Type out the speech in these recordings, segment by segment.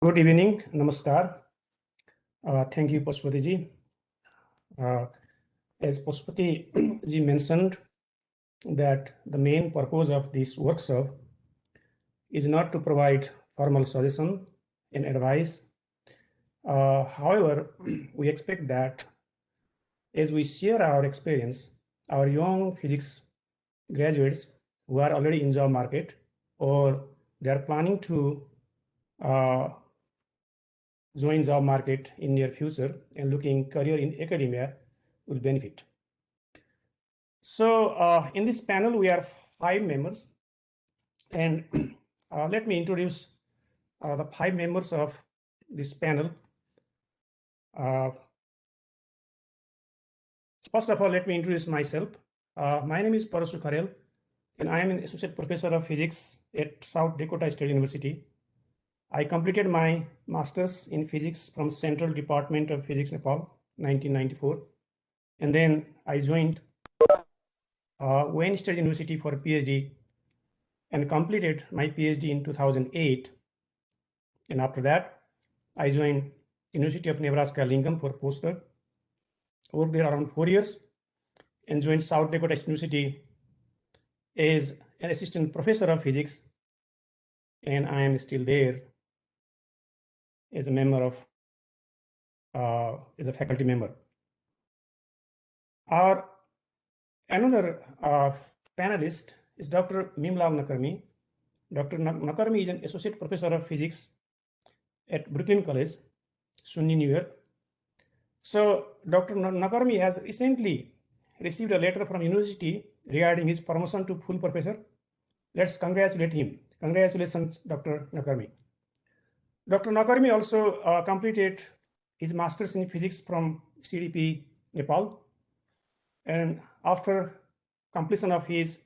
Good evening, namaskar. Thank you, Pashupati ji. As Pashupati ji mentioned, that the main purpose of this workshop is not to provide formal suggestion and advice. However, we expect that as we share our experience, our young physics graduates who are already in job market or they are planning to join job market in near future and looking career in academia will benefit. So in this panel, we are 5 members, and let me introduce the 5 members of this panel. First of all, let me introduce myself. My name is Parasu Kharel, and I am an associate professor of physics at South Dakota State University. I completed my master's in physics from Central Department of Physics, Nepal, 1994. And then I joined Wayne State University for a PhD and completed my PhD in 2008. And after that, I joined University of Nebraska Lincoln for postdoc. Worked there around 4 years and joined South Dakota State University as an assistant professor of physics. And I am still there as a member of, as a faculty member. Our another panelist is Dr. Mimlal Nakarmi. Dr. Nakarmi is an associate professor of physics at Brooklyn College, SUNY, New York. So Dr. Nakarmi has recently received a letter from university regarding his promotion to full professor. Let's congratulate him. Congratulations, Dr. Nakarmi. Dr. Nakarmi also completed his master's in physics from CDP, Nepal. And after completion of his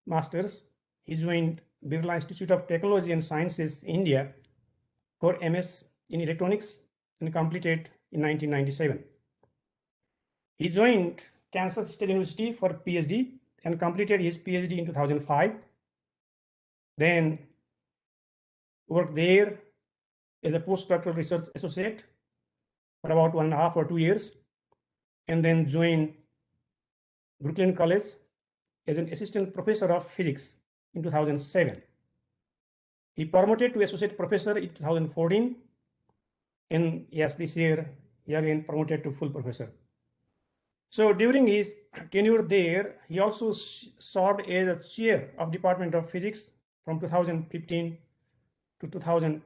master's, he joined Birla Institute of Technology and Sciences, India for MS in electronics and completed in 1997. He joined Kansas State University for PhD and completed his PhD in 2005. Then worked there as a postdoctoral research associate for about 1.5 or 2 years, and then joined Brooklyn College as an assistant professor of physics in 2007. He promoted to associate professor in 2014, and yes, this year he again promoted to full professor. So during his tenure there, he also served as a chair of Department of Physics from 2015 to 2020.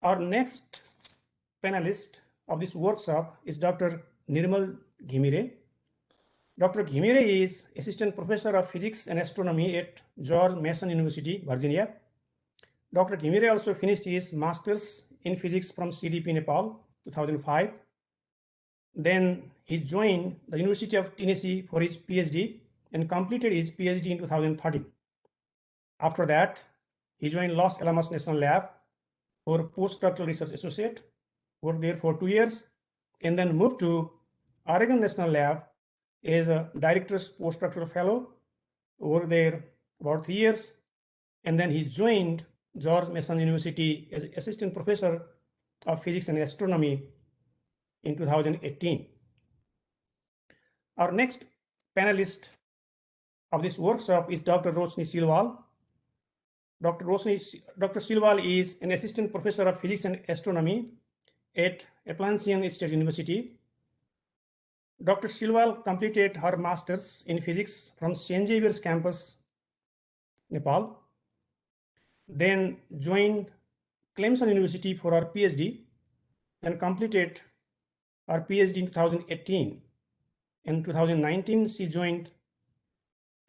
Our next panelist of this workshop is Dr. Nirmal Ghimire. Dr. Ghimire is assistant professor of physics and astronomy at George Mason University, Virginia. Dr. Ghimire also finished his master's in physics from CDP, Nepal, 2005. Then he joined the University of Tennessee for his PhD and completed his PhD in 2013. After that, he joined Los Alamos National Lab for postdoctoral research associate, worked there for 2 years, and then moved to Oregon National Lab as a director's postdoctoral fellow, worked there about 3 years, and then he joined George Mason University as assistant professor of physics and astronomy in 2018. Our next panelist of this workshop is Dr. Roshni Silwal. Dr. Silwal is an assistant professor of physics and astronomy at Appalachian State University. Dr. Silwal completed her master's in physics from St. Xavier's campus, Nepal. Then joined Clemson University for her PhD and completed her PhD in 2018. In 2019, she joined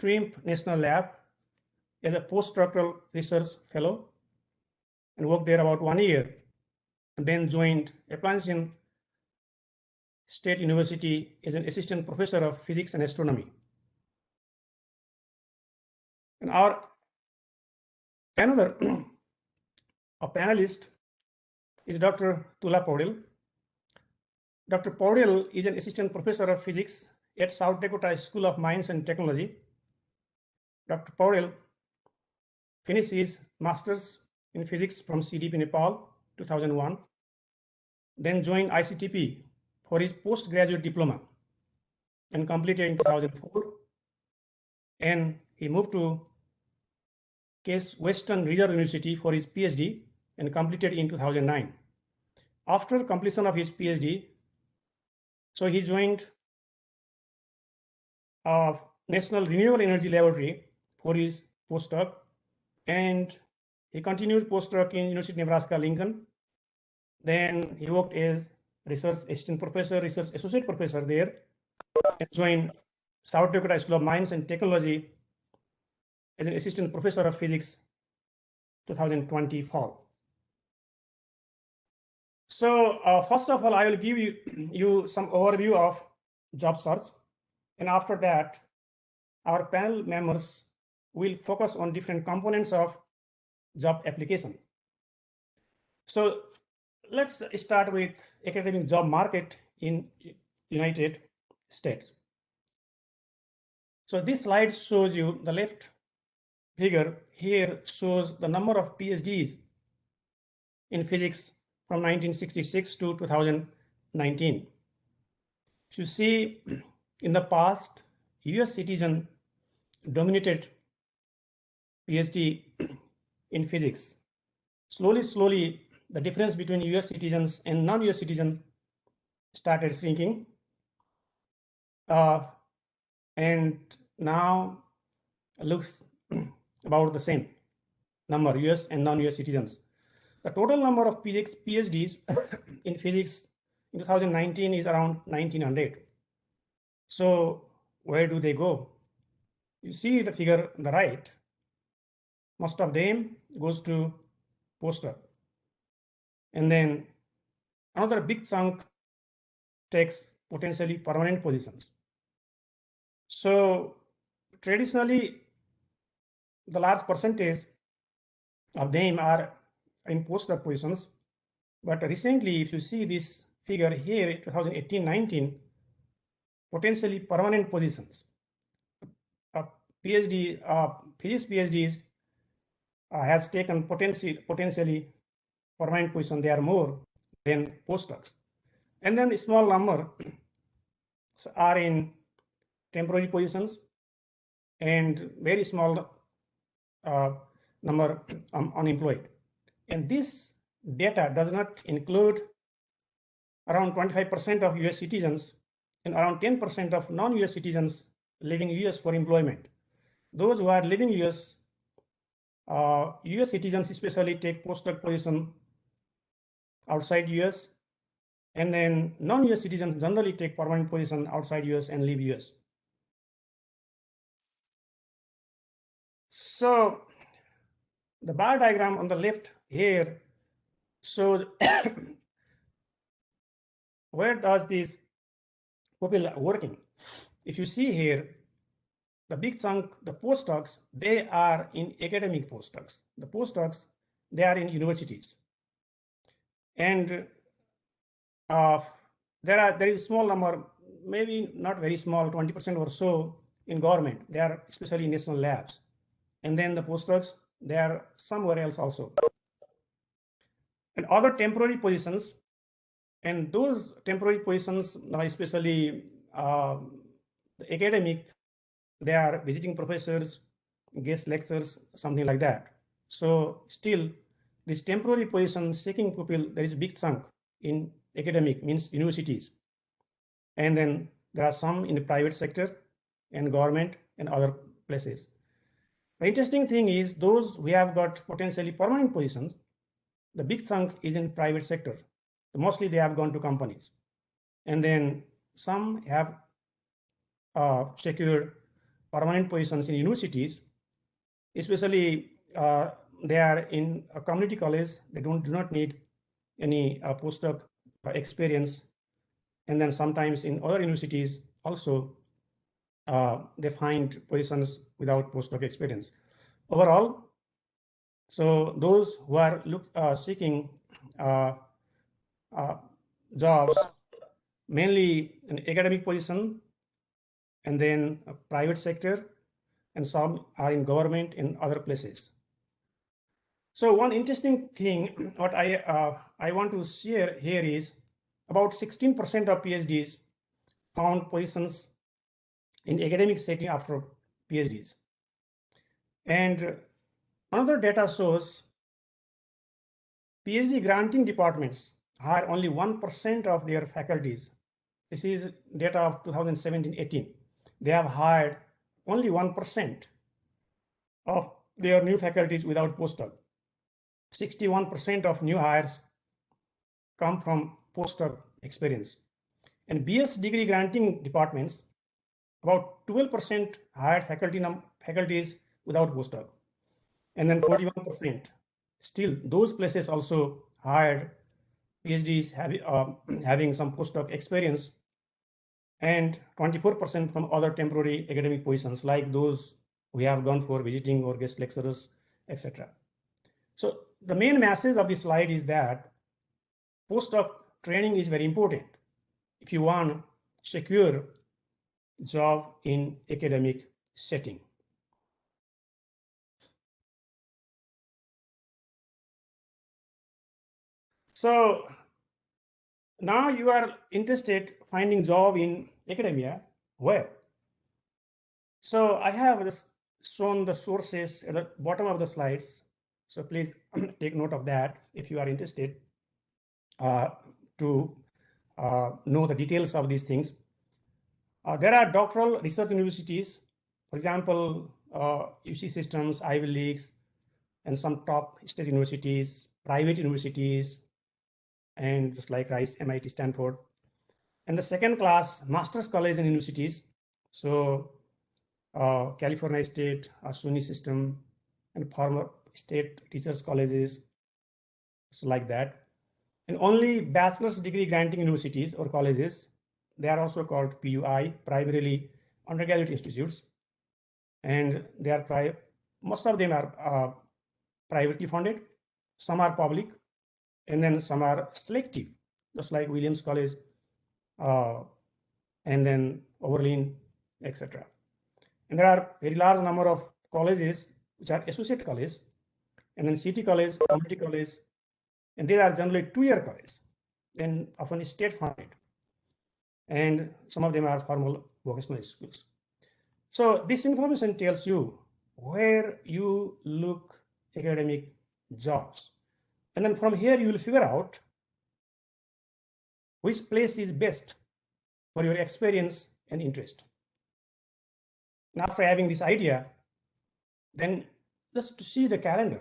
TRIMP National Lab as a postdoctoral research fellow and worked there about 1 year, and then joined Appalachian State University as an assistant professor of physics and astronomy. And our another a panelist is Dr. Tula Paudel. Dr. Paudel is an assistant professor of physics at South Dakota School of Mines and Technology. Dr. Paudel finished his master's in physics from CDP Nepal, 2001. Then joined ICTP for his postgraduate diploma and completed in 2004. And he moved to Case Western Reserve University for his PhD and completed in 2009. After completion of his PhD, so he joined National Renewable Energy Laboratory for his postdoc, and he continued postdoc in University of Nebraska Lincoln. Then he worked as research assistant professor, research associate professor there, and joined South Dakota School of Mines and Technology as an assistant professor of physics, 2020 fall. So first of all, I will give you some overview of job search, and after that, our panel members will focus on different components of job application. So let's start with academic job market in United States. So this slide shows you the left figure here shows the number of PhDs in physics from 1966 to 2019. If you see, in the past, US citizen dominated PhD in physics. Slowly, the difference between US citizens and non-US citizens started shrinking. And now looks about the same number, US and non-US citizens. The total number of PhDs in physics in 2019 is around 1900. So where do they go? You see the figure on the right. Most of them goes to postdoc. And then another big chunk takes potentially permanent positions. So traditionally, the large percentage of them are in postdoc positions. But recently, if you see this figure here, 2018-19, potentially permanent positions. Physics PhDs has taken potentially permanent position. They are more than postdocs. And then a small number are in temporary positions and very small number unemployed. And this data does not include around 25% of US citizens and around 10% of non-US citizens leaving US for employment. Those who are leaving US, US citizens especially take postdoc position outside US, and then non-US citizens generally take permanent position outside US and leave US. So the bar diagram on the left here shows where does these people are working. If you see here, the big chunk, the postdocs, they are in academic postdocs. The postdocs, they are in universities. And there is a small number, maybe not very small, 20% or so in government. They are especially in national labs. And then the postdocs, they are somewhere else also. And other temporary positions, and those temporary positions, especially the academic, they are visiting professors, guest lectures, something like that. So still, this temporary position seeking people, there is a big chunk in academic, means universities. And then there are some in the private sector and government and other places. The interesting thing is those who have got potentially permanent positions, the big chunk is in private sector. Mostly they have gone to companies. And then some have secured permanent positions in universities, especially they are in a community college. They do not need any postdoc experience. And then sometimes in other universities also, they find positions without postdoc experience. Overall, so those who are seeking jobs, mainly an academic position, and then a private sector, and some are in government in other places. So one interesting thing what I want to share here is about 16% of PhDs found positions in academic setting after PhDs. And another data shows PhD granting departments hire only 1% of their faculties. This is data of 2017-18. They have hired only 1% of their new faculties without postdoc. 61% of new hires come from postdoc experience. And BS degree granting departments, about 12% hired faculties without postdoc. And then 41%. Still, those places also hired PhDs having some postdoc experience, and 24% from other temporary academic positions like those we have gone for visiting or guest lecturers, etc. So the main message of this slide is that postdoc training is very important if you want secure job in academic setting. So now you are interested finding job in academia. Where? So I have shown the sources at the bottom of the slides. So please take note of that if you are interested to know the details of these things. There are doctoral research universities, for example, UC Systems, Ivy Leagues, and some top state universities, private universities, and just like Rice, MIT, Stanford. And the second class master's college and universities. So California State, SUNY system, and former state teachers colleges, so like that. And only bachelor's degree granting universities or colleges, they are also called PUI, primarily undergraduate institutes, and they are most of them are privately funded, some are public, and then some are selective, just like Williams College, and then Oberlin, etc. And there are very large number of colleges which are associate college, and then city college, community college, and they are generally 2-year college, then often state funded, and some of them are formal vocational schools. So this information tells you where you look academic jobs, and then from here you will figure out which place is best for your experience and interest. And after having this idea, then just to see the calendar.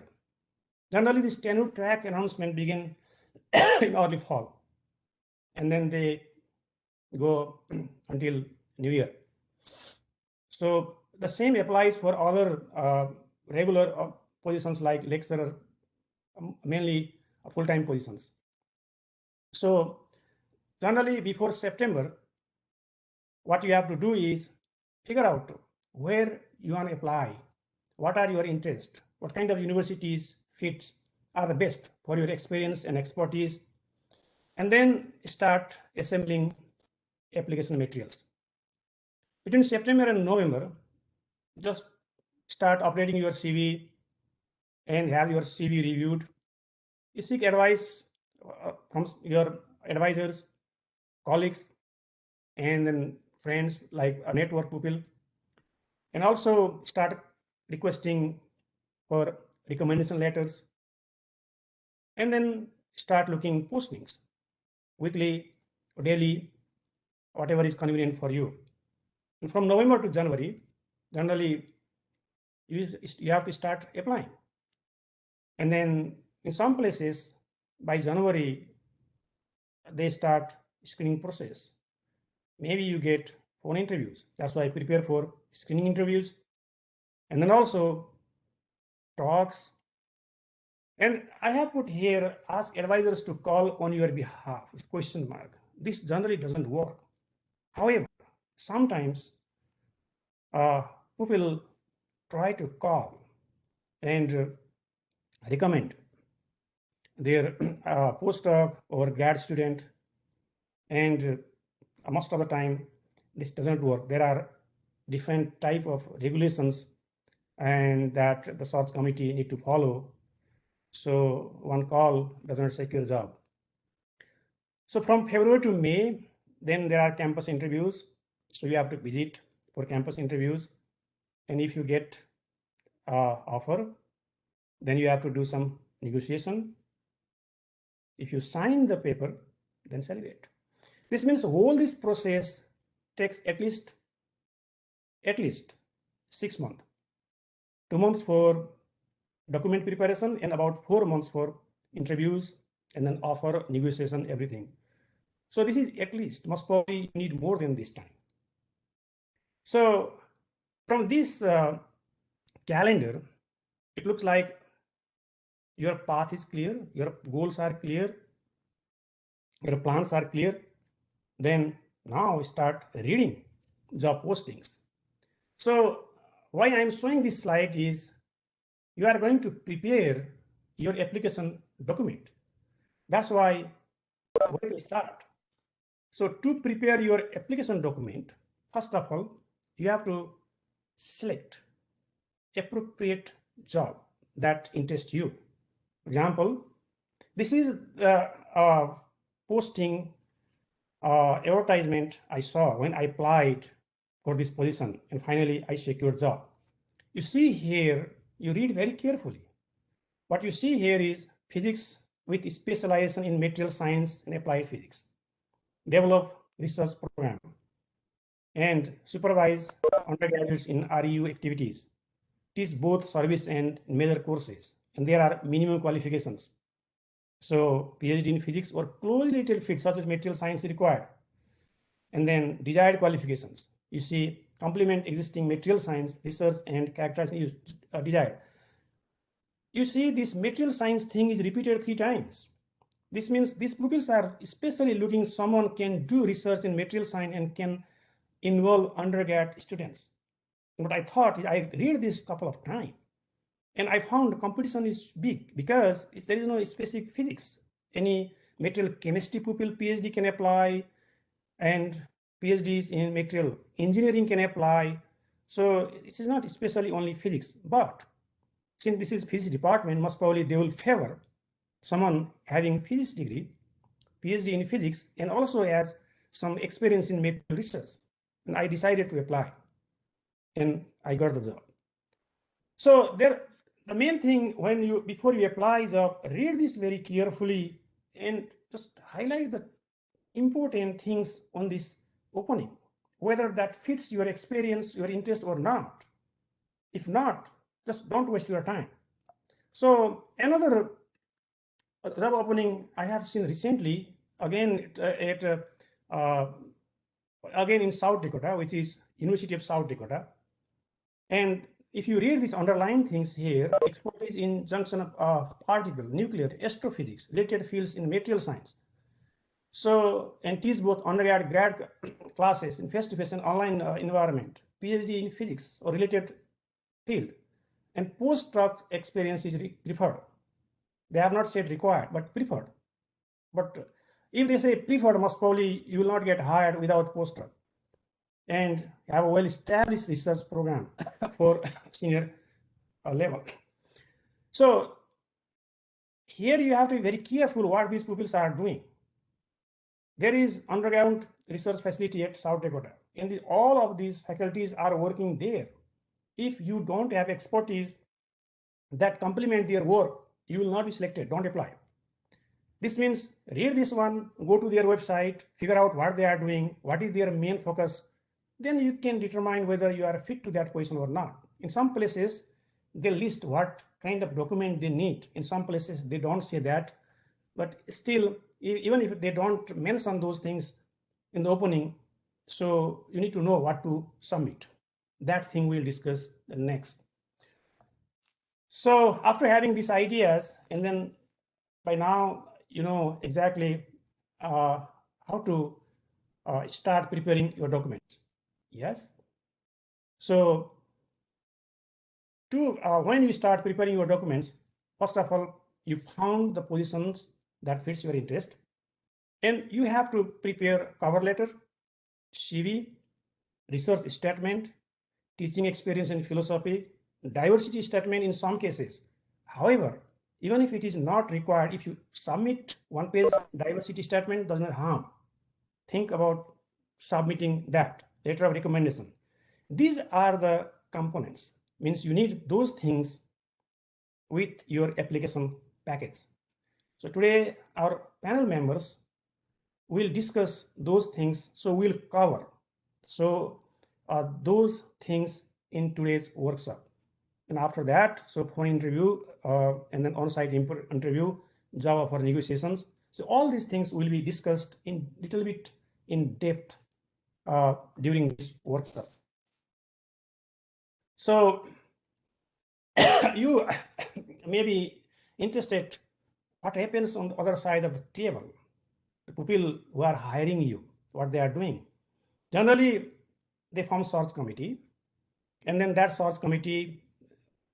Generally, this tenure track announcement begin in early fall, and then they go until New Year. So the same applies for other regular positions like lecturer, mainly full-time positions. So generally before September, what you have to do is figure out where you want to apply, what are your interests, what kind of universities fits are the best for your experience and expertise, and then start assembling application materials. Between September and November, just start updating your CV and have your CV reviewed. You seek advice from your advisors, colleagues, and then friends like a network people, and also start requesting for recommendation letters, and then start looking postings weekly, daily, whatever is convenient for you. And from November to January, generally you have to start applying. And then in some places by January, they start screening process. Maybe you get phone interviews. That's why I prepare for screening interviews. And then also talks. And I have put here, ask advisors to call on your behalf, question mark. This generally doesn't work. However, sometimes people try to call and recommend their postdoc or grad student, and most of the time this doesn't work. There are different type of regulations and that the search committee need to follow, So one call doesn't secure job. So from February to May, then there are campus interviews. So you have to visit for campus interviews. And if you get offer, then you have to do some negotiation. If you sign the paper, then celebrate. This means all this process takes at least 6 months. 2 months for document preparation and about 4 months for interviews and then offer, negotiation, everything. So this is at least, most probably you need more than this time. So from this calendar, it looks like your path is clear, your goals are clear, your plans are clear. Then now start reading job postings. So why I'm showing this slide is you are going to prepare your application document. That's why where to start. So to prepare your application document, first of all, you have to select appropriate job that interests you. For example, this is a posting advertisement I saw when I applied for this position, and finally I secured job. You see here, you read very carefully. What you see here is physics with specialization in material science and applied physics. Develop research program and supervise undergraduates in REU activities. Teach both service and major courses, and there are minimum qualifications. So PhD in physics or closely related fields such as material science is required. And then desired qualifications. You see, complement existing material science research and characterization desired. You see, this material science thing is repeated 3 times. This means these pupils are especially looking someone can do research in material science and can involve undergrad students. But I thought I read this couple of times, and I found competition is big because there is no specific physics. Any material chemistry pupil PhD can apply, and PhDs in material engineering can apply. So it is not especially only physics, but since this is physics department, most probably they will favor someone having physics degree, PhD in physics, and also has some experience in material research. And I decided to apply, and I got the job. So the main thing when you before you apply is read this very carefully and just highlight the important things on this opening, whether that fits your experience, your interest or not. If not, just don't waste your time. So another job opening I have seen recently, again again in South Dakota, which is University of South Dakota. And if you read these underlying things here, expertise in junction of particle, nuclear, astrophysics, related fields in material science. So, and teach both undergrad, grad classes in face-to-face and online environment, PhD in physics or related field, and postdoc experience is preferred. They have not said required, but preferred. But if they say preferred, most probably you will not get hired without postdoc. And have a well-established research program for senior level. So here you have to be very careful what these pupils are doing. There is underground research facility at South Dakota, and all of these faculties are working there. If you don't have expertise that complement their work, you will not be selected. Don't apply. This means read this one, go to their website, figure out what they are doing, what is their main focus. Then you can determine whether you are fit to that position or not. In some places, they list what kind of document they need. In some places, they don't say that. But still, even if they don't mention those things in the opening, so you need to know what to submit. That thing we'll discuss next. So after having these ideas, and then by now you know exactly how to start preparing your documents. Yes. So when you start preparing your documents, first of all, you found the positions that fits your interest, and you have to prepare cover letter, CV, research statement, teaching experience in philosophy, diversity statement in some cases. However, even if it is not required, if you submit one-page diversity statement, does not harm. Think about submitting that letter of recommendation. These are the components, means you need those things with your application package. So today our panel members will discuss those things, so we'll cover those things in today's workshop. And after that, so phone interview and then on-site interview, job offer negotiations. So all these things will be discussed in little bit in depth during this workshop. So you may be interested what happens on the other side of the table, the people who are hiring you, what they are doing. Generally, they form search committee, and then that search committee,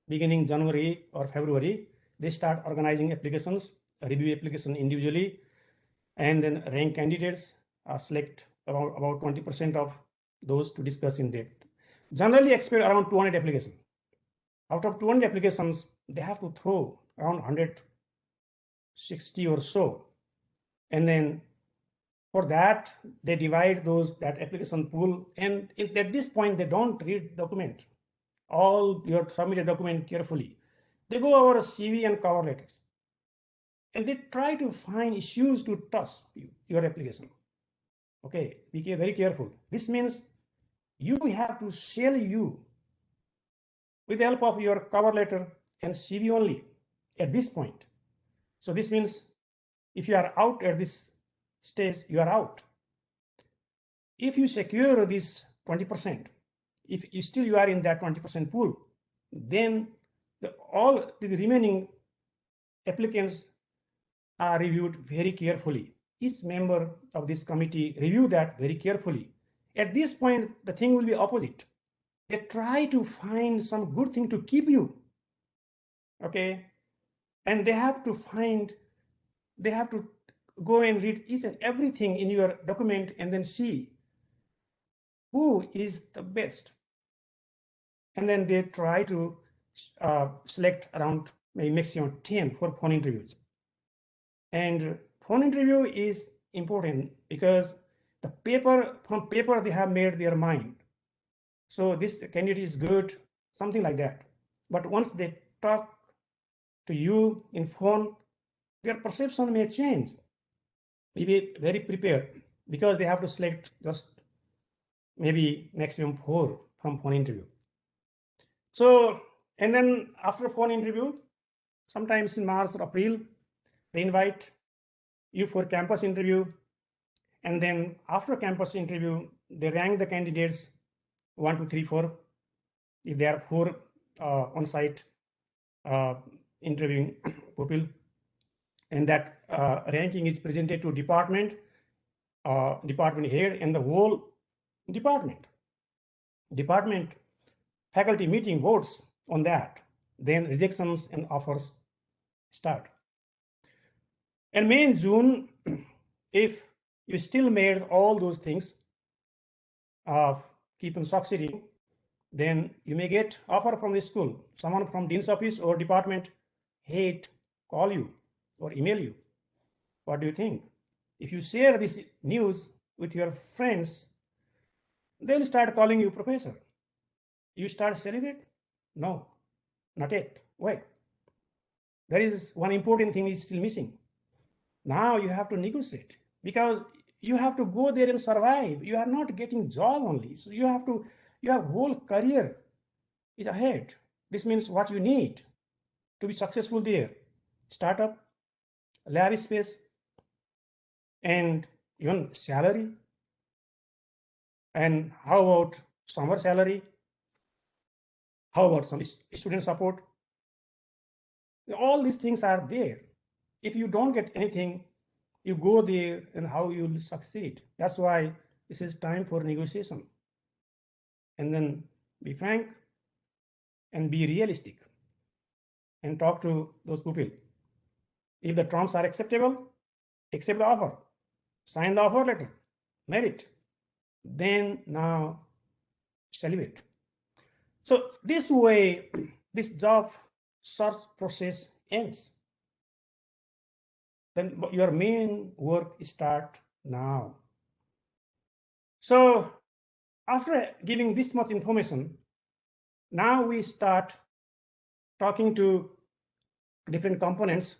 beginning January or February, they start organizing applications, review application individually, and then rank candidates, select about 20% of those to discuss in depth. Generally expect around 200 applications. Out of 200 applications, they have to throw around 160 or so. And then for that, they divide that application pool. And at this point, they don't read document, all your submitted document carefully. They go over CV and cover letters. And they try to find issues to toss your application. Okay, be very careful. This means you have to sell you with the help of your cover letter and CV only at this point. So this means if you are out at this stage, you are out. If you secure this 20%, if you are in that 20% pool, then all the remaining applicants are reviewed very carefully. Each member of this committee review that very carefully. At this point, the thing will be opposite. They try to find some good thing to keep you. Okay, and they have to go and read each and everything in your document and then see who is the best. And then they try to select around maybe maximum 10 for phone interviews. And phone interview is important because from paper they have made their mind. So this candidate is good, something like that. But once they talk to you in phone, their perception may change. Be very prepared because they have to select just maybe maximum 4 from phone interview. So, and then after phone interview, sometimes in March or April, they invite you for campus interview. And then after campus interview, they rank the candidates 1, 2, 3, 4. If there are 4 on-site interviewing people, and that ranking is presented to department head and the whole department faculty meeting votes on that. Then rejections and offers start. And May and June, if you still made all those things of keep on succeeding, then you may get offer from the school. Someone from dean's office or department head call you or email you. What do you think? If you share this news with your friends, they'll start calling you professor. You start celebrate? No, not yet. Why? There is one important thing is still missing. Now you have to negotiate because you have to go there and survive. You are not getting job only. So you have your whole career is ahead. This means what you need to be successful there. Startup, lab space, and even salary. And how about summer salary? How about some student support? All these things are there. If you don't get anything, you go there and how you will succeed. That's why this is time for negotiation. And then be frank and be realistic and talk to those people. If the terms are acceptable, accept the offer, sign the offer letter, merit, then now celebrate. So this way, this job search process ends. then your main work start now. So after giving this much information, now we start talking to different components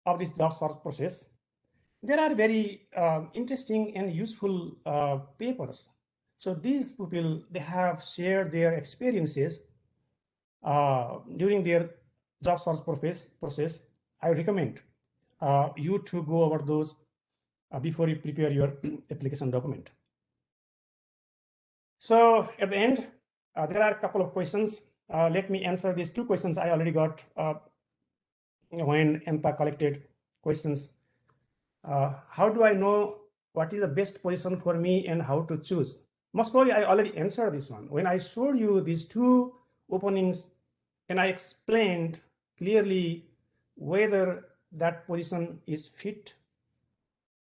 of this job search process. There are very interesting and useful papers. So these people, they have shared their experiences during their job search process. I recommend you to go over those before you prepare your application document. So at the end, there are a couple of questions. Let me answer these two questions I already got when ANPA collected questions. How do I know what is the best position for me and how to choose? Most probably I already answered this one. When I showed you these two openings and I explained clearly whether that position is fit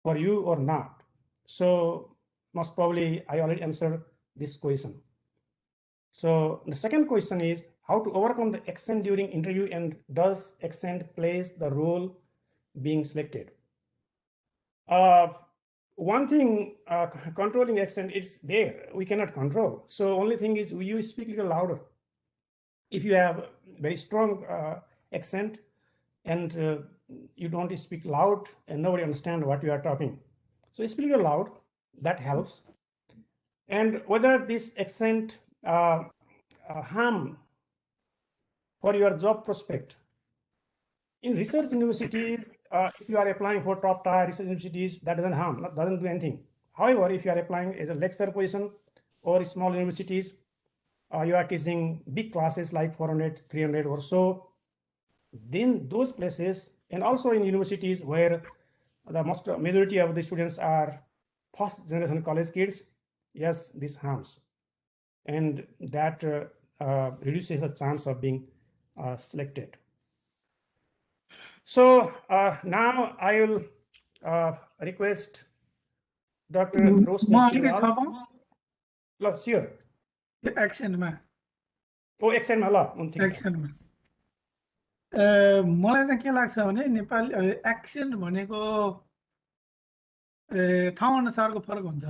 for you or not. So most probably I already answered this question. So the second question is how to overcome the accent during interview, and does accent plays the role being selected? One thing, controlling accent is there. We cannot control. So only thing is you speak a little louder. If you have very strong accent and you don't speak loud and nobody understand what you are talking, so speak a little loud. That helps. And whether this accent harm for your job prospect. In research universities, if you are applying for top tier research universities, that doesn't harm, doesn't do anything. However, if you are applying as a lecturer position or small universities, you are teaching big classes like 400, 300 or so, then those places, and also in universities where the majority of the students are first generation college kids, yes, this harms. And that reduces the chance of being selected. So now I will request Dr. Rosni Silwal. Sure. एक्सेन्टमा एक्सेन्टमा ल एक्सेन्टमा मलाई त के लाग्छ भने Nepali accent भनेको ठाउँ अनुसारको फरक हुन्छ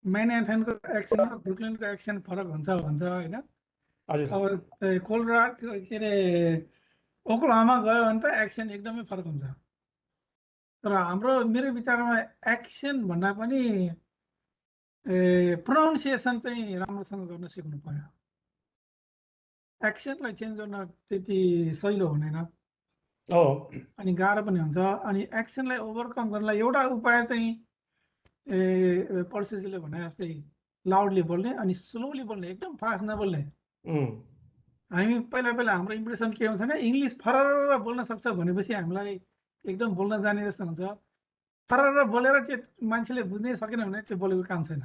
म्यानहट्टनको एक्सेन्ट र ब्रुकलिनको एक्सेन्ट फरक हुन्छ भन्छ हैन अब कोलोराडो के अरे ओक्लाहोमा गयो भने त एक्सेन्ट एकदमै फरक हुन्छ तर हाम्रो मेरो विचारमा एक्सेन्ट भन्दा पनि प्रोनाउन्सिएसन चाहिँ राम्रोसँग गर्न सिक्नु पर्यो एक्सेन्टलाई चेन्ज गर्न त्यति सजिलो हुँदैन अनि गाह्रो पनि हुन्छ अनि एक्सेन्टलाई ओभरकम गर्नलाई एउटा उपाय चाहिँ पर्सेसले भने जस्तै लाउडली बोल्ने अनि स्लोली बोल्ने एकदम फास्ट नबोल्ने हामी पहिला पहिला हाम्रो इम्प्रेसन के हुन्छ भने इङ्ग्लिस फरर बोल्न सक्छ भनेपछि हामीलाई एकदम बोल्न जाने जस्तो हुन्छ फरर बोलेर त्यो मान्छेले बुझ्नै सकेन भने त्यो बोलेको काम छैन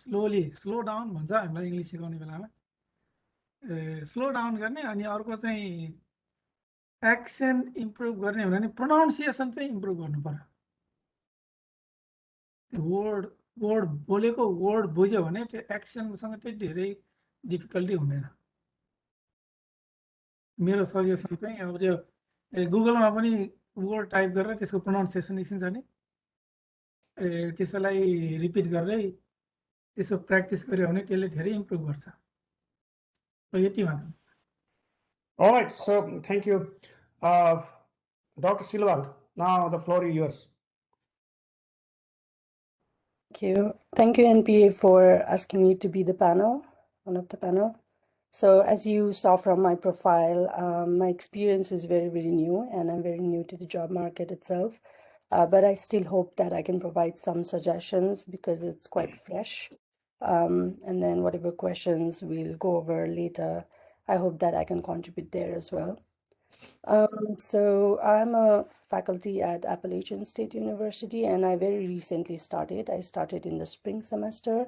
स्लोली स्लो डाउन भन्छ हामीलाई इङ्ग्लिस सिकाउने बेलामा स्लो डाउन गर्ने अनि अर्को चाहिँ एक्सेन्ट इम्प्रुभ गर्ने भने प्रोनाउन्सिएसन चाहिँ इम्प्रुभ गर्नु पर्यो वर्ड बोलेको वर्ड बुझ्यो भने त्यो एक्सेन्टसँग चाहिँ धेरै डिफिकल्टी हुँदैन मेरो सजेसन चाहिँ अब त्यो गुगलमा पनि वर्ड टाइप गरेर त्यसको प्रोनाउन्सिएसन निस्किन्छ नि त्यसलाई रिपिट गर्दै त्यसो प्र्याक्टिस गर्यो भने त्यसले धेरै इम्प्रुभ गर्छ यति मात्र All right, so thank you. Dr. Silwal, now the floor is yours. Thank you, NPA, for asking me to be the panel, one of the panel. So as you saw from my profile, my experience is very, very new, and I'm very new to the job market itself. But I still hope that I can provide some suggestions because it's quite fresh. And then whatever questions we'll go over later, I hope that I can contribute there as well. So I'm a faculty at Appalachian State University, and I very recently started. I started in the spring semester.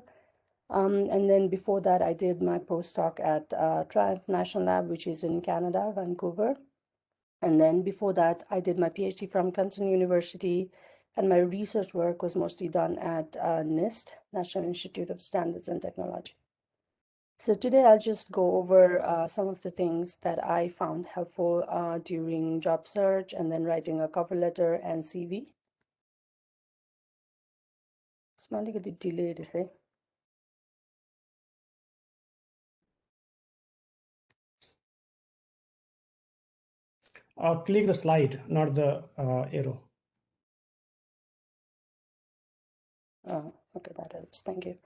And then before that, I did my postdoc at Triumph National Lab, which is in Canada, Vancouver. And then before that, I did my PhD from Clemson University, and my research work was mostly done at NIST, National Institute of Standards and Technology. So today I'll just go over some of the things that I found helpful during job search and then writing a cover letter and CV. Smelling a bit delayed, is it? Click the slide, not the arrow. Oh, okay, that helps. Thank you.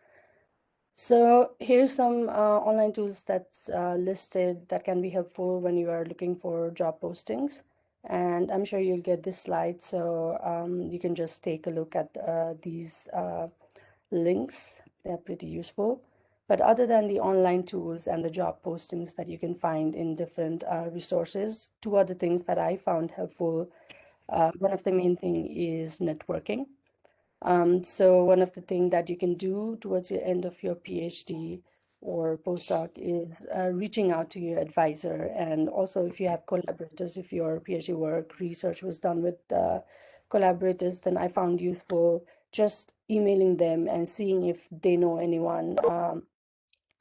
So here's some online tools that's listed that can be helpful when you are looking for job postings. And I'm sure you'll get this slide, so you can just take a look at these links. They're pretty useful. But other than the online tools and the job postings that you can find in different resources, two other things that I found helpful. One of the main thing is networking. So one of the things that you can do towards the end of your PhD or postdoc is reaching out to your advisor. And also if you have collaborators, if your PhD work research was done with collaborators, then I found useful just emailing them and seeing if they know anyone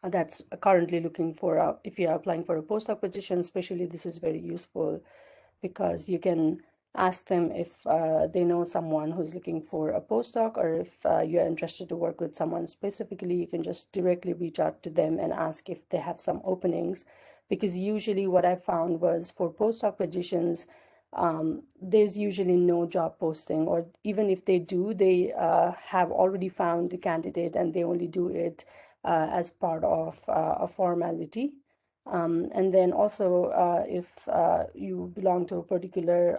that's currently looking for, if you're applying for a postdoc position, especially this is very useful because you can ask them if they know someone who's looking for a postdoc, or if you're interested to work with someone specifically, you can just directly reach out to them and ask if they have some openings. Because usually what I found was for postdoc positions, there's usually no job posting, or even if they do, they have already found the candidate and they only do it as part of a formality. And then also, if you belong to a particular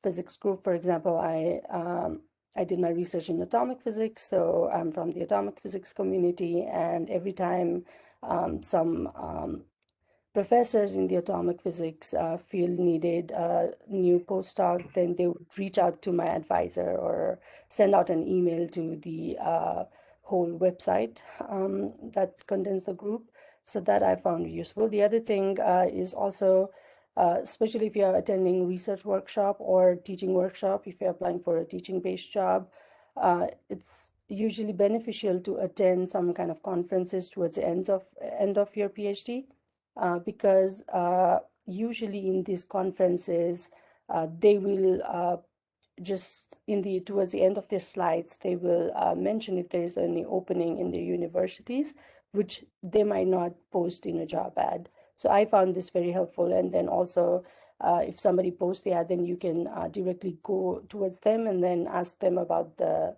physics group, for example, I did my research in atomic physics, so I'm from the atomic physics community, and every time some professors in the atomic physics field needed a new postdoc, then they would reach out to my advisor or send out an email to the whole website that contains the group. So that I found useful. The other thing is also, especially if you're attending research workshop or teaching workshop, if you're applying for a teaching-based job, it's usually beneficial to attend some kind of conferences towards the end of your PhD because usually in these conferences, they will just towards the end of their slides, they will mention if there is any opening in their universities, which they might not post in a job ad. So I found this very helpful. And then also, if somebody posts the ad, then you can directly go towards them and then ask them about the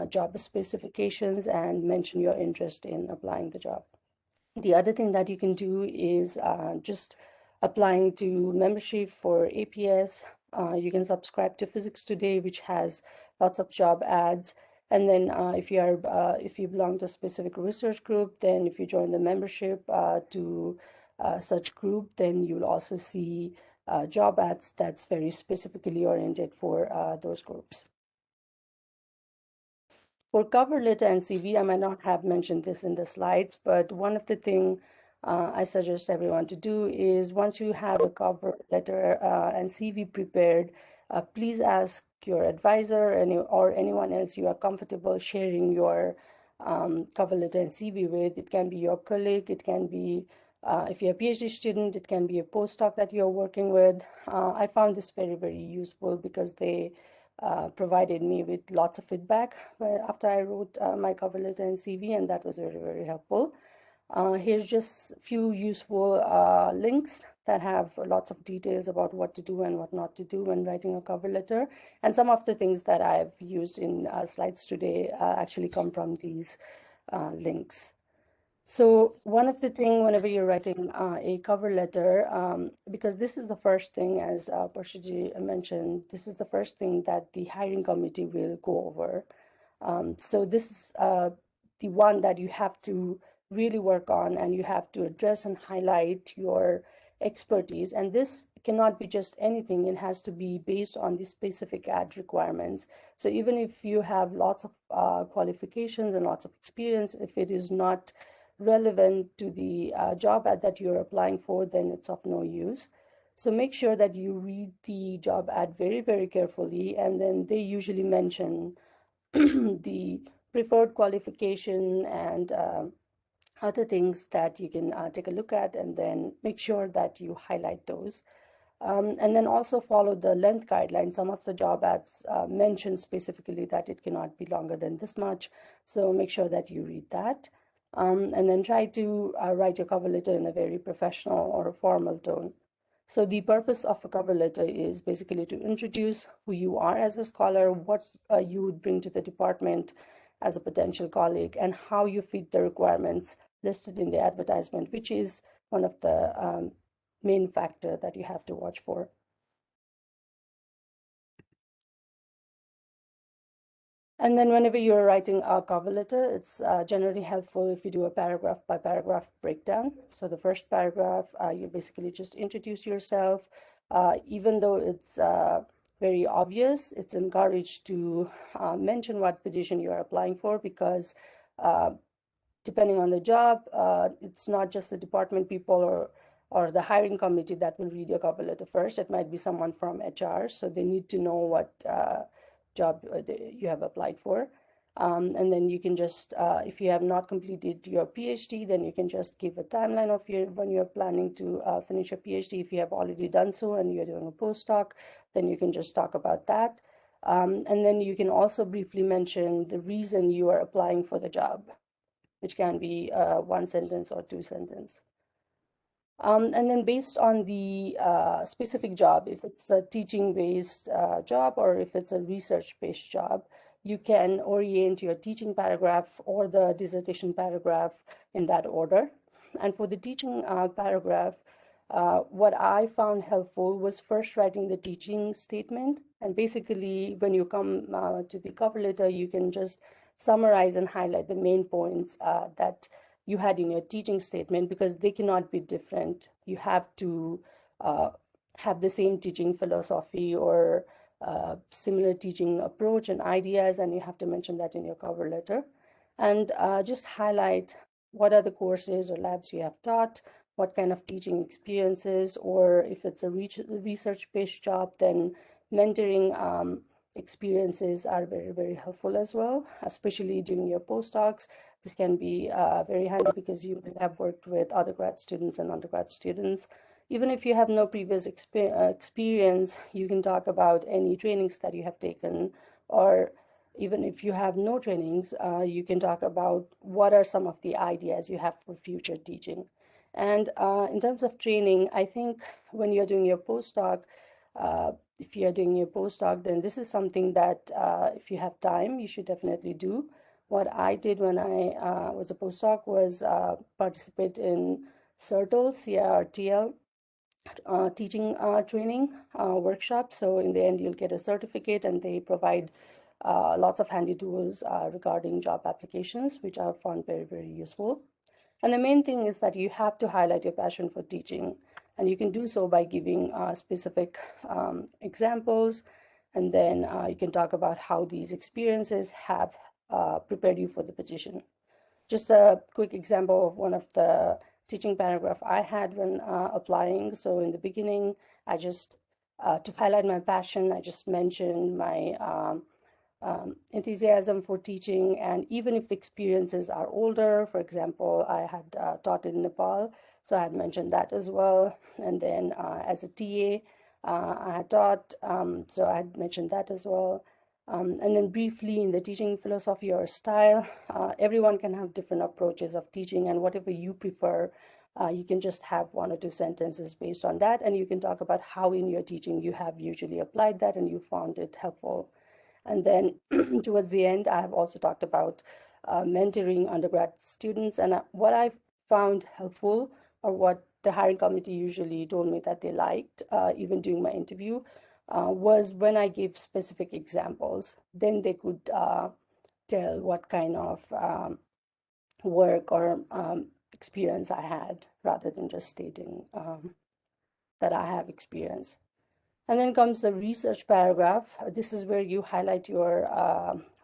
job specifications and mention your interest in applying the job. The other thing that you can do is just applying to membership for APS. You can subscribe to Physics Today, which has lots of job ads. And then if you belong to a specific research group, then if you join the membership to such group, then you'll also see job ads that's very specifically oriented for those groups. For cover letter and CV, I might not have mentioned this in the slides, but one of the things I suggest everyone to do is once you have a cover letter and CV prepared, please ask your advisor or anyone else you are comfortable sharing your cover letter and CV with. It can be your colleague, it can be if you're a PhD student, it can be a postdoc that you're working with. I found this very, very useful because they provided me with lots of feedback after I wrote my cover letter and CV, and that was very, very helpful. Here's just a few useful links that have lots of details about what to do and what not to do when writing a cover letter. And some of the things that I've used in slides today actually come from these links. So one of the things whenever you're writing a cover letter, because this is the first thing, as Parshiji mentioned, this is the first thing that the hiring committee will go over. So this is the one that you have to really work on, and you have to address and highlight your expertise. And this cannot be just anything. It has to be based on the specific ad requirements. So even if you have lots of qualifications and lots of experience, if it is not relevant to the job ad that you're applying for, then it's of no use. So make sure that you read the job ad very, very carefully, and then they usually mention the preferred qualification and other things that you can take a look at, and then make sure that you highlight those. And then also follow the length guidelines. Some of the job ads mention specifically that it cannot be longer than this much. So make sure that you read that. And then try to write your cover letter in a very professional or formal tone. So the purpose of a cover letter is basically to introduce who you are as a scholar, what you would bring to the department as a potential colleague, and how you fit the requirements listed in the advertisement, which is one of the main factor that you have to watch for. And then whenever you're writing a cover letter, it's generally helpful if you do a paragraph by paragraph breakdown. So the first paragraph, you basically just introduce yourself. Even though it's very obvious, it's encouraged to mention what position you are applying for, because depending on the job, it's not just the department people or the hiring committee that will read your cover letter first. It might be someone from HR, so they need to know what job you have applied for. And then you can just, if you have not completed your PhD, then you can just give a timeline of when you're planning to finish your PhD. If you have already done so and you're doing a postdoc, then you can just talk about that. And then you can also briefly mention the reason you are applying for the job, which can be one sentence or two sentences. And then based on the specific job, if it's a teaching-based job or if it's a research-based job, you can orient your teaching paragraph or the dissertation paragraph in that order. And for the teaching paragraph, what I found helpful was first writing the teaching statement. And basically, when you come to the cover letter, you can just summarize and highlight the main points that you had in your teaching statement, because they cannot be different. You have to have the same teaching philosophy or similar teaching approach and ideas, and you have to mention that in your cover letter. And just highlight what are the courses or labs you have taught, what kind of teaching experiences, or if it's a research-based job, then mentoring experiences are very, very helpful as well, especially during your postdocs. This can be very handy because you may have worked with other grad students and undergrad students. Even if you have no previous experience, you can talk about any trainings that you have taken, or even if you have no trainings, you can talk about what are some of the ideas you have for future teaching. And in terms of training, I think when you're doing your postdoc, if you're doing your postdoc, then this is something that if you have time, you should definitely do. What I did when I was a postdoc was participate in CIRTL, CIRTL, teaching training workshop. So in the end, you'll get a certificate, and they provide lots of handy tools regarding job applications, which I found very, very useful. And the main thing is that you have to highlight your passion for teaching, and you can do so by giving specific examples, and then you can talk about how these experiences have prepared you for the position. Just a quick example of one of the teaching paragraph I had when applying. So in the beginning, I just, to highlight my passion, I just mentioned my enthusiasm for teaching. And even if the experiences are older, for example, I had taught in Nepal, so I had mentioned that as well. And then as a TA, I had taught, so I had mentioned that as well. And then briefly in the teaching philosophy or style, everyone can have different approaches of teaching, and whatever you prefer, you can just have one or two sentences based on that, and you can talk about how in your teaching you have usually applied that and you found it helpful. And then towards the end, I have also talked about mentoring undergrad students, and what I found helpful, or what the hiring committee usually told me that they liked, even during my interview, was when I gave specific examples. Then they could tell what kind of work or experience I had, rather than just stating that I have experience. And then comes the research paragraph. This is where you highlight your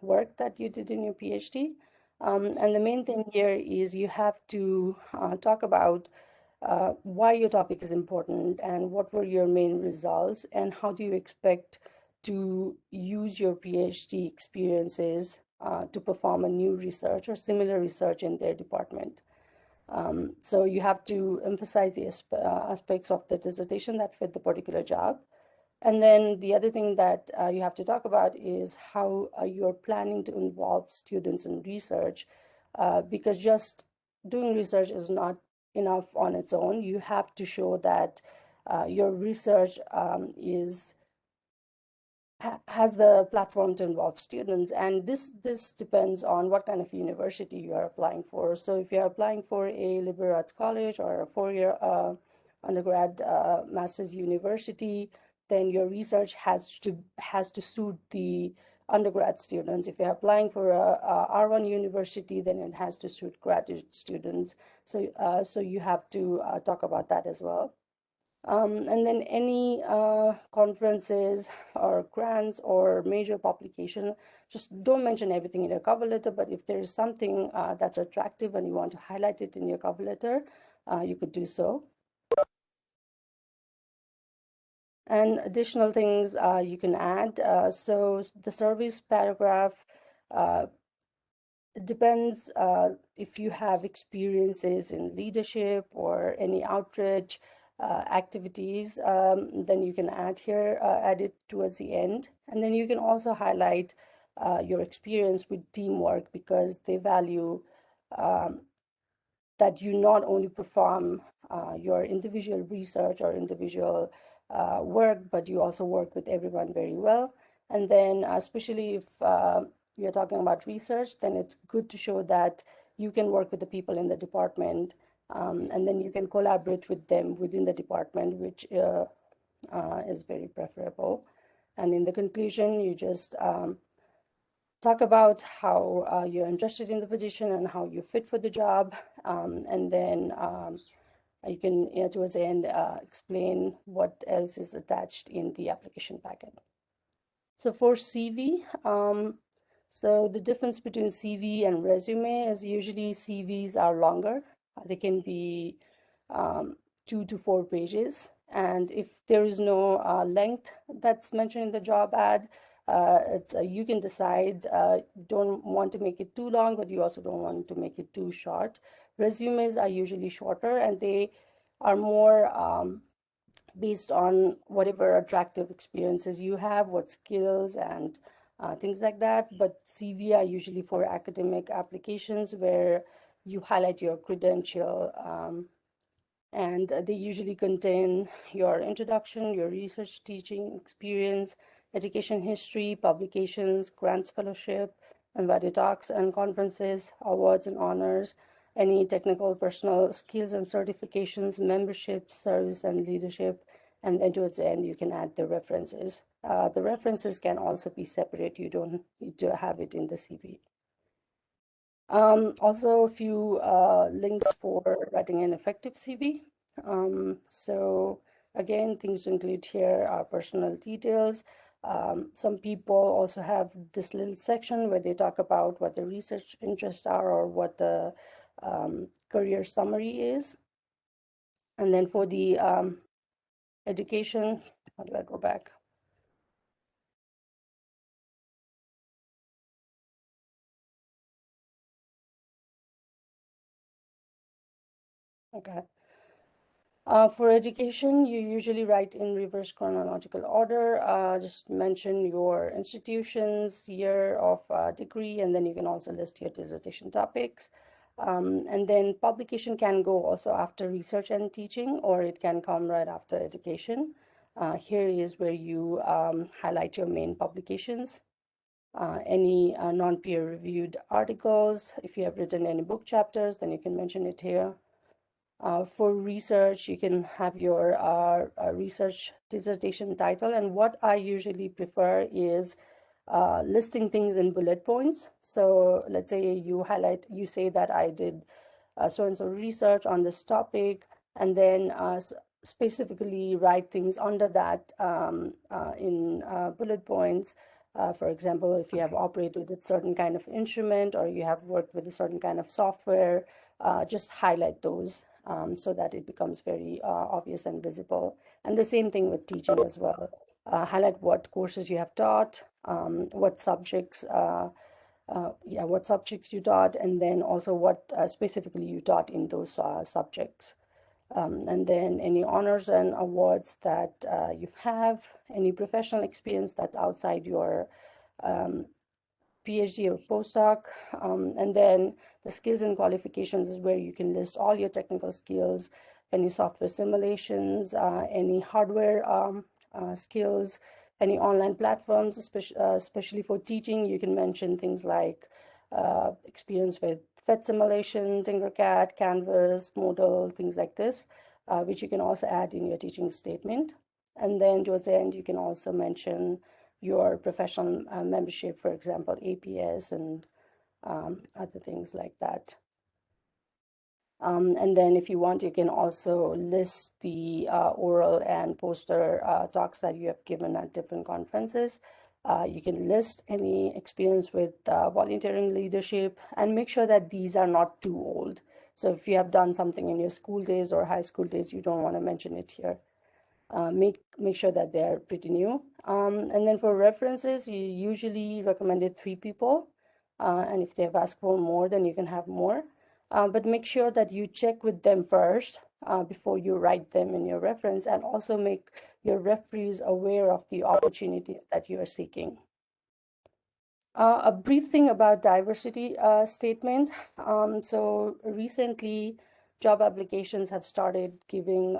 work that you did in your PhD. And the main thing here is you have to talk about why your topic is important and what were your main results and how do you expect to use your PhD experiences to perform a new research or similar research in their department. So you have to emphasize the aspects of the dissertation that fit the particular job. And then the other thing that you have to talk about is how you're planning to involve students in research, because just doing research is not enough on its own. You have to show that your research has the platform to involve students, and this depends on what kind of university you are applying for. So if you're applying for a liberal arts college or a four-year undergrad master's university, then your research has to suit the undergrad students. If you're applying for a R1 university, then it has to suit graduate students. So you have to talk about that as well. And then any conferences or grants or major publication, just don't mention everything in your cover letter, but if there is something that's attractive and you want to highlight it in your cover letter, you could do so. And additional things you can add. So the service paragraph, it depends if you have experiences in leadership or any outreach activities, then you can add it towards the end. And then you can also highlight your experience with teamwork, because they value that you not only perform your individual research or individual work, but you also work with everyone very well. And then especially if you're talking about research, then it's good to show that you can work with the people in the department, and then you can collaborate with them within the department, which is very preferable. And in the conclusion, you just talk about how you're interested in the position and how you fit for the job. And then you can, towards the end, explain what else is attached in the application packet. So for CV, so the difference between CV and resume is usually CVs are longer. They can be 2 to 4 pages. And if there is no length that's mentioned in the job ad, you can decide, don't want to make it too long, but you also don't want to make it too short. Resumes are usually shorter, and they are more based on whatever attractive experiences you have, what skills and things like that. But CV are usually for academic applications where you highlight your credential, and they usually contain your introduction, your research teaching experience, education history, publications, grants, fellowship, invited talks and conferences, awards and honors, any technical personal skills and certifications, membership, service and leadership. And then towards the end, you can add the references. The references can also be separate. You don't need to have it in the CV. Also, a few links for writing an effective CV. So again, things to include here are personal details. Some people also have this little section where they talk about what the research interests are or what the career summary is. And then for the education, how do I go back? Okay. For education, you usually write in reverse chronological order. Just mention your institutions, year of degree, and then you can also list your dissertation topics. And then publication can go also after research and teaching, or it can come right after education. Here is where you highlight your main publications. Any non-peer reviewed articles. If you have written any book chapters, then you can mention it here. For research, you can have your research dissertation title. And what I usually prefer is listing things in bullet points. So let's say you say that I did so-and-so research on this topic, and then specifically write things under that in bullet points. For example, if you have operated a certain kind of instrument or you have worked with a certain kind of software, just highlight those so that it becomes very obvious and visible. And the same thing with teaching as well. Highlight what courses you have taught, what subjects what subjects you taught, and then also what specifically you taught in those subjects. And then any honors and awards that you have, any professional experience that's outside your PhD or postdoc, and then the skills and qualifications is where you can list all your technical skills, any software simulations, any hardware skills, any online platforms, especially for teaching. You can mention things like experience with PhET simulation, Tinkercad, Canvas, Moodle, things like this, which you can also add in your teaching statement. And then towards the end, you can also mention your professional membership, for example, APS and other things like that. And then if you want, you can also list the oral and poster talks that you have given at different conferences. You can list any experience with volunteering leadership and make sure that these are not too old. So if you have done something in your school days or high school days, you don't want to mention it here. Make sure that they're pretty new. And then for references, you usually recommended 3 people. And if they've asked for more, then you can have more. But make sure that you check with them first before you write them in your reference, and also make your referees aware of the opportunities that you are seeking. A brief thing about diversity statement. So recently, job applications have started giving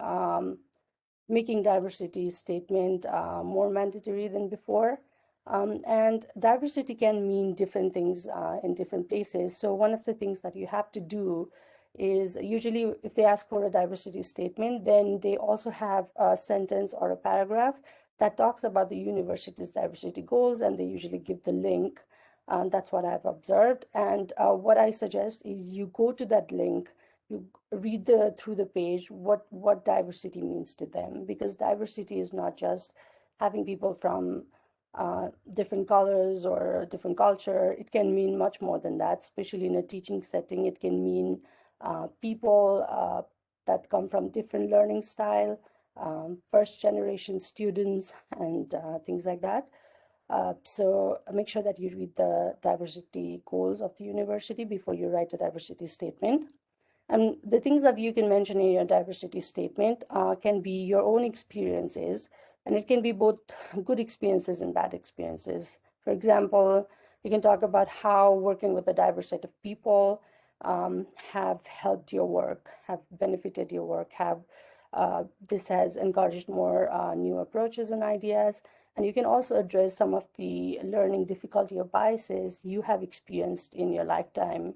making diversity statement more mandatory than before. And diversity can mean different things in different places. So one of the things that you have to do is, usually if they ask for a diversity statement, then they also have a sentence or a paragraph that talks about the university's diversity goals, and they usually give the link. That's what I've observed. And what I suggest is you go to that link, you read through the page what diversity means to them, because diversity is not just having people from different colors or different culture. It can mean much more than that, especially in a teaching setting. It can mean people that come from different learning style, first generation students, and things like that. So make sure that you read the diversity goals of the university before you write a diversity statement. And the things that you can mention in your diversity statement can be your own experiences, and it can be both good experiences and bad experiences. For example, you can talk about how working with a diverse set of people have helped your work, have benefited your work, have this has encouraged more new approaches and ideas. And you can also address some of the learning difficulty or biases you have experienced in your lifetime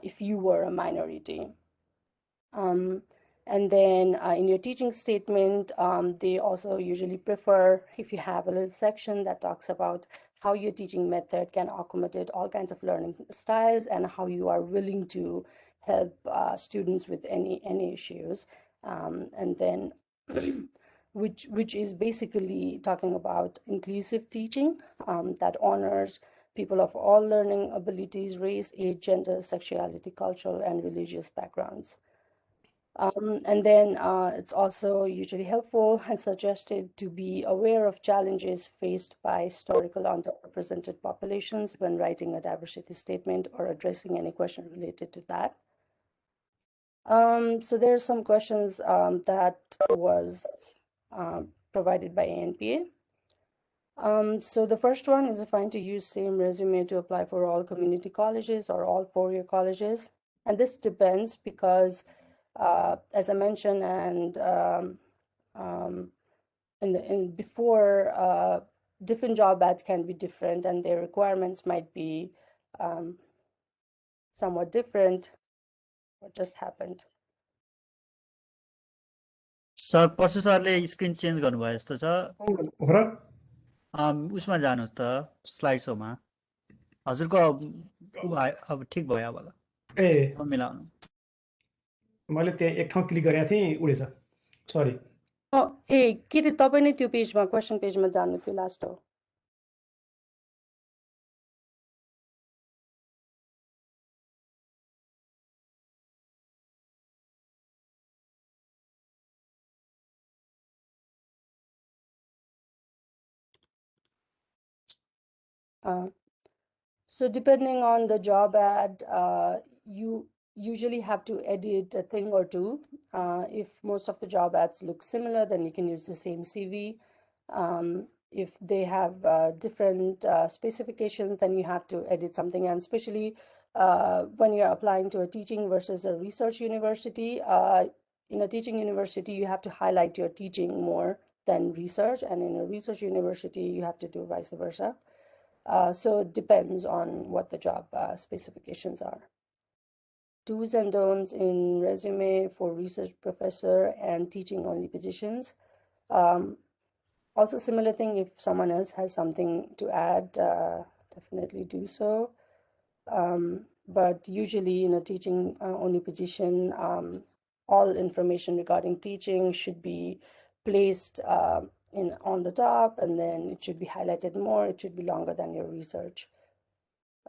if you were a minority. And then in your teaching statement, they also usually prefer if you have a little section that talks about how your teaching method can accommodate all kinds of learning styles, and how you are willing to help students with any issues. And then which is basically talking about inclusive teaching that honors people of all learning abilities, race, age, gender, sexuality, cultural, and religious backgrounds. And then it's also usually helpful and suggested to be aware of challenges faced by historical underrepresented populations when writing a diversity statement or addressing any question related to that. So there are some questions that was provided by ANPA. So the first one is fine to use same resume to apply for all community colleges or all four-year colleges. And this depends because, as I mentioned, and before, different job ads can be different, and their requirements might be somewhat different. What just happened? Sir Parshu सरले screen change गर्नुभयो जस्तो छ हो र? उसमा जानुहोस् त slide Soma हजुरको अब ठिक भयो होला ए मिलाउनु मैले त्यहाँ एक ठाउँ क्लिक गरेको थिएँ, उडेछ, सरी। ए के अरे तपाईँ नै त्यो पेजमा, क्वेसन पेजमा जानु, त्यो लास्ट हो। So depending on the job ad, you usually have to edit a thing or two. If most of the job ads look similar, then you can use the same CV. If they have different specifications, then you have to edit something. And especially when you're applying to a teaching versus a research university, in a teaching university, you have to highlight your teaching more than research. And in a research university, you have to do vice versa. So it depends on what the job specifications are. Do's and don'ts in resume for research professor and teaching only positions. Also similar thing, if someone else has something to add, definitely do so. But usually in a teaching only position, all information regarding teaching should be placed on the top, and then it should be highlighted more. It should be longer than your research.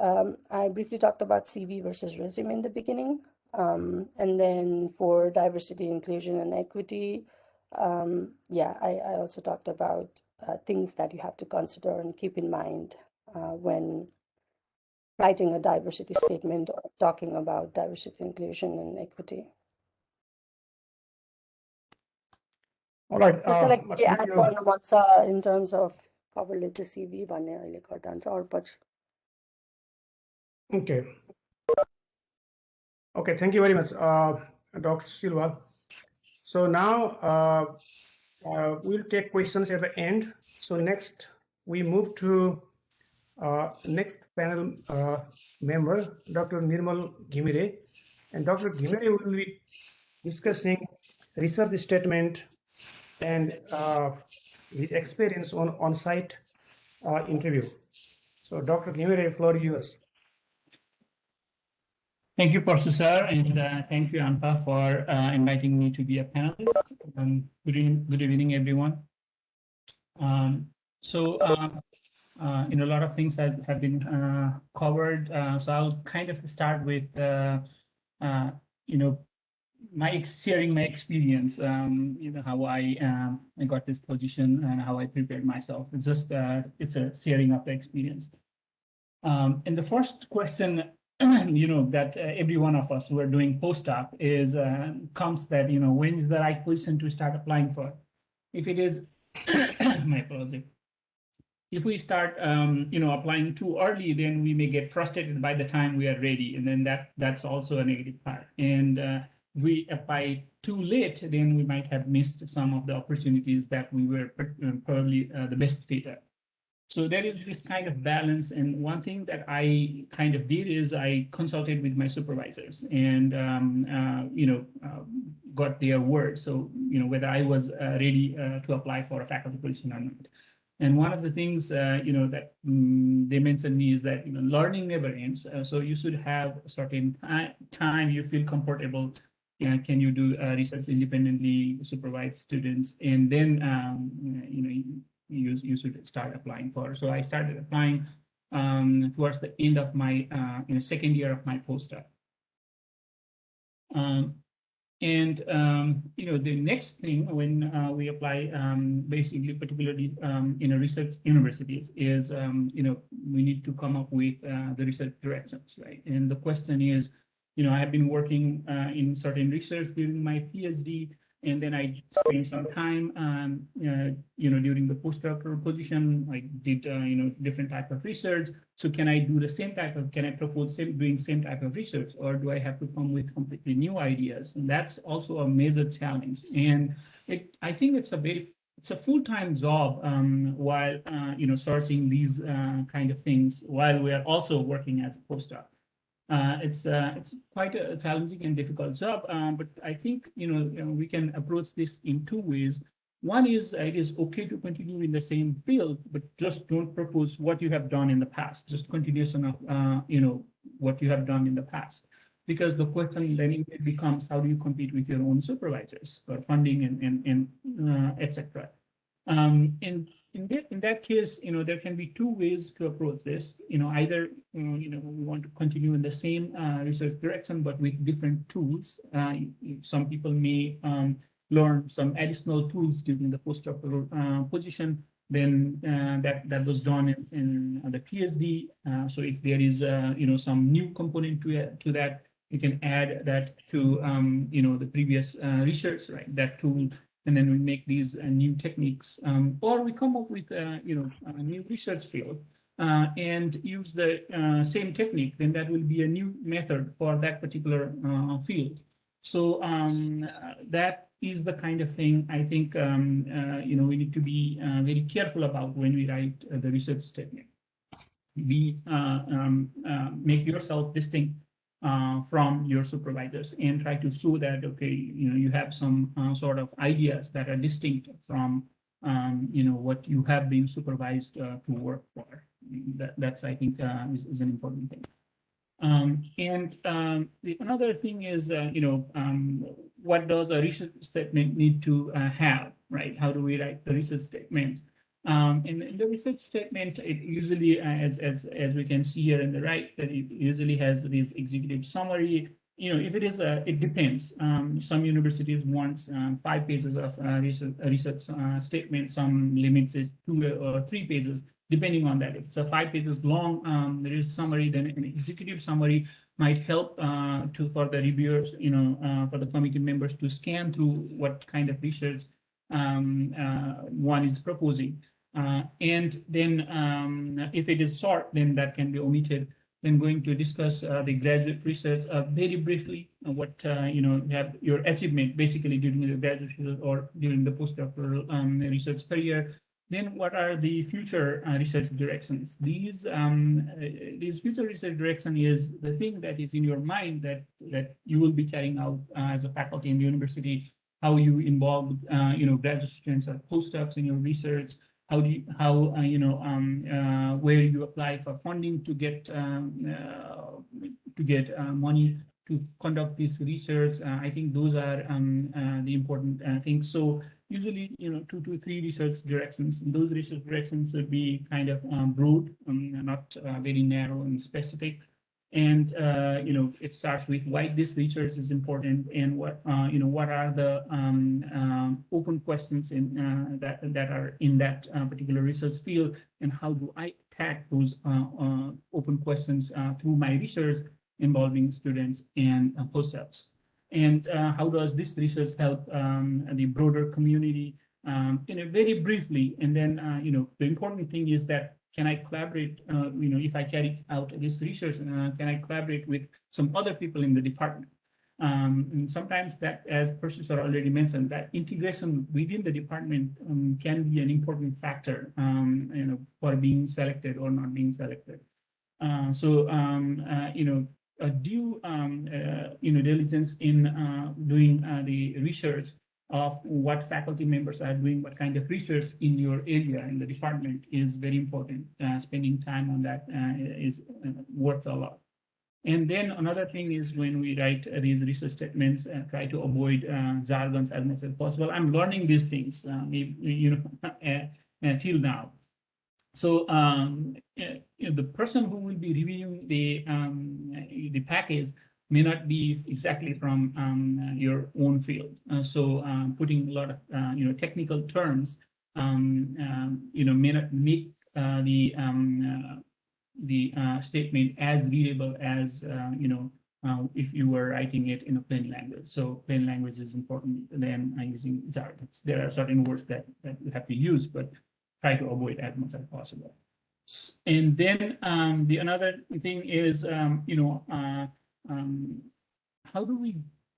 I briefly talked about CV versus resume in the beginning. And then for diversity, inclusion, and equity, yeah, I also talked about things that you have to consider and keep in mind when writing a diversity statement or talking about diversity, inclusion, and equity. All right. Add in terms of cover letter CV, Okay. Okay, thank you very much, Dr. Silva. So now we'll take questions at the end. So next we move to next panel member, Dr. Nirmal Ghimire. And Dr. Ghimire will be discussing research statement and his experience on on-site interview. So Dr. Ghimire, floor is yours. Thank you, Parsu sir, and thank you, ANPA, for inviting me to be a panelist. Good evening, everyone. A lot of things that have been covered. So I'll kind of start with, sharing my experience. How I got this position and how I prepared myself. It's just it's a sharing of the experience. And the first question, that every one of us who are doing postdoc is comes that when is the right position to start applying for? If it is, my apology. If we start, applying too early, then we may get frustrated by the time we are ready, and then that's also a negative part. And we apply too late, then we might have missed some of the opportunities that we were probably the best fit at. So there is this kind of balance. And one thing that I kind of did is I consulted with my supervisors and, got their word. So, whether I was ready to apply for a faculty position or not. And one of the things, that they mentioned me is that, learning never ends. So you should have a certain time you feel comfortable. Can you do research independently, supervise students, and then, you should start applying for. So I started applying towards the end of my second year of my postdoc. The next thing when we apply, basically, particularly in a research universities, is we need to come up with the research directions, right? And the question is, I have been working in certain research during my PhD. And then I spent some time, during the postdoctoral position. I did, different type of research. So can I do the same type of? Can I propose doing same type of research, or do I have to come with completely new ideas? And that's also a major challenge. And I think it's a full-time job while searching these kind of things while we are also working as a postdoc. It's quite a challenging and difficult job, but I think we can approach this in two ways. One is it is okay to continue in the same field, but just don't propose what you have done in the past. Just continuation of what you have done in the past, because the question then it becomes, how do you compete with your own supervisors for funding and etc. In that case, there can be two ways to approach this. Either we want to continue in the same research direction but with different tools. Some people may learn some additional tools during the postdoctoral position then that was done in the PhD. So if there is some new component to that, you can add that to the previous research, right? That tool, and then we make these new techniques, or we come up with a new research field and use the same technique. Then that will be a new method for that particular field. So that is the kind of thing I think we need to be very careful about when we write the research statement. Make yourself distinct from your supervisors and try to show that you have some sort of ideas that are distinct from what you have been supervised to work for. That's I think is an important thing. The another thing is, what does a research statement need to have, right? How do we write the research statement? In the research statement, it usually, as we can see here in the right, that it usually has this executive summary. If it is, it depends. Some universities want 5 pages of research statement. Some limits it to 2 or 3 pages. Depending on that, if it's a 5 pages long, there is summary, then an executive summary might help for the reviewers, for the committee members to scan through what kind of research one is proposing. And then if it is short, then that can be omitted. Then going to discuss the graduate research very briefly, what you have your achievement basically during the graduate or during the postdoctoral research career. Then what are the future research directions? These future research direction is the thing that is in your mind that you will be carrying out as a faculty in the university. How you involve graduate students or postdocs in your research. Where you apply for funding to get money to conduct this research. I think those are the important things. So usually, 2 to 3 research directions. And those research directions would be kind of broad, not very narrow and specific. And it starts with why this research is important and what are the open questions in that are in that particular research field, and how do I attack those open questions through my research involving students and postdocs. And how does this research help the broader community? Very briefly, and then the important thing is that can I collaborate? If I carry out this research, can I collaborate with some other people in the department? And sometimes that, as Professor already mentioned, that integration within the department can be an important factor, for being selected or not being selected. Due diligence in doing the research of what faculty members are doing, what kind of research in your area, in the department, is very important. Spending time on that is worth a lot. And then another thing is when we write these research statements, try to avoid jargons as much as possible. I'm learning these things, till now. So the person who will be reviewing the package may not be exactly from your own field. So putting a lot of technical terms may not make the statement as readable as if you were writing it in a plain language. So plain language is important than using jargons. There are certain words that you have to use, but try to avoid as much as possible. And then the another thing is, how do we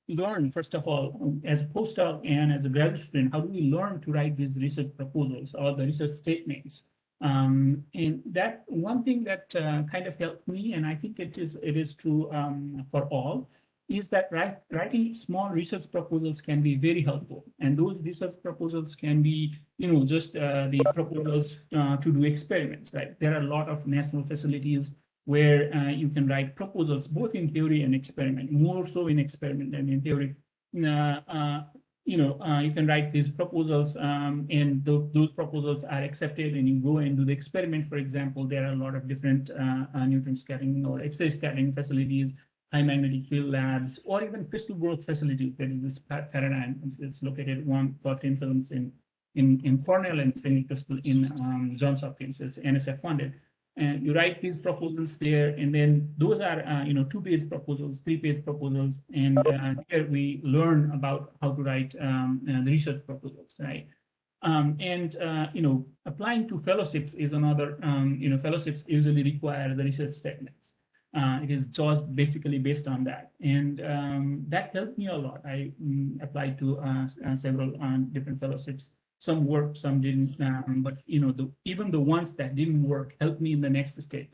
learn, first of all, as a postdoc and as a graduate student, how do we learn to write these research proposals or the research statements? And that one thing that kind of helped me, and I think it is true for all, is that writing small research proposals can be very helpful. And those research proposals can be, just the proposals to do experiments, right? There are a lot of national facilities where you can write proposals, both in theory and experiment, more so in experiment than in theory. You can write these proposals and those proposals are accepted, and you go and do the experiment. For example, there are a lot of different neutron scattering or X-ray scattering facilities, high magnetic field labs, or even crystal growth facilities. That is this paradigm. It's located for thin films in in Cornell and St. Crystal in Johns Hopkins. It's NSF funded. And you write these proposals there, and then those are 2-page proposals, 3-page proposals, and here we learn about how to write the research proposals, right? Applying to fellowships is another. Fellowships usually require the research statements. It is just basically based on that, and that helped me a lot. I applied to several different fellowships. Some worked, some didn't, but even the ones that didn't work helped me in the next step,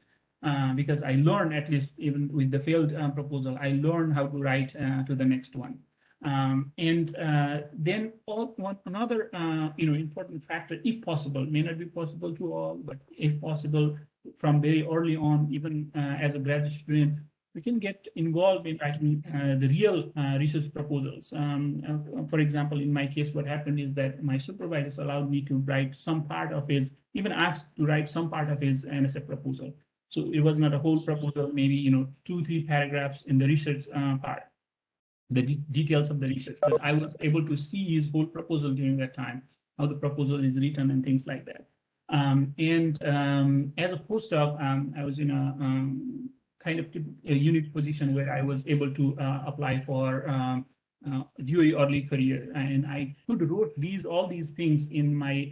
because I learned, at least even with the failed proposal, I learned how to write to the next one. Then another important factor, if possible, may not be possible to all, but if possible, from very early on, even as a graduate student, we can get involved in writing the real research proposals. For example, in my case, what happened is that my supervisors allowed me to write some part of his, even asked to write some part of his NSF proposal. So it was not a whole proposal, maybe 2-3 paragraphs in the research part, the details of the research. But I was able to see his whole proposal during that time, how the proposal is written and things like that. As a postdoc, I was in a kind of a unique position where I was able to apply for DOE early career, and I could wrote all these things in my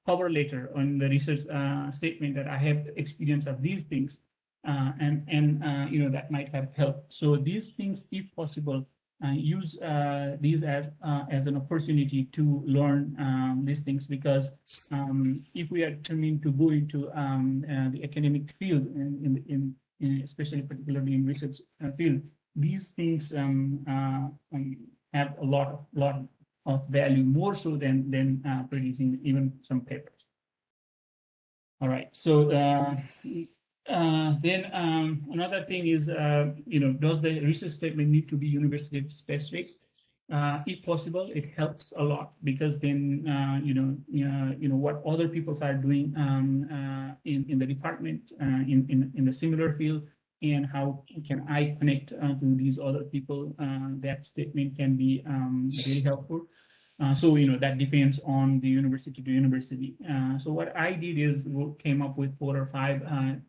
cover letter on the research statement that I have experience of these things, and that might have helped. So these things, if possible, use these as an opportunity to learn these things, because if we are determined to go into the academic field, especially particularly in research field, these things have a lot of value, more so than producing even some papers. All right, so then another thing is, does the research statement need to be university specific? If possible, it helps a lot, because then what other people are doing in the department in the similar field, and how can I connect to these other people? That statement can be very helpful. So that depends on the university to university. So what I did is came up with 4 or 5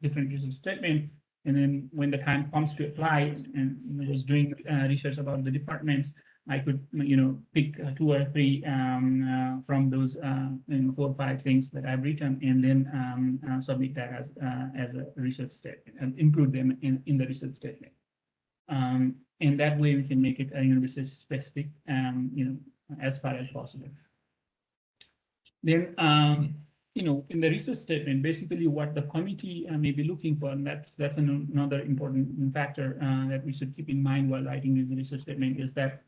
different research statements, and then when the time comes to apply, and was doing research about the departments, I could pick 2 or 3 from those 4 or 5 things that I've written, and then submit that as a research statement and include them in the research statement. And that way we can make it a university specific, as far as possible. Then, in the research statement, basically what the committee may be looking for, and that's another important factor that we should keep in mind while writing this research statement, is that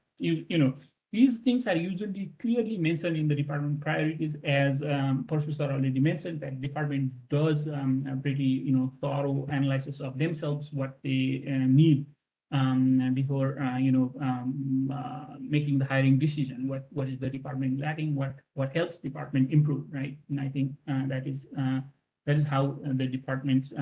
these things are usually clearly mentioned in the department priorities, as Professor already mentioned, that department does a pretty thorough analysis of themselves, what they need before making the hiring decision. What is the department lacking? What helps department improve, right? And I think that is how the departments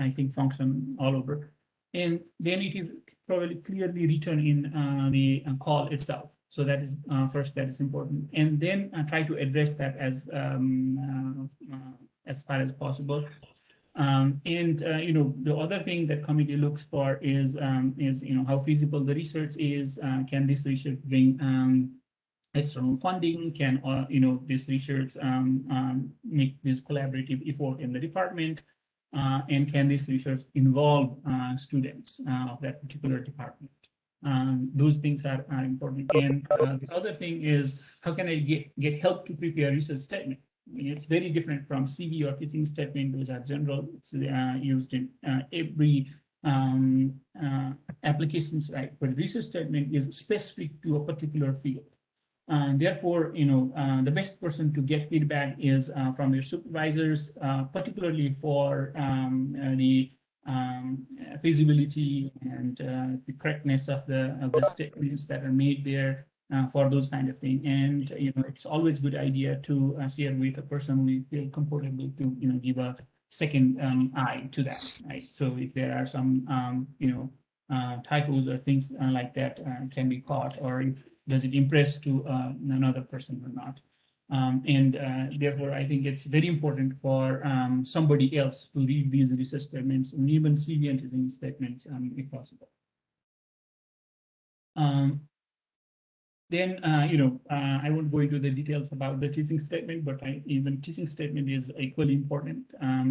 I think function all over. And then it is probably clearly written in the call itself. So that is first, that is important, and then try to address that as far as possible. The other thing that committee looks for is how feasible the research is. Can this research bring external funding? Can this research make this collaborative effort in the department? And can this research involve students of that particular department? Those things are important. And the other thing is, how can I get help to prepare a research statement? I mean, it's very different from CV or teaching statement. Those are general. It's used in every applications, right? But research statement is specific to a particular field. Therefore, the best person to get feedback is from your supervisors, particularly for the feasibility and the correctness of the statements that are made there, for those kind of things. And it's always a good idea to share with a person we feel comfortable to give a second eye to that, right? So if there are some typos or things like that can be caught, or if does it impress to another person or not. Therefore, I think it's very important for somebody else to read these research statements and even CV and teaching statements if possible. Then, I won't go into the details about the teaching statement, but even teaching statement is equally important.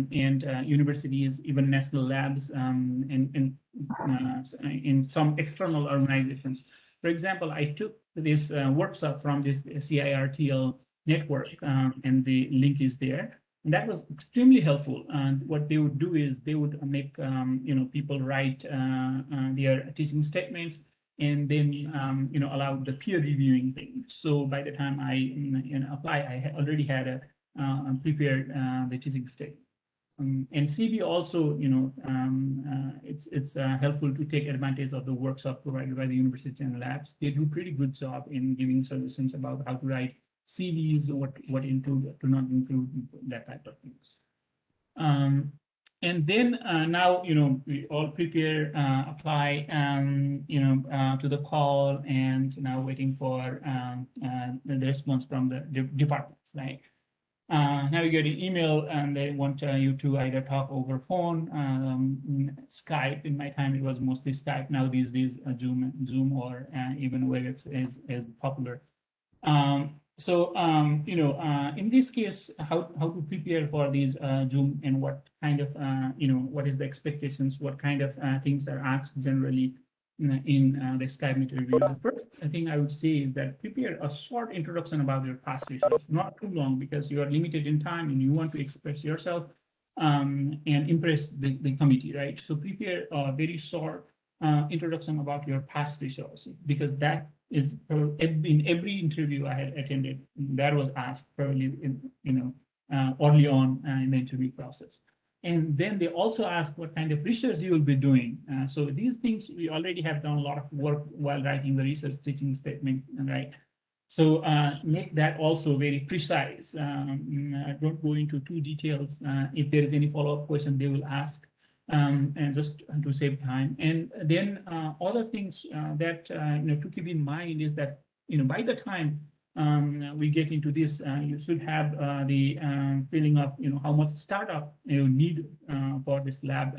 Universities, even national labs, and in some external organizations. For example, I took this workshop from this CIRTL network, and the link is there. And that was extremely helpful. And what they would do is they would make people write their teaching statements, and then allow the peer reviewing thing. So by the time I apply, I already had prepared the teaching statement. And CV also, it's helpful to take advantage of the workshop provided by the university and labs. They do pretty good job in giving suggestions about how to write CVs, what include, what to not include, that type of things. And then now, we all prepare, apply, to the call, and now waiting for the response from the departments, right? Now you get an email, and they want you to either talk over phone, Skype. In my time, it was mostly Skype. Now these days, Zoom or even WebEx is popular. In this case, how to prepare for these Zoom, and what kind of, what is the expectations, what kind of things are asked generally in the Skype interview. The first thing I would say is that prepare a short introduction about your past research, not too long, because you are limited in time and you want to express yourself and impress the committee, right? So prepare a very short introduction about your past research, because that is in every interview I had attended, that was asked probably early on in the interview process. And then they also ask what kind of research you will be doing. So these things, we already have done a lot of work while writing the research teaching statement, right? So make that also very precise. Don't go into too details. If there is any follow-up question, they will ask, and just to save time. And then other things that to keep in mind is that by the time we get into this, you should have the feeling of how much startup you need for this lab,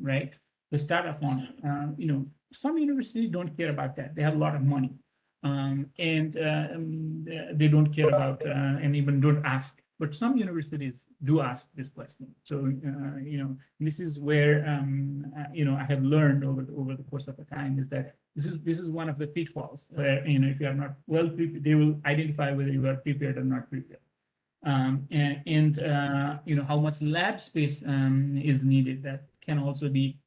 right? The startup fund. Some universities don't care about that. They have a lot of money, and they don't care about and even don't ask. But some universities do ask this question. So this is where I have learned over the course of the time is that this is one of the pitfalls where if you are not well prepared, they will identify whether you are prepared or not prepared. How much lab space is needed, that can also be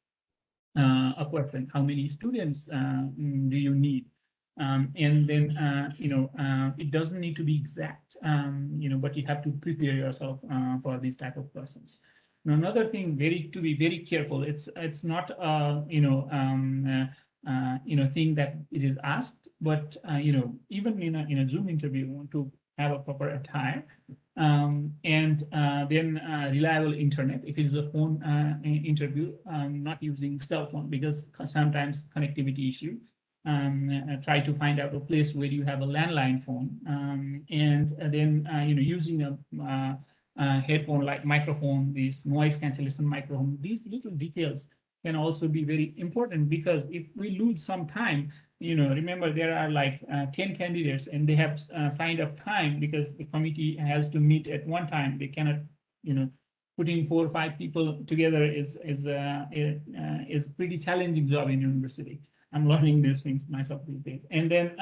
a question. How many students do you need? And then it doesn't need to be exact, but you have to prepare yourself for these type of questions. Now, another thing to be very careful. It's not thing that it is asked, but even in a Zoom interview, you want to have a proper attire, and then reliable internet. If it is a phone interview, not using cell phone, because sometimes connectivity issue. Try to find out a place where you have a landline phone, and then using a headphone like microphone, these noise cancellation microphone. These little details can also be very important, because if we lose some time, remember there are like 10 candidates and they have signed up time, because the committee has to meet at one time. They cannot, putting 4 or 5 people together is pretty challenging job in university. I'm learning these things myself these days. And then,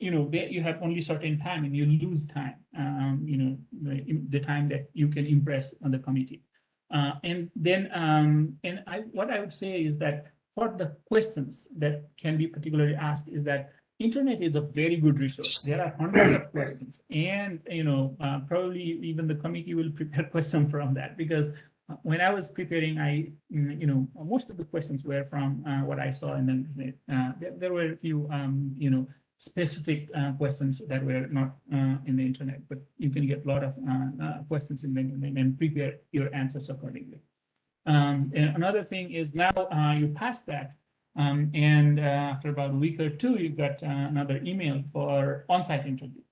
you have only certain time and you lose time, the time that you can impress on the committee. And then, what I would say is that for the questions that can be particularly asked is that internet is a very good resource. There are hundreds of questions, and probably even the committee will prepare questions from that, because when I was preparing, most of the questions were from what I saw, and then there were a few, specific questions that were not in the internet, but you can get a lot of questions in the internet and prepare your answers accordingly. And another thing is now you pass that, And after about a week or two, you got another email for on-site interview.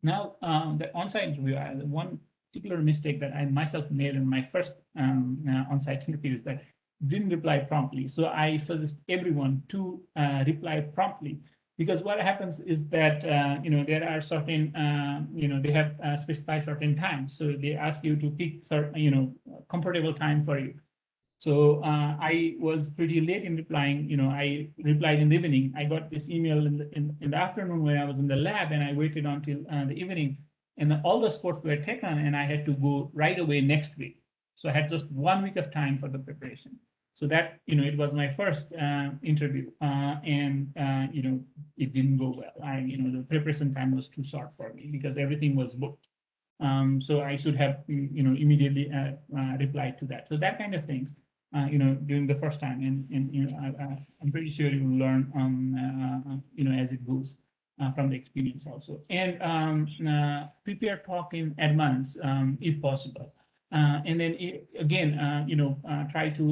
Now, the on-site interview, one particular mistake that I myself made in my first on-site interview is that didn't reply promptly. So I suggest everyone to reply promptly, because what happens is that there are certain they have specified certain times, so they ask you to pick certain comfortable time for you. So I was pretty late in replying. I replied in the evening. I got this email in the afternoon when I was in the lab, and I waited until the evening, and all the sports were taken, and I had to go right away next week. So I had just 1 week of time for the preparation. So that it was my first interview, and it didn't go well. The preparation time was too short for me because everything was booked. So I should have immediately replied to that. So that kind of things. During the first time, and I'm pretty sure you will learn, as it goes from the experience also. And prepare talk in advance if possible, and then again, try to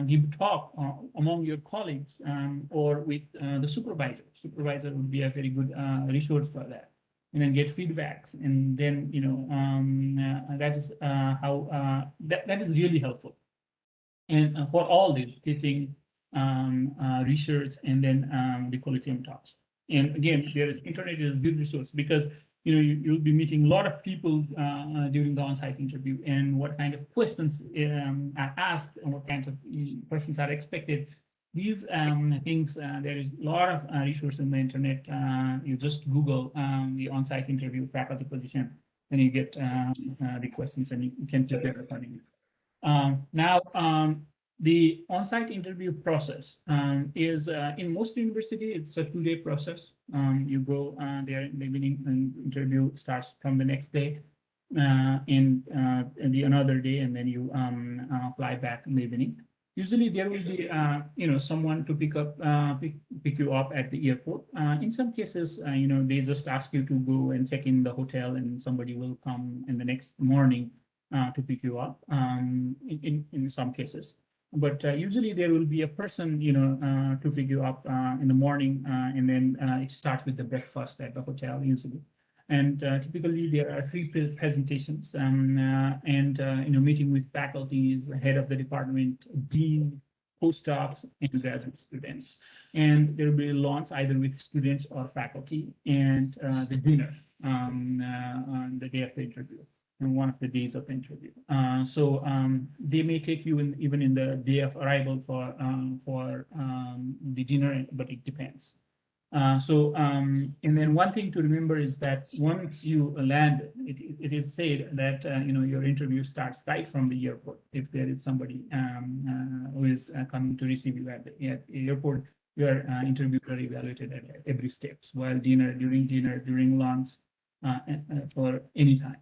give talk among your colleagues or with the supervisor. Supervisor would be a very good resource for that. And then get feedbacks, and then that is how that is really helpful. And for all this teaching, research, and then the colloquium talks. And again, internet is a good resource, because you'll be meeting a lot of people during the on-site interview, and what kind of questions are asked, and what kinds of questions are expected. These things, there is a lot of resources in the internet. You just Google the on-site interview faculty position, then you get the questions, and you can prepare accordingly. Now, the on-site interview process is in most universities, it's a 2-day process. You go there in the evening, and interview starts from the next day, and the another day, and then you fly back in the evening. Usually there will be someone to pick you up at the airport. In some cases, they just ask you to go and check in the hotel, and somebody will come in the next morning to pick you up in some cases. But usually there will be a person, to pick you up in the morning, and then it starts with the breakfast at the hotel usually. And typically there are 3 presentations, and meeting with faculties, head of the department, dean, postdocs, and graduate students. And there will be lunch either with students or faculty, and the dinner on the day of the interview, and one of the days of the interview. So they may take you even in the day of arrival for the dinner, but it depends. And then one thing to remember is that once you land, it is said that your interview starts right from the airport. If there is somebody who is coming to receive you at the airport, your interviews are evaluated at every step, while during dinner, during lunch, or any time.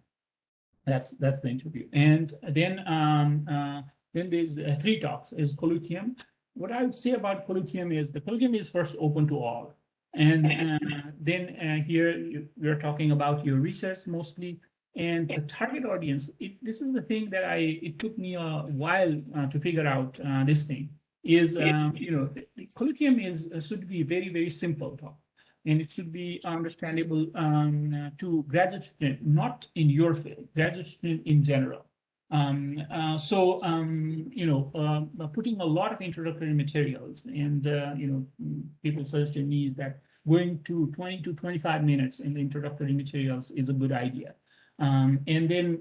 That's the interview. And then there's 3 talks is colloquium. What I would say about colloquium is the colloquium is first open to all. And then here we're talking about your research mostly, and the target audience. This is the thing that it took me a while to figure out. This thing is the colloquium should be very, very simple talk, and it should be understandable to graduate student, not in your field, graduate student in general. Putting a lot of introductory materials, and people suggested me is that going to 20 to 25 minutes in the introductory materials is a good idea, and then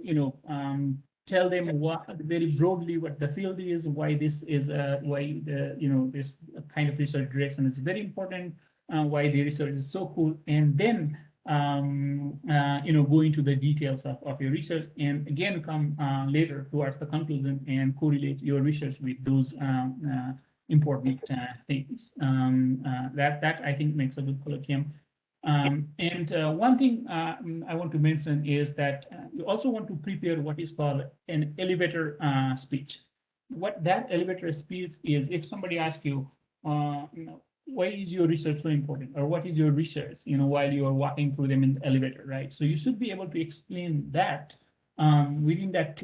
tell them very broadly what the field is, why this is this kind of research direction is very important, why the research is so cool, and then go into the details of your research, and again come later towards the conclusion and correlate your research with those important things. That I think makes a good colloquium. And one thing I want to mention is that you also want to prepare what is called an elevator speech. What that elevator speech is, if somebody asks you, why is your research so important, or what is your research, while you are walking through them in the elevator, right? So you should be able to explain that within that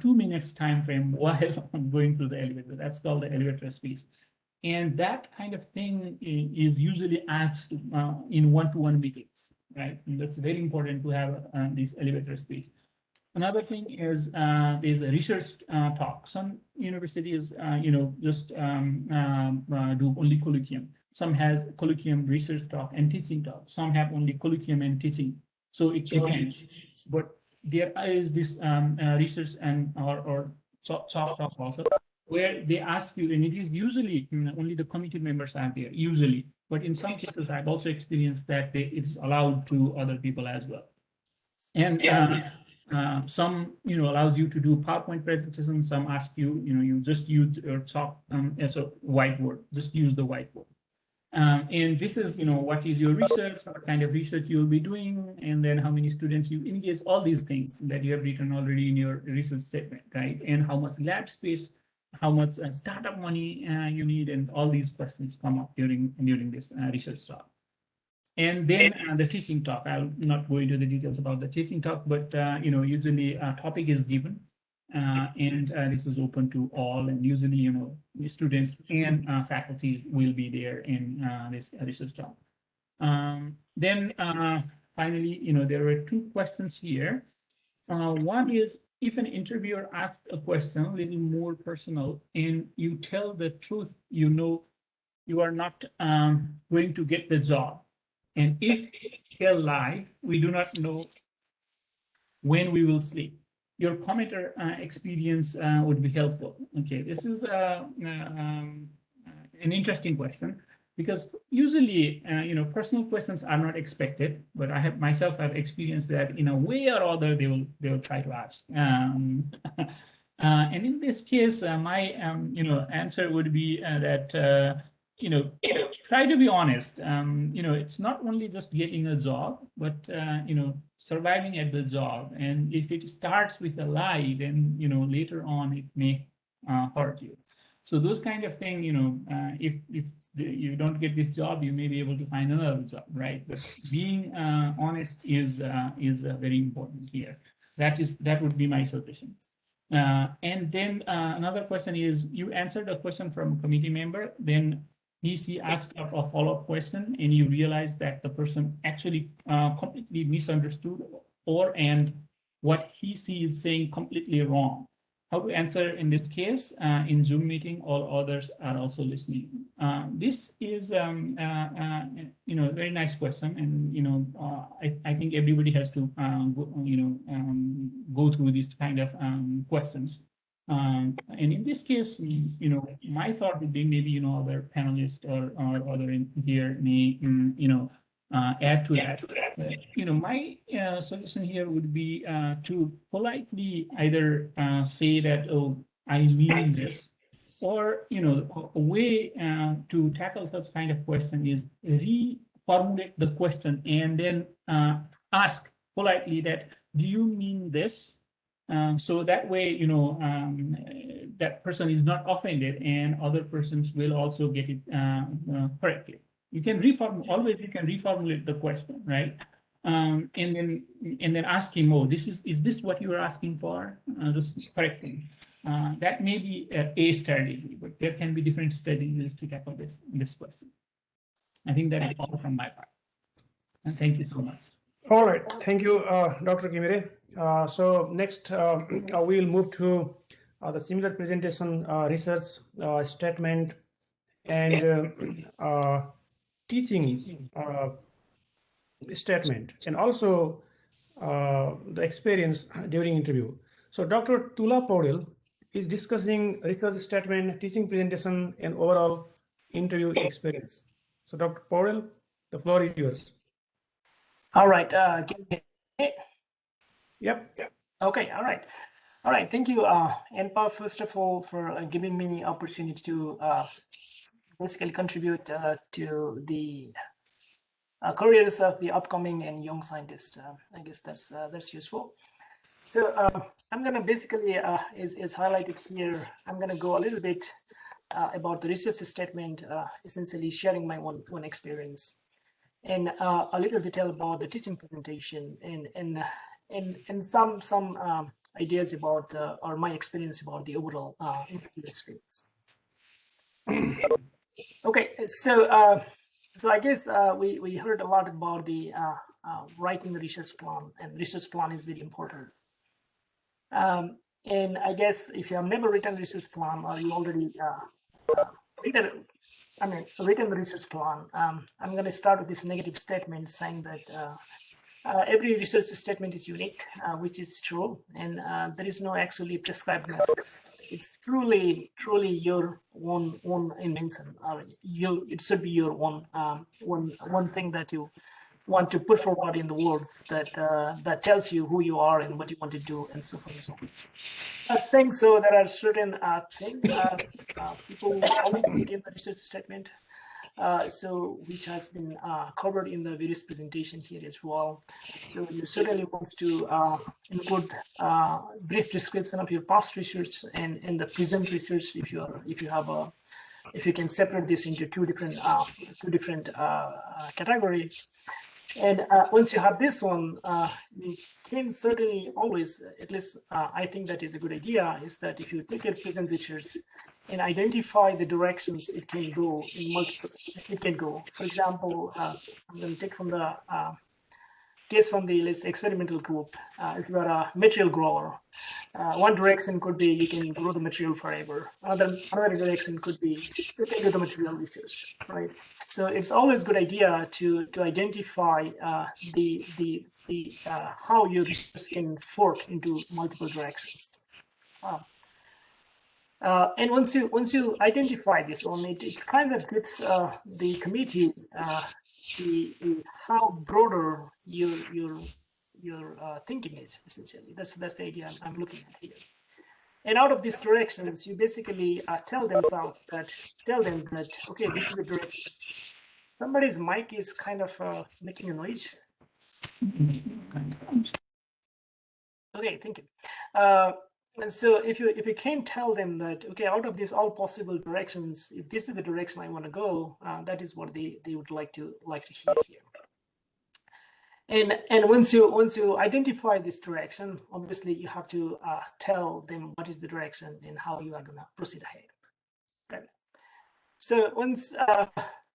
2 minutes time frame while going through the elevator. That's called the elevator speech. And that kind of thing is usually asked in one-to-one meetings, right? And that's very important to have this elevator speech. Another thing is there's a research talk. Some universities, just do only colloquium. Some has colloquium, research talk, and teaching talk. Some have only colloquium and teaching. So it depends. But there is this research and or soft talk also, where they ask you, and it is usually only the committee members are there, usually. But in some cases, I've also experienced that it's allowed to other people as well. And some, allows you to do PowerPoint presentation. Some ask you, you just use your talk as a whiteboard. Just use the whiteboard. And this is, what is your research, what kind of research you'll be doing, and then how many students you engage, all these things that you have written already in your research statement, right? And how much lab space, how much startup money you need, and all these questions come up during this research talk. And then the teaching talk. I'll not go into the details about the teaching talk, but usually a topic is given, and this is open to all. And usually, the students and faculty will be there in this research talk. Then finally, there are two questions here. One is, if an interviewer asks a question a little more personal, and you tell the truth, you are not going to get the job. And if tell lie, we do not know when we will sleep. Your comment or experience would be helpful. Okay, this is an interesting question, because usually, personal questions are not expected, but I have myself have experienced that in a way or other they will try to ask. And in this case, my answer would be that try to be honest. It's not only just getting a job, but surviving at the job. And if it starts with a lie, then later on it may hurt you. So those kind of thing, if you don't get this job, you may be able to find another job, right? But being honest is very important here. That would be my suggestion. And then another question is, you answered a question from a committee member, then he asked a follow-up question, and you realize that the person actually completely misunderstood, and what he is saying completely wrong. How to answer in this case? In Zoom meeting, all others are also listening. This is very nice question, and I think everybody has to go through these kind of questions. And in this case, my thought would be maybe other panelists or other in here may add to that. My suggestion here would be to politely either say that, oh, I mean this, or a way to tackle such kind of question is reformulate the question and then ask politely that, do you mean this? So that way, that person is not offended, and other persons will also get it correctly. You can reformulate the question, right? And then ask him, oh, is this what you are asking for? Just correcting. That may be a strategy, but there can be different strategies to tackle this question. I think that is all from my part. And thank you so much. All right, thank you, Dr. Kimire. So next, we'll move to the similar presentation, research statement, and teaching statement, and also the experience during interview. So Dr. Tula Paudel is discussing research statement, teaching presentation, and overall interview experience. So Dr. Paudel, the floor is yours. All right. Yep. Okay. All right. Thank you, ANPA, first of all, for giving me the opportunity to basically contribute to the careers of the upcoming and young scientists. I guess that's useful. So I'm gonna basically, is highlighted here, I'm gonna go a little bit about the research statement, essentially sharing my own experience, and a little detail about the teaching presentation, and some ideas about or my experience about the overall interview experience. Okay, so I guess we heard a lot about the writing the research plan, and research plan is very important. And I guess if you have never written research plan, or you already written the research plan, I'm going to start with this negative statement saying that every research statement is unique, which is true, and there is no actually prescribed methods. It's truly your own invention, or it should be your one thing that you want to put forward in the world that tells you who you are and what you want to do, and so forth and so on. Saying so, there are certain things people always put in the research statement. So which has been covered in the various presentation here as well. So you certainly want to include brief description of your past research and the present research if you can separate this into two different categories. And once you have this one, you can certainly always, at least I think that is a good idea, is that if you take your present research and identify the directions it can go in multiple, For example, I'm going to take from the case from the experimental group. If you are a material grower, one direction could be you can grow the material forever. Another direction could be you can do the material research, right? So it's always a good idea to identify the how your research can fork into multiple directions. And once you identify this one, it kind of gets the committee how broader your thinking is, essentially. That's the idea I'm looking at here. And out of these directions, you basically tell them that okay, this is the direction. Somebody's mic is kind of making a noise. Okay, thank you. And so if you can tell them that, okay, out of these all possible directions, if this is the direction I want to go, that is what they would like to hear here. And once you identify this direction, obviously you have to tell them what is the direction and how you are going to proceed ahead. Okay. So once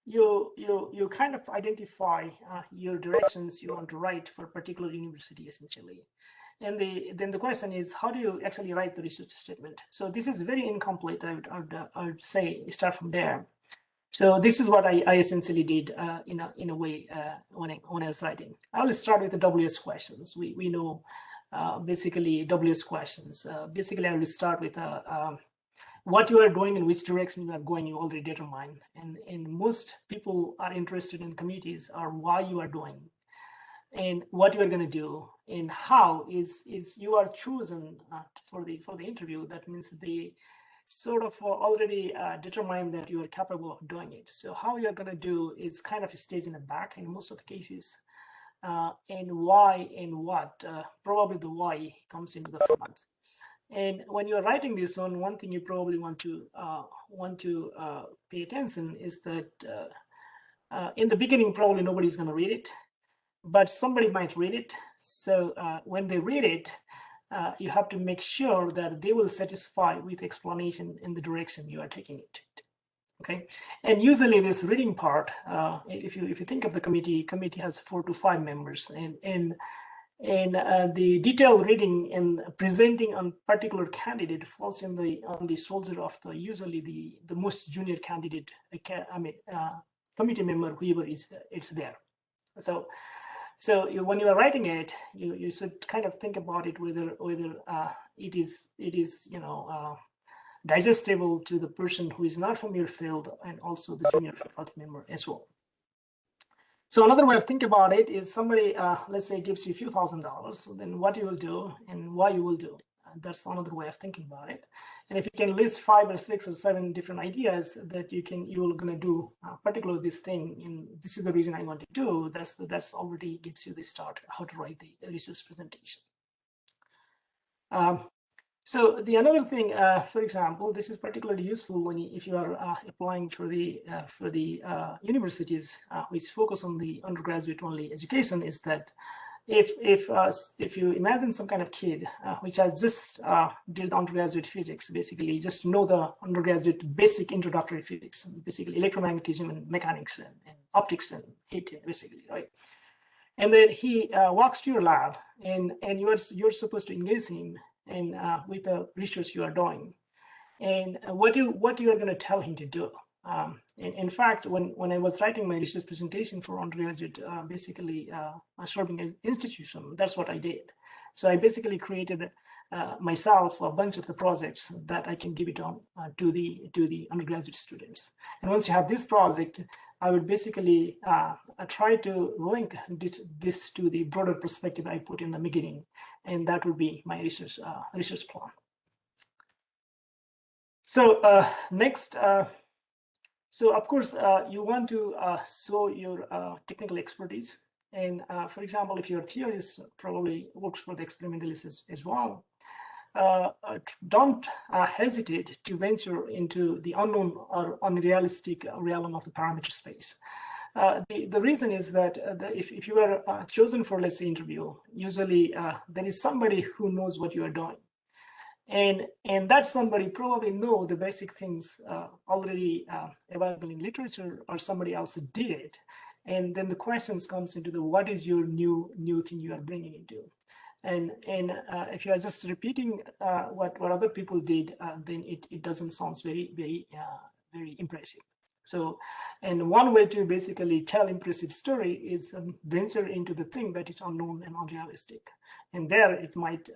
you kind of identify your directions you want to write for a particular university, essentially. And then the question is, how do you actually write the research statement? So this is very incomplete. I would say start from there. So this is what I essentially did in a way when I was writing. I will start with the WS questions. We know basically WS questions. Basically, I will start with what you are doing and which direction you are going. You already determine, and most people are interested in communities are why you are doing and what you are going to do and how is you are chosen for the interview. That means they sort of already determine that you are capable of doing it. So how you're going to do is kind of stays in the back in most of the cases, and why and what, probably the why comes into the front. And when you're writing this one thing you probably want to pay attention is that in the beginning probably nobody's going to read it, but somebody might read it. So when they read it, you have to make sure that they will satisfy with explanation in the direction you are taking it. Okay, and usually this reading part, if you think of the committee has 4 to 5 members, and the detailed reading and presenting on particular candidate falls on the shoulder of usually the most junior candidate. Committee member, whoever it's there. So when you are writing it, you should kind of think about it whether it is digestible to the person who is not from your field and also the junior faculty member as well. So another way of thinking about it is somebody, let's say, gives you a few $1,000s. So then what you will do and why you will do. That's another way of thinking about it. And if you can list 5 or 6 or 7 different ideas that you're going to do, particularly this thing, and this is the reason I want to do, that's already gives you the start how to write the research presentation. So the another thing, for example, this is particularly useful if you are applying for the universities which focus on the undergraduate only education, is that if you imagine some kind of kid which has just did undergraduate physics, basically just know the undergraduate basic introductory physics, basically electromagnetism and mechanics and optics and heat, basically, right? And then he walks to your lab, and you're supposed to engage him in with the research you are doing, and what you are going to tell him to do. In fact, when I was writing my research presentation for undergraduate, basically serving institution, that's what I did. So I basically created myself a bunch of the projects that I can give it on to the undergraduate students. And once you have this project, I would basically try to link this to the broader perspective I put in the beginning, and that would be my research plan. So next. So of course, you want to show your technical expertise. And for example, if your theorist probably works for the experimentalist as well, don't hesitate to venture into the unknown or unrealistic realm of the parameter space. The reason is that if you are chosen for, let's say, interview, usually there is somebody who knows what you are doing. And that somebody probably know the basic things already available in literature, or somebody else did it. And then the questions comes into the what is your new thing you are bringing into. And if you are just repeating what other people did, then it doesn't sound very impressive. So, and one way to basically tell impressive story is venture into the thing that is unknown and unrealistic. And there it might,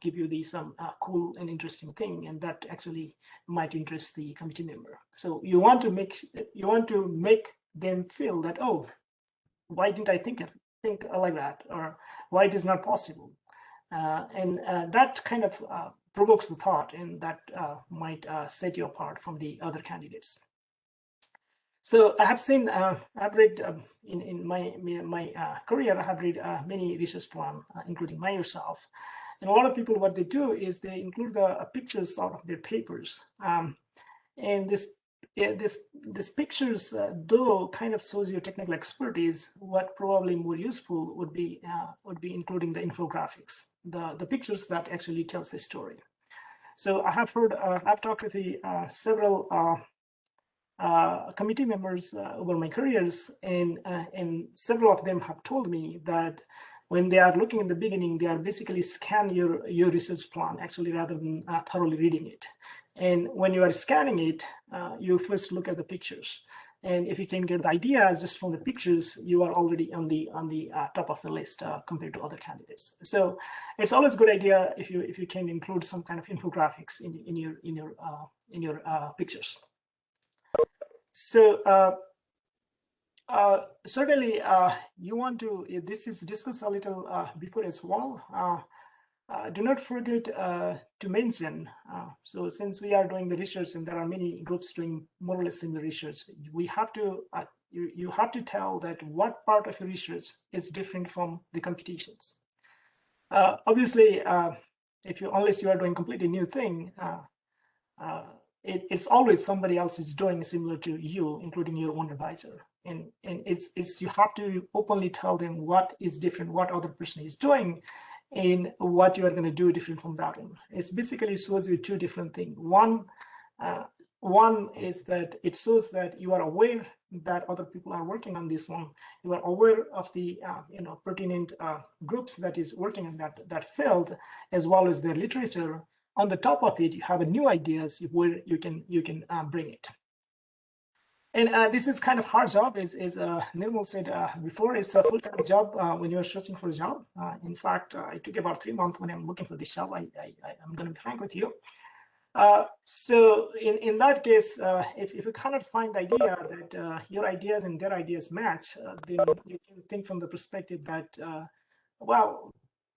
give you some cool and interesting thing, and that actually might interest the committee member. So you want to make them feel that, oh, why didn't I think like that, or why it is not possible, and that kind of provokes the thought, and that might set you apart from the other candidates. So I have seen, I've read in my career, I have read many research plans, including mine yourself. And a lot of people, what they do is they include the pictures out of their papers. And this pictures, though kind of shows your technical expertise, what probably more useful would be including the infographics, the pictures that actually tells the story. So I have heard, I've talked with the several committee members over my careers, and several of them have told me that when they are looking in the beginning, they are basically scan your research plan actually rather than thoroughly reading it. And when you are scanning it, you first look at the pictures. And if you can get the ideas just from the pictures, you are already on the top of the list compared to other candidates. So it's always a good idea if you can include some kind of infographics in your pictures. So certainly you want to, this is discussed a little before as well. Do not forget to mention, so since we are doing the research and there are many groups doing more or less similar research, we have to, you have to tell that what part of your research is different from the competitions. Obviously, unless you are doing completely new thing, it's always somebody else is doing similar to you, including your own advisor. And it's you have to openly tell them what is different, what other person is doing, and what you are going to do different from that one. It's basically shows you two different things. One is that it shows that you are aware that other people are working on this one. You are aware of the pertinent groups that is working in that field, as well as their literature. On the top of it, you have new ideas where you can bring it. And this is kind of hard job, as Nirmal said before. It's a full-time job when you are searching for a job. In fact, it took about 3 months when I'm looking for this job. I'm going to be frank with you. So in that case, if you cannot find the idea that your ideas and their ideas match, then you can think from the perspective that, well,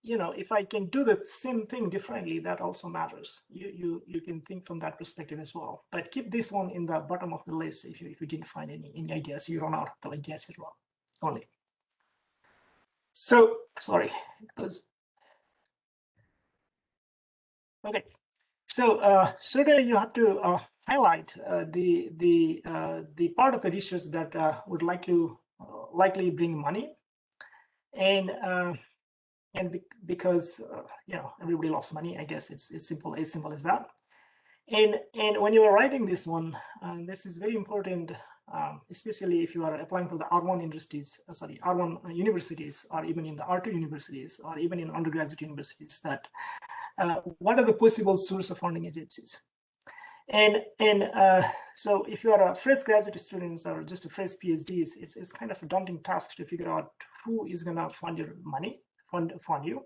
if I can do the same thing differently, that also matters. You can think from that perspective as well. But keep this one in the bottom of the list if you didn't find any ideas. You run out of the ideas as well. Only. So sorry, because okay. So certainly you have to highlight the part of the research that would likely bring money, and because everybody loves money, I guess it's simple as that. And when you are writing this one, this is very important, especially if you are applying for the R1 industries, R1 universities, or even in the R2 universities, or even in undergraduate universities, that what are the possible source of funding agencies? And so if you are a fresh graduate students or just a fresh PhDs, it's kind of a daunting task to figure out who is going to fund your money, fund you.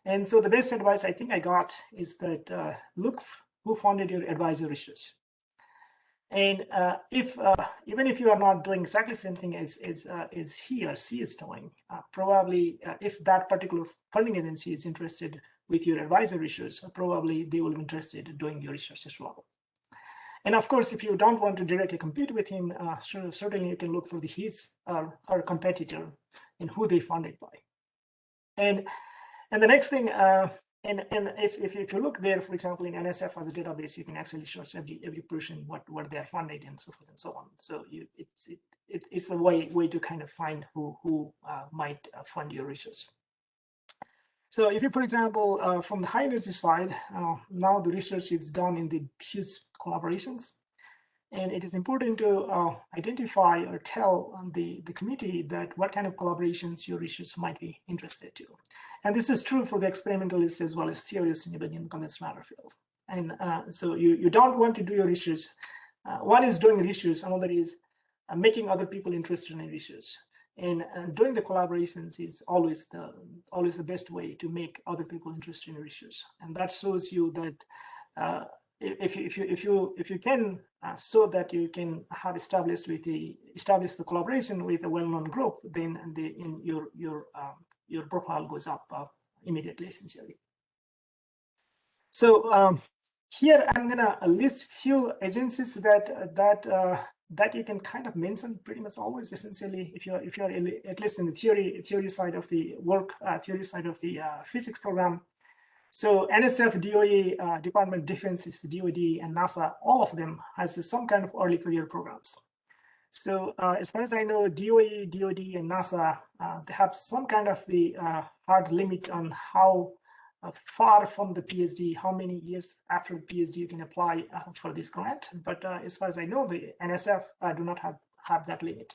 And so the best advice I think I got is that look who funded your advisor research. And even if you are not doing exactly the same thing as he or she is doing, probably if that particular funding agency is interested with your advisor research, probably they will be interested in doing your research as well. And of course, if you don't want to directly compete with him, certainly you can look for his or her competitor and who they funded by. And the next thing, and if you look there, for example, in NSF as a database, you can actually search every person what they are funded and so forth and so on. So it's a way to kind of find who might fund your research. So if you, for example, from the high energy side, now the research is done in the huge collaborations. And it is important to identify or tell the committee that what kind of collaborations your research might be interested to. And this is true for the experimentalists as well as theorists in the condensed matter field. And so you don't want to do your research. One is doing research, another is making other people interested in research. And doing the collaborations is always the best way to make other people interested in research. And that shows you that if you can show that you can have established the collaboration with a well-known group, then your profile goes up immediately, essentially. So here I'm gonna list few agencies that you can kind of mention pretty much always, essentially, if you're at least in the theory side of the work, theory side of the physics program. So NSF, DOE, Department of Defense, DOD, and NASA, all of them has some kind of early career programs. So as far as I know, DOE, DOD, and NASA, they have some kind of the hard limit on how far from the PhD, how many years after the PhD you can apply for this grant. But as far as I know, the NSF do not have that limit.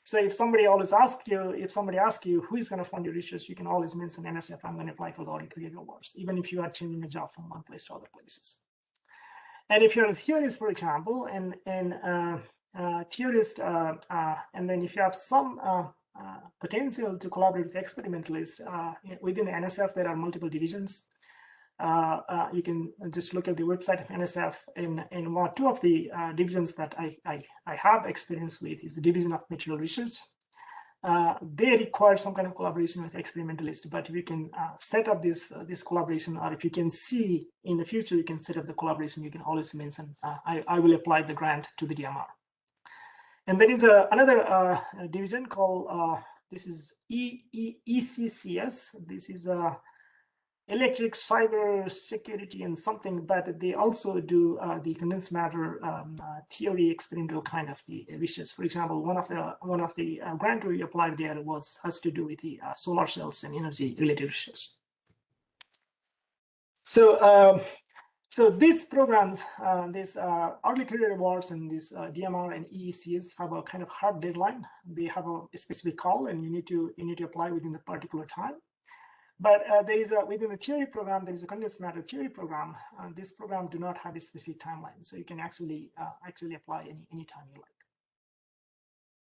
So if somebody asks you who is going to fund your research, you can always mention NSF. I'm going to apply for the early career awards, even if you are changing a job from one place to other places. And if you're a theorist, for example, and theorist, and then if you have some potential to collaborate with experimentalists within the NSF, there are multiple divisions. You can just look at the website of NSF, and two of the divisions that I have experience with is the Division of Material Research. They require some kind of collaboration with experimentalists, but we can set up this collaboration, or if you can see in the future, you can set up the collaboration, you can always mention, I will apply the grant to the DMR. And there is another division called, this is ECCS. This is electric, cyber security, and something, but they also do the condensed matter theory experimental kind of the research. For example, one of the grant we applied there has to do with the solar cells and energy related research. So so these programs, these early career awards and these DMR and EECs have a kind of hard deadline. They have a specific call, and you need to apply within the particular time. But there is within the theory program, there is a condensed matter theory program. This program do not have a specific timeline, so you can actually apply any time you like.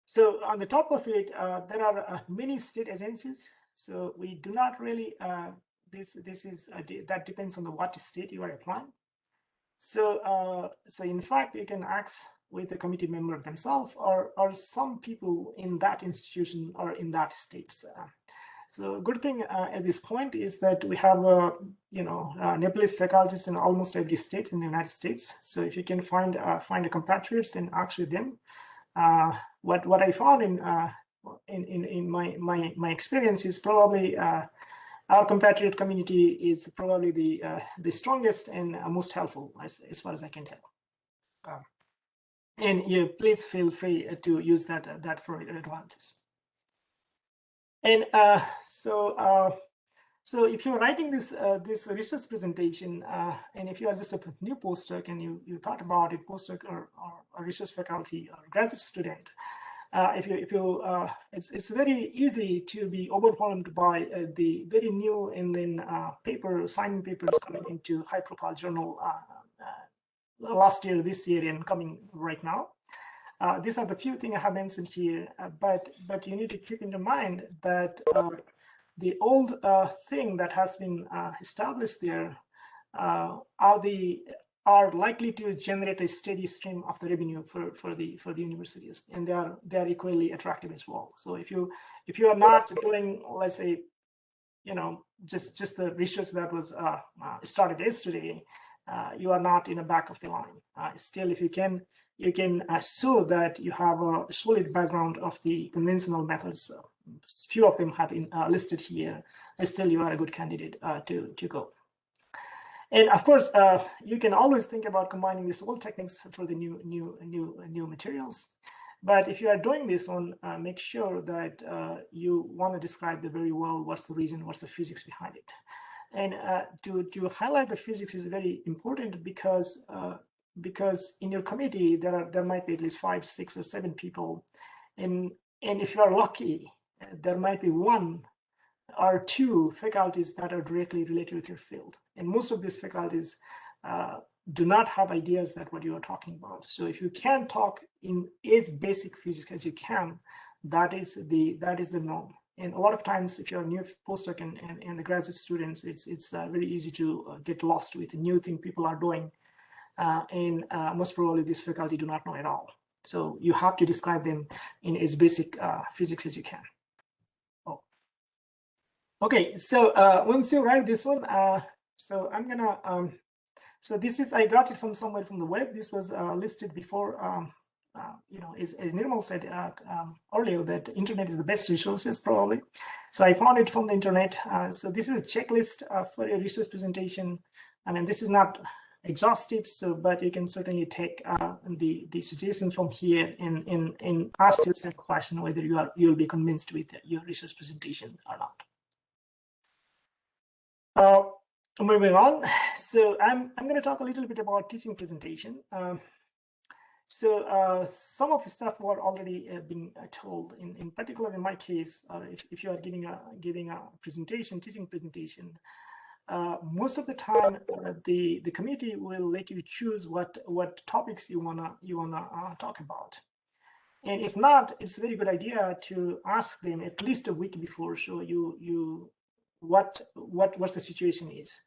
So on the top of it, there are many state agencies. So we do not really that depends on what state you are applying. So in fact, you can ask with the committee member themselves or some people in that institution or in that state. So good thing at this point is that we have Nepalese faculties in almost every state in the United States. So if you can find a compatriots and ask with them, what I found in my experience is probably our compatriot community is probably the strongest and most helpful as far as I can tell. And yeah, please feel free to use that for your advantage. And So if you're writing this this research presentation, and if you are just a new postdoc and you thought about it, postdoc or research faculty or graduate student, it's very easy to be overwhelmed by the very new and then signing papers coming into high-profile journal last year, this year, and coming right now. These are the few things I have mentioned here, but you need to keep in mind that the old thing that has been established there are likely to generate a steady stream of the revenue for the universities, and they are equally attractive as well. So if you are not doing, let's say, just the research that was started yesterday, you are not in the back of the line. Still, if you can show that you have a solid background of the conventional methods. Few of them have been listed here. Still, you are a good candidate to go. And of course, you can always think about combining these old techniques for the new materials. But if you are doing this one, make sure that you want to describe very well what's the reason, what's the physics behind it. And to highlight the physics is very important because in your committee there might be at least 5, 6, or 7 people, and if you are lucky, there might be 1 or 2 faculties that are directly related with your field, and most of these faculties do not have ideas that what you are talking about. So if you can talk in as basic physics as you can, that is the norm. And a lot of times, if you're a new postdoc and the graduate students, it's very easy to get lost with the new thing people are doing, and most probably this faculty do not know at all. So you have to describe them in as basic physics as you can. Oh, okay. So once you write this one, so I'm gonna. So this is, I got it from somewhere from the web. This was listed before. As Nirmal said earlier, that internet is the best resources probably. So I found it from the internet. So this is a checklist for a research presentation. I mean, this is not exhaustive, but you can certainly take the suggestions from here and ask yourself a question whether you'll be convinced with your research presentation or not. Moving on, so I'm going to talk a little bit about teaching presentation. So some of the stuff were already being told. In particular, in my case, if you are giving a presentation, teaching presentation, most of the time the committee will let you choose what topics you wanna talk about. And if not, it's a very good idea to ask them at least a week before, so you what the situation is.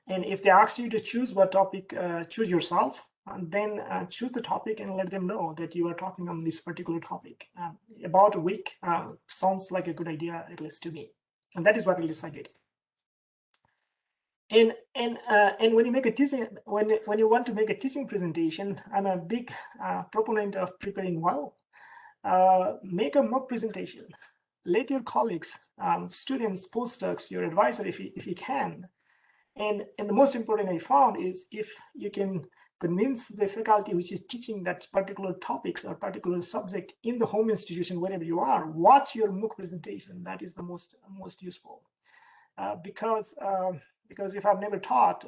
And if they ask you to choose what topic, choose yourself, and then choose the topic and let them know that you are talking on this particular topic. About a week sounds like a good idea, at least to me, and that is what we decided. And when you make a teaching, when you want to make a teaching presentation, I'm a big proponent of preparing well. Make a mock presentation. Let your colleagues, students, postdocs, your advisor, if you can. And the most important I found is if you can convince the faculty which is teaching that particular topics or particular subject in the home institution, wherever you are, watch your MOOC presentation. That is the most useful. Because if I've never taught,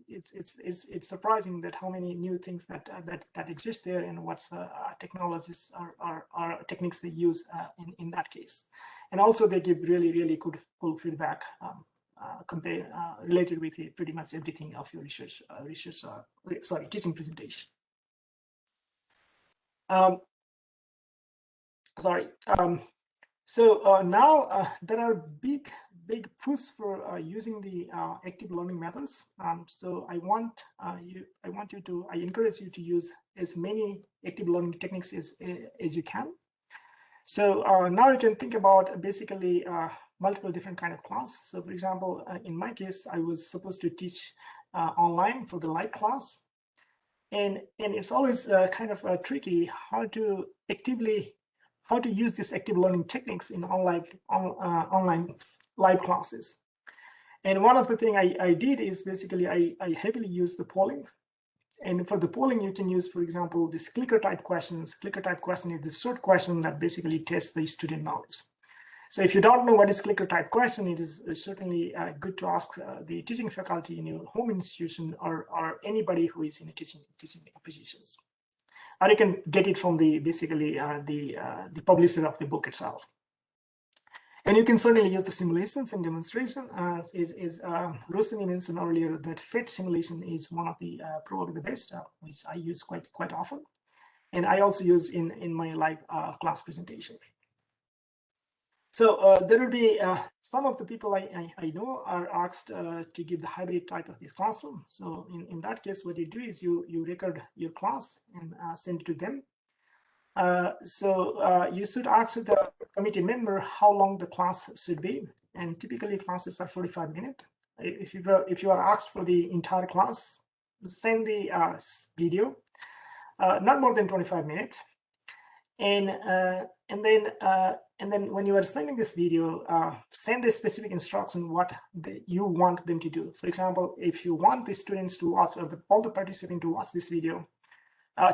it's surprising that how many new things that exist there and what's technologies or techniques they use in that case. And also they give really good full feedback related with pretty much everything of your teaching presentation. So now there are big push for using the active learning methods. So I encourage you to use as many active learning techniques as you can. So now you can think about basically multiple different kind of class. So for example, in my case, I was supposed to teach online for the live class. And it's always kind of tricky how to use these active learning techniques in online live classes. And one of the things I did is basically I heavily use the polling. And for the polling, you can use, for example, this clicker type questions. Clicker type question is the short question that basically tests the student knowledge. So if you don't know what is clicker type question, it is certainly good to ask the teaching faculty in your home institution or anybody who is in a teaching positions. Or you can get it from the basically the publisher of the book itself. And you can certainly use the simulations and demonstration. Rosani mentioned earlier that FET simulation is one of the probably the best, which I use quite often, and I also use in my live class presentation. So there will be some of the people I know are asked to give the hybrid type of this classroom. So in that case, what you do is you record your class and send it to them. So you should ask the committee member how long the class should be, and typically classes are 45 minutes. If you are asked for the entire class, send the video, not more than 25 minutes, and then when you are sending this video, send a specific instruction what you want them to do. For example, if you want the students to watch or all the participants to watch this video,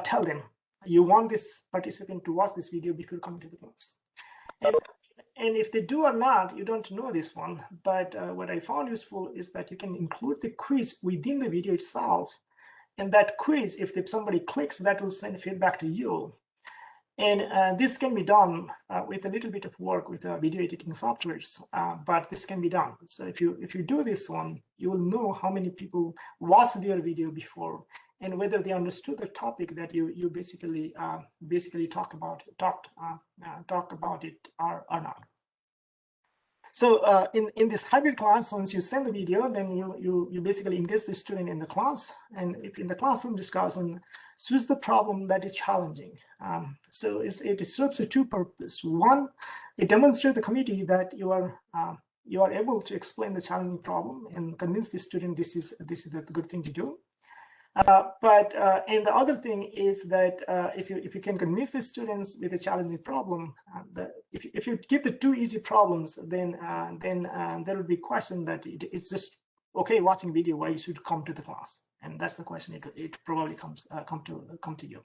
tell them you want this participant to watch this video before coming to the class. And if they do or not, you don't know this one. But what I found useful is that you can include the quiz within the video itself. And that quiz, if somebody clicks, that will send feedback to you. And this can be done with a little bit of work with video editing softwares, but this can be done. So if you do this one, you will know how many people watched your video before, and whether they understood the topic that you basically talked about it or not. So in this hybrid class, once you send the video, then you basically engage the student in the class, and if in the classroom discussion, choose the problem that is challenging. So it serves a two purpose. One, it demonstrates the committee that you are able to explain the challenging problem and convince the student this is the good thing to do. And the other thing is that if you can convince the students with a challenging problem, if you give the two easy problems, then there will be a question that it's just okay watching video, why you should come to the class, and that's the question it probably come to you.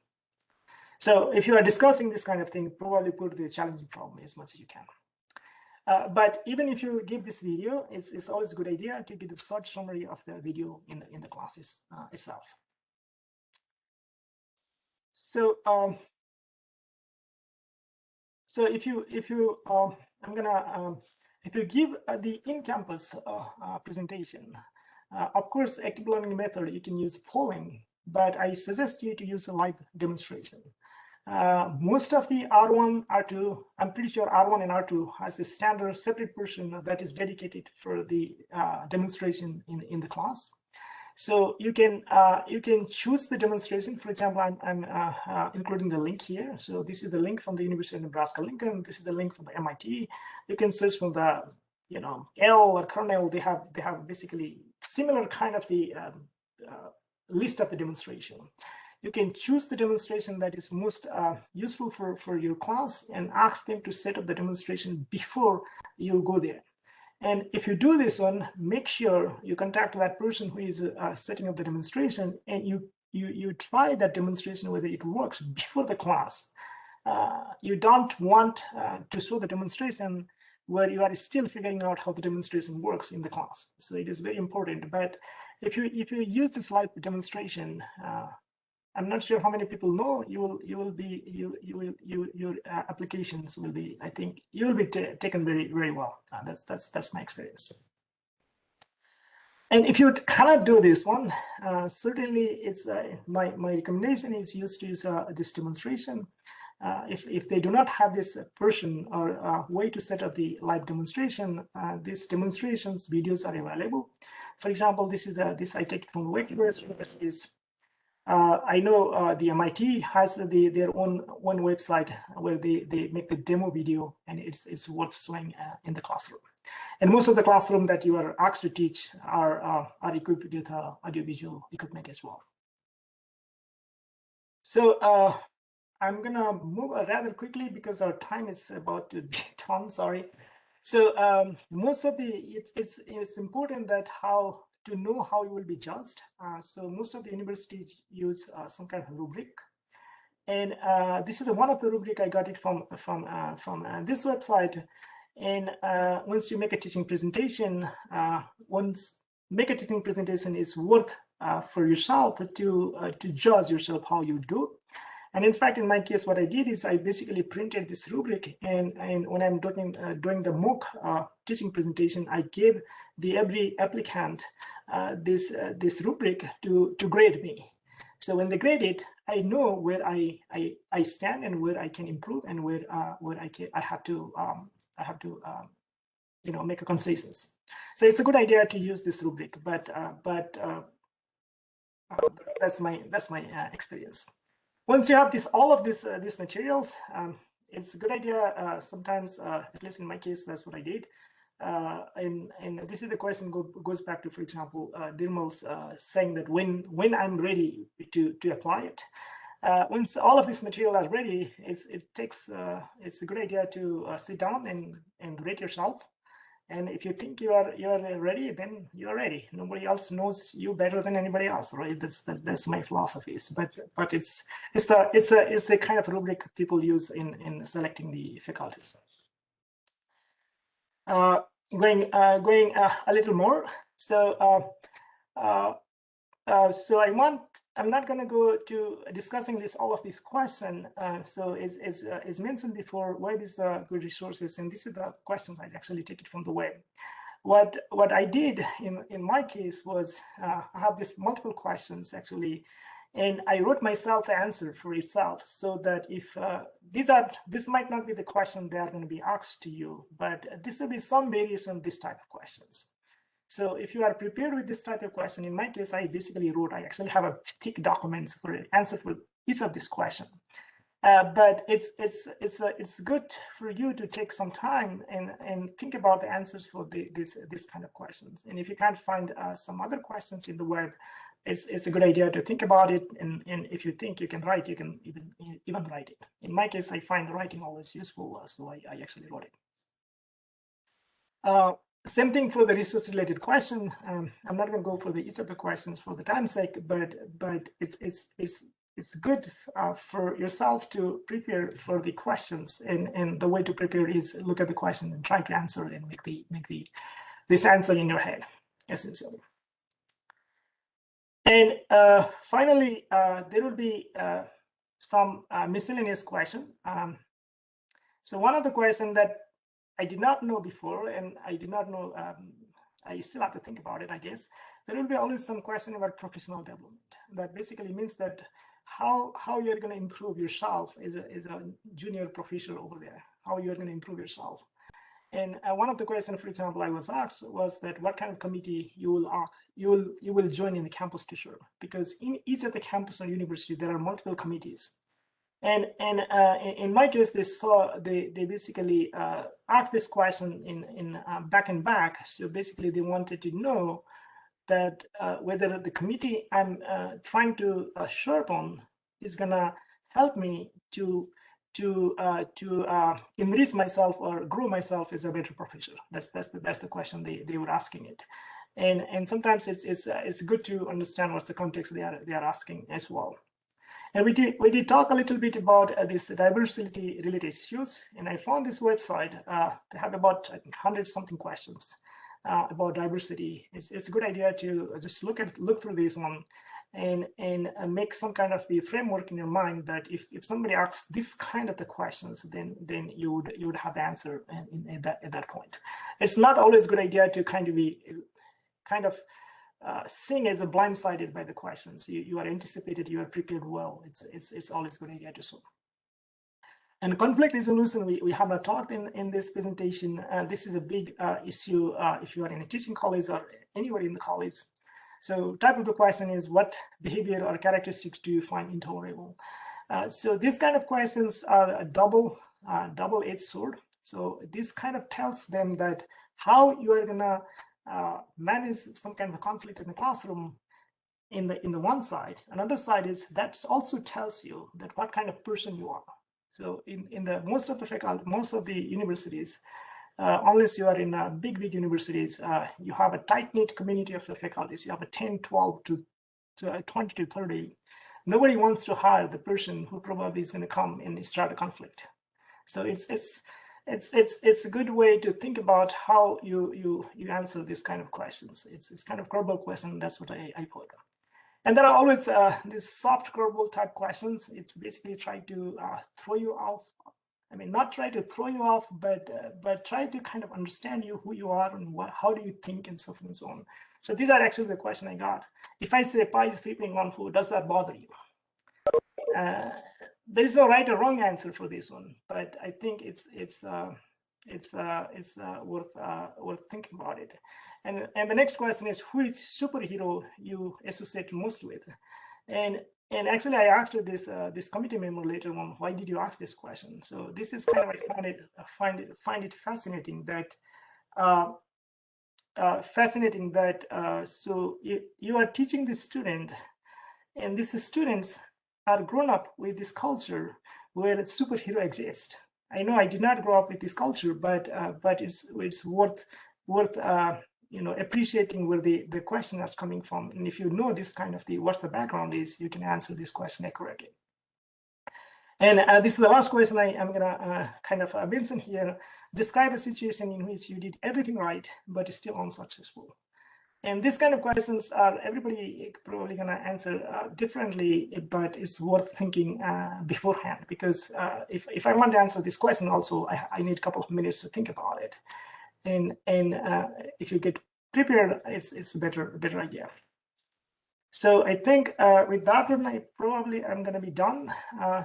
So if you are discussing this kind of thing, probably put the challenging problem as much as you can. But even if you give this video, it's always a good idea to give the short summary of the video in the classes itself. So if you give the in-campus presentation, of course, active learning method you can use polling, but I suggest you to use a live demonstration. Most of the R1, R2, I'm pretty sure R1 and R2 has a standard separate person that is dedicated for the demonstration in the class. So you can choose the demonstration. For example, I'm including the link here. So this is the link from the University of Nebraska-Lincoln. This is the link from the MIT. You can search from the L or Cornell. They have basically similar kind of the list of the demonstration. You can choose the demonstration that is most useful for your class and ask them to set up the demonstration before you go there. And if you do this one, make sure you contact that person who is setting up the demonstration, and you try that demonstration whether it works before the class. You don't want to show the demonstration where you are still figuring out how the demonstration works in the class. So it is very important. But if you use this live demonstration, I'm not sure how many people know your applications will be. I think you will be taken very well. That's my experience. And if you cannot do this one, certainly it's my recommendation is to use this demonstration. If they do not have this person or way to set up the live demonstration, these demonstrations videos are available. For example, this I take it from Wake University. I know the MIT has their own website where they make the demo video, and it's worth showing in the classroom. And most of the classroom that you are asked to teach are equipped with audiovisual equipment as well. So I'm gonna move rather quickly because our time is about to be done. Sorry. So most of it's important that to know how you will be judged. So most of the universities use some kind of rubric, and this is one of the rubric I got it from this website. And once you make a teaching presentation, make a teaching presentation is worth for yourself to judge yourself how you do. And in fact, in my case, what I did is I basically printed this rubric, and when I'm doing the mock teaching presentation, I gave every applicant this rubric to grade me. So when they grade it, I know where I stand and where I can improve, and where I have to make a concessions. So it's a good idea to use this rubric, but that's my experience. Once you have all of these materials, it's a good idea. Sometimes, at least in my case, that's what I did. And this is the question goes back to, for example, Dirmal's saying that when I'm ready to apply it. Once all of this material are ready, it's a good idea to sit down and rate yourself. And if you think you are ready, then you are ready. Nobody else knows you better than anybody else, right? That's my philosophy. But it's the kind of rubric people use in selecting the faculties. Going a little more. So I'm not going to go to discussing all of these questions. So as mentioned before, web is the good resources, and these are the questions I actually take it from the web. What I did in my case was I have these multiple questions actually, and I wrote myself the answer for itself, so that if this might not be the question they are going to be asked to you, but this will be some variation of this type of questions. So if you are prepared with this type of question, in my case, I basically I actually have a thick document for answer for each of these questions. But it's good for you to take some time and think about the answers for this kind of questions. And if you can't find some other questions in the web, it's a good idea to think about it. And if you think you can write, you can even write it. In my case, I find writing always useful, so I actually wrote it. Same thing for the research-related question. I'm not going to go for each of the questions for the time's sake, but it's good for yourself to prepare for the questions, and the way to prepare is look at the question and try to answer and make this answer in your head, essentially. And finally, there will be some miscellaneous question. So one of the questions that I did not know before, and I did not know, I still have to think about it, I guess. There will be always some question about professional development. That basically means that how you're going to improve yourself as a junior professor over there, how you're going to improve yourself. And one of the questions, for example, I was asked was that what kind of committee you will join in the campus to serve, because in each of the campus or university, there are multiple committees. And in my case, they basically asked this question in back and back. So basically, they wanted to know that whether the committee I'm trying to serve on is gonna help me to enrich myself or grow myself as a better professor. That's the question they were asking it. And sometimes it's good to understand what's the context they are asking as well. And we did talk a little bit about this diversity-related issues, and I found this website. They have about 100-something questions about diversity. It's a good idea to just look through this one, and make some kind of the framework in your mind that if somebody asks this kind of the questions, then you would have the answer at that point. It's not always a good idea to kind of seeing as a blindsided by the questions. You are anticipated, you are prepared well. It's always a good idea to solve. And conflict resolution, we have not talked in this presentation. This is a big issue if you are in a teaching college or anywhere in the college. So type of the question is, what behavior or characteristics do you find intolerable? So these kind of questions are a double-edged sword. So this kind of tells them that how you are gonna manage some kind of conflict in the classroom in the one side. Another side is that also tells you that what kind of person you are. So in the most of the universities, unless you are in big universities, you have a tight-knit community of the faculties. You have a 10, 12 to 20 to 30. Nobody wants to hire the person who probably is going to come and start a conflict. So it's a good way to think about how you answer this kind of questions. It's kind of curveball question. That's what I put. And there are always these soft curveball type questions. It's basically try to throw you off. I mean, not try to throw you off, but try to kind of understand you, who you are, and how do you think, and so forth and so on. So these are actually the question I got. If I say pi is 3.14, does that bother you? There is no right or wrong answer for this one, but I think it's worth thinking about it. And the next question is, which superhero you associate most with? And actually, I asked this committee member later on, why did you ask this question? So this is kind of, I find it fascinating that so you are teaching this student, and these students are grown up with this culture where superhero exists. I know I did not grow up with this culture, but it's worth appreciating where the question is coming from. And if you know this kind of what the background is, you can answer this question accurately. And this is the last question I'm gonna kind of mention here. Describe a situation in which you did everything right, but still unsuccessful. And these kind of questions are everybody probably gonna answer differently, but it's worth thinking beforehand, because if I want to answer this question also, I need a couple of minutes to think about it. And if you get prepared, it's a better idea. So I think with that one, I'm gonna be done.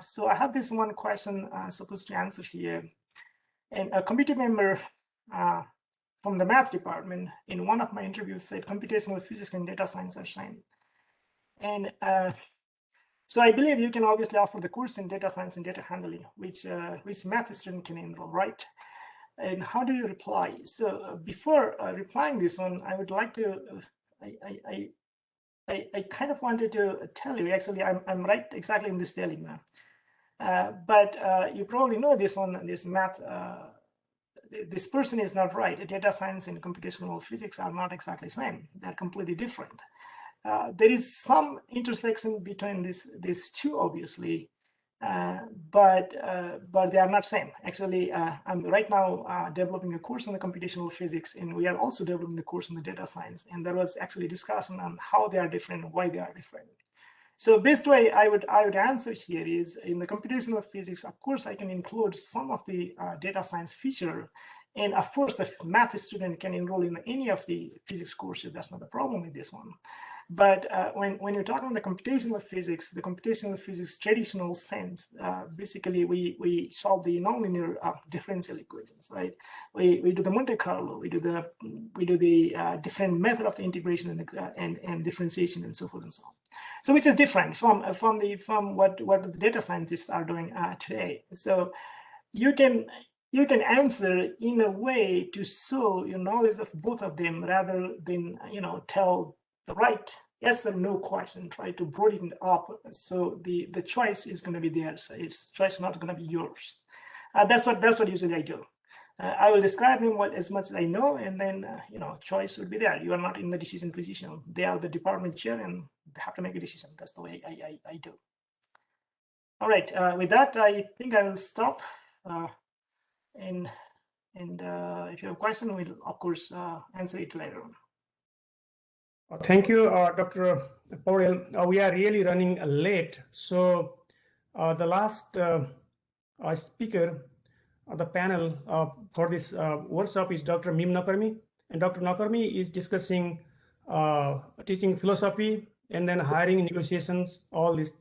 So I have this one question supposed to answer here. And a committee member from the math department in one of my interviews said computational physics and data science are shiny. And so I believe you can obviously offer the course in data science and data handling, which math student can enroll, right? And how do you reply? So before replying this one, I would like to, I kind of wanted to tell you, actually, I'm right exactly in this telling now. But you probably know this one, this math, this person is not right. Data science and computational physics are not exactly the same. They're completely different. There is some intersection between these two, obviously, but they are not same. Actually, I'm right now developing a course on the computational physics, and we are also developing the course on the data science. And there was actually discussion on how they are different and why they are different. So best way I would answer here is, in the computational physics, of course, I can include some of the data science feature. And of course, the math student can enroll in any of the physics courses. That's not a problem with this one. But when you're talking about the computational physics traditional sense, basically we solve the nonlinear differential equations, right? We do the Monte Carlo, we do the different method of the integration and differentiation and so forth and so on. So which is different from what the data scientists are doing today. So you can answer in a way to show your knowledge of both of them, rather than tell the right yes or no question. Try to broaden it up, so the choice is going to be theirs. It's choice not going to be yours. That's what usually I do. I will describe them as much as I know, and then choice would be there. You are not in the decision position. They are the department chair, and they have to make a decision. That's the way I do. All right. With that, I think I will stop. And if you have a question, we'll of course answer it later on. Thank you, Dr. Powell. We are really running late. So the last speaker of the panel for this workshop is Dr. Mim Nakarmi. And Dr. Nakarmi is discussing teaching philosophy and then hiring, negotiations, all these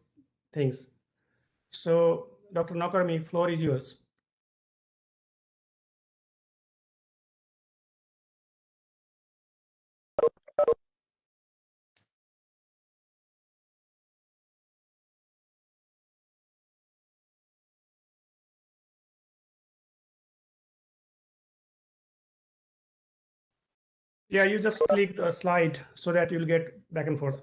things. So Dr. Nakarmi, floor is yours. Yeah, you just click a slide so that you'll get back and forth.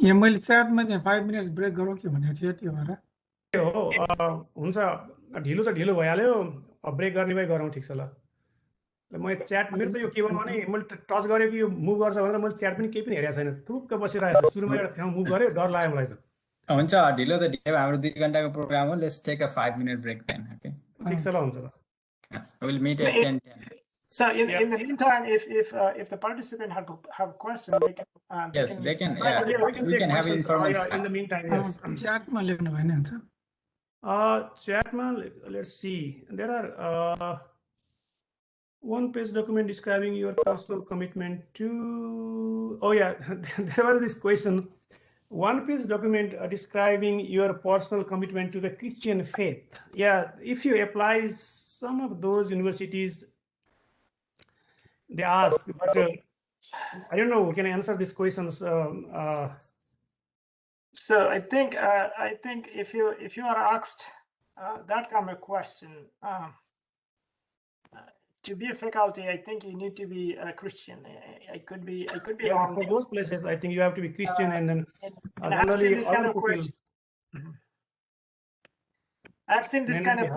यहाँ मैले च्याटमा चाहिँ 5 minutes break गरौँ कि भनेको थियो त्यो भएर हो हुन्छ ढिलो त ढिलो भइहाल्यो ब्रेक गर्ने भए गरौँ ठिक छ ल मैले च्याट मेरो त यो के भयो भने मैले टच गरेको यो मुभ गर्छ भनेर मैले च्याट पनि केही पनि हेरेको छैन टुक्क बसिरहेको छु सुरुमा एउटा ठाउँ मुभ गरेँ डर लाग्यो मलाई त हुन्छ ढिलो त ढिलो हाम्रो 2 घण्टाको प्रोग्राम हो let's take a 5-minute break then okay ठिक छ ल हुन्छ ल yes we'll meet at 10:10 So in Yeah. the meantime, if the participant have questions, they can yes they can Yeah, yeah we can we take can have questions. informal Yeah, in the meantime, yes. च्याटमा लेख्नु भयो नि हुन्छ Chatman, let's see. There are one-page document describing your personal commitment to. Oh yeah, there was this question. One-page document describing your personal commitment to the Christian faith. Yeah, if you apply some of those universities, they ask, but I don't know. Can I answer these questions? So I think if you are asked that kind of question, to be a faculty, I think you need to be a Christian. I could be Yeah, wrong. for those places, I think you have to be Christian, and then And I've seen generally this kind other of people. question. I've seen this kind of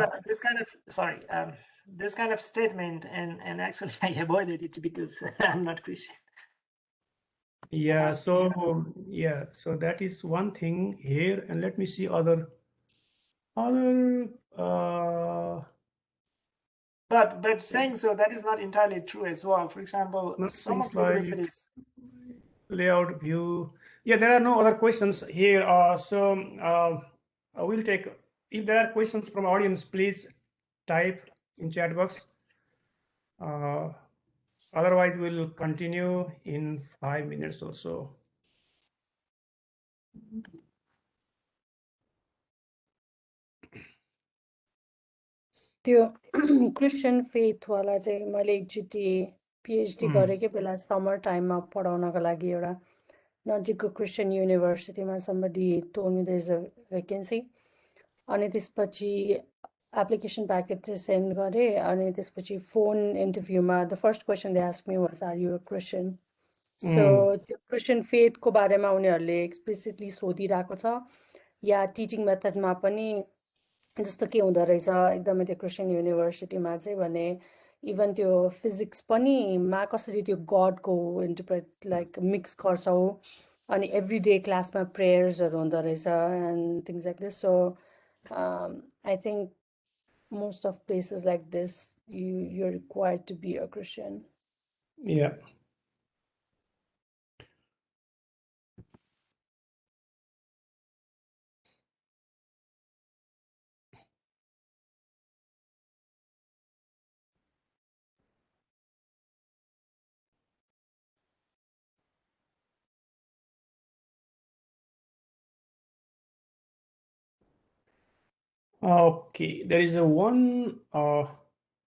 this kind of statement, and actually I avoided it because I'm not Christian. Yeah, so that is one thing here, and let me see other But saying so, that is not entirely true as well. For example, some of the universities layout view. Yeah, there are no other questions here. So we'll take, if there are questions from audience, please type in chat box. Otherwise, we'll continue in 5 minutes or so. त्यो Christian फेथवाला चाहिँ मैले एकचोटि PhD गरेकै बेला summer टाइममा पढाउनको लागि एउटा नजिकको Christian युनिभर्सिटीमा somebody told me there's a vacancy अनि त्यसपछि एप्लिकेसन प्याकेट चाहिँ सेन्ड गरेँ अनि त्यसपछि फोन इन्टरभ्यूमा the first question they ask me was are you a Christian so त्यो क्रिस्चियन फेथको बारेमा उनीहरूले एक्सप्लिसिटली सोधिरहेको छ या टिचिङ मेथडमा पनि जस्तो के हुँदो रहेछ एकदमै त्यो क्रिस्चियन युनिभर्सिटीमा चाहिँ भने इभन त्यो फिजिक्स पनि मा कसरी त्यो गडको इन्टरप्रेट लाइक मिक्स गर्छौ अनि एभ्री डे क्लासमा प्रेयर्सहरू हुँदो रहेछ end things like this so I think most of places like this you're required to be a Christian. Yeah. Okay, there is a one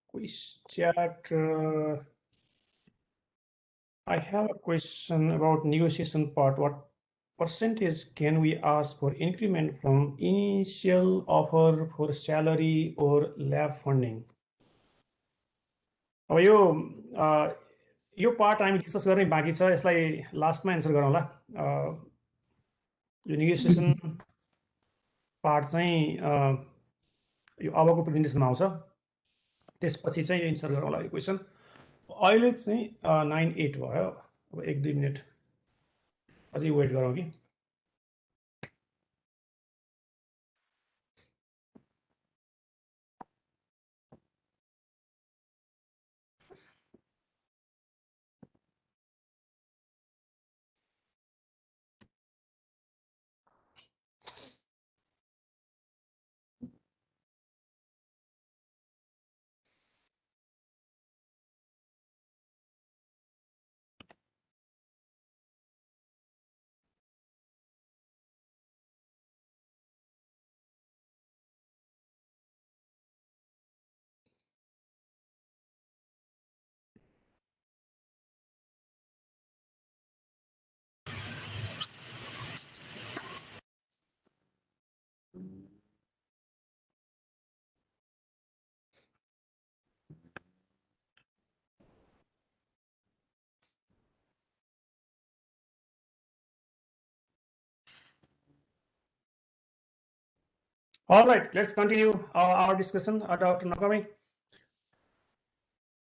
quiz chat. I have a question about negotiation part. What percentage can we ask for increment from initial offer for salary or lab funding? अब यो part हामी discuss गर्ने बाँकी छ यसलाई लास्टमा answer गरौँला यो negotiation part चाहिँ यो अबको प्रेजेन्टेसनमा आउँछ त्यसपछि चाहिँ यो एन्सर गरौँला यो क्वेसन अहिले चाहिँ 9:08 भयो अब 1-2 मिनट अझै वेट गरौँ कि All right, let's continue our discussion. Dr. Nakami.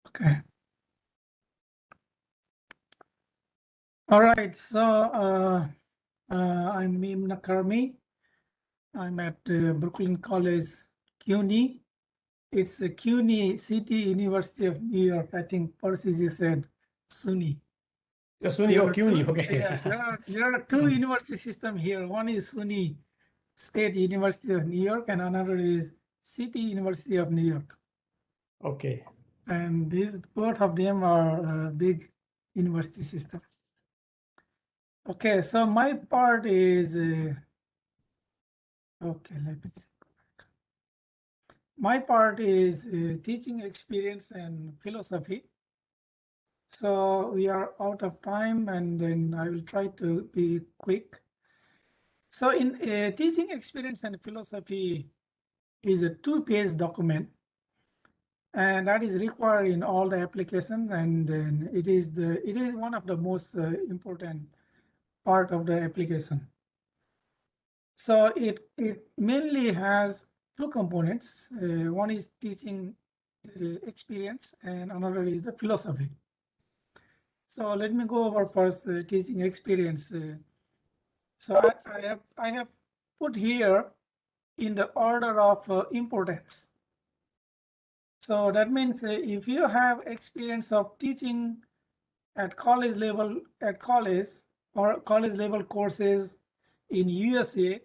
Okay. All right, so I'm Mim Nakarmi. I'm at Brooklyn College, CUNY. It's a CUNY, City University of New York. I think Percy said SUNY. SUNY, There oh, are CUNY, two- okay. Yeah, there are two university systems here. One is SUNY, State University of New York, and another is City University of New York. Okay. And these both of them are big university systems. Okay, so my part is okay. Let me see. My part is teaching experience and philosophy. So we are out of time, and then I will try to be quick. So in teaching experience and philosophy is a 2-page document, and that is required in all the applications, and then it is one of the most important part of the application. So it mainly has two components. One is teaching experience, and another is the philosophy. So let me go over first teaching experience. So I have put here in the order of importance. So that means if you have experience of teaching at college level, or college level courses in USA,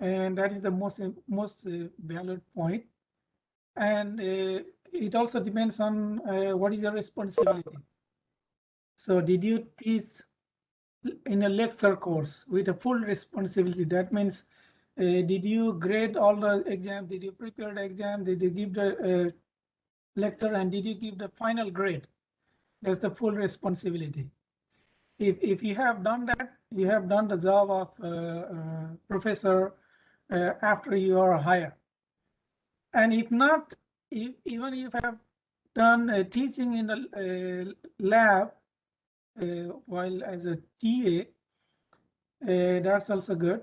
and that is the most valid point. And it also depends on what is your responsibility. So did you teach in a lecture course with a full responsibility? That means did you grade all the exams? Did you prepare the exam? Did you give the lecture, and did you give the final grade? That's the full responsibility. If you have done that, you have done the job of professor after you are hired. And if not, even if you have done teaching in the lab while as a TA, that's also good.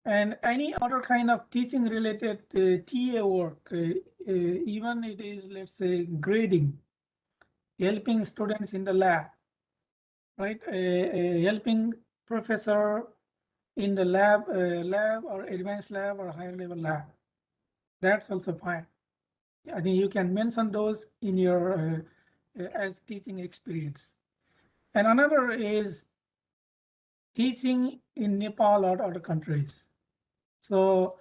And any other kind of teaching related TA work, even it is, let's say, grading, helping students in the lab, right? Helping professor in the lab or advanced lab or higher level lab. That's also fine. I think you can mention those in your as teaching experience. And another is teaching in Nepal or other countries. So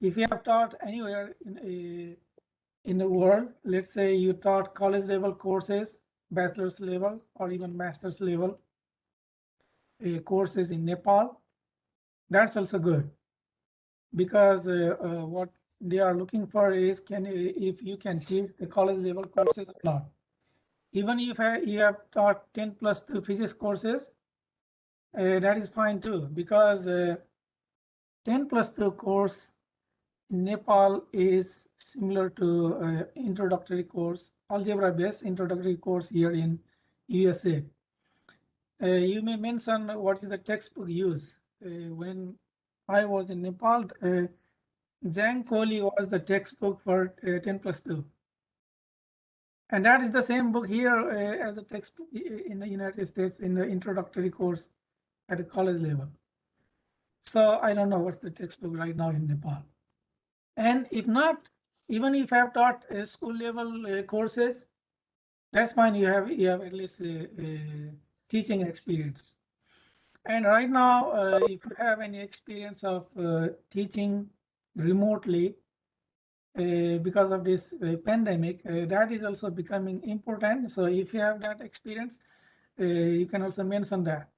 if you have taught anywhere in the world, let's say you taught college level courses, bachelor's level, or even master's level courses in Nepal, that's also good, because what they are looking for is if you can teach the college level courses or not. Even if you have taught 10+2 physics courses, that is fine too, because 10+2 course in Nepal is similar to introductory course, algebra based introductory course here in USA. You may mention what is the textbook used. When I was in Nepal, Zhang Kohli was the textbook for 10+2. And that is the same book here as a textbook in the United States in the introductory course at a college level. So I don't know what's the textbook right now in Nepal. And if not, even if I have taught school level courses, that's fine. You have at least teaching experience. And right now, if you have any experience of teaching remotely because of this pandemic, that is also becoming important. So if you have that experience, you can also mention that.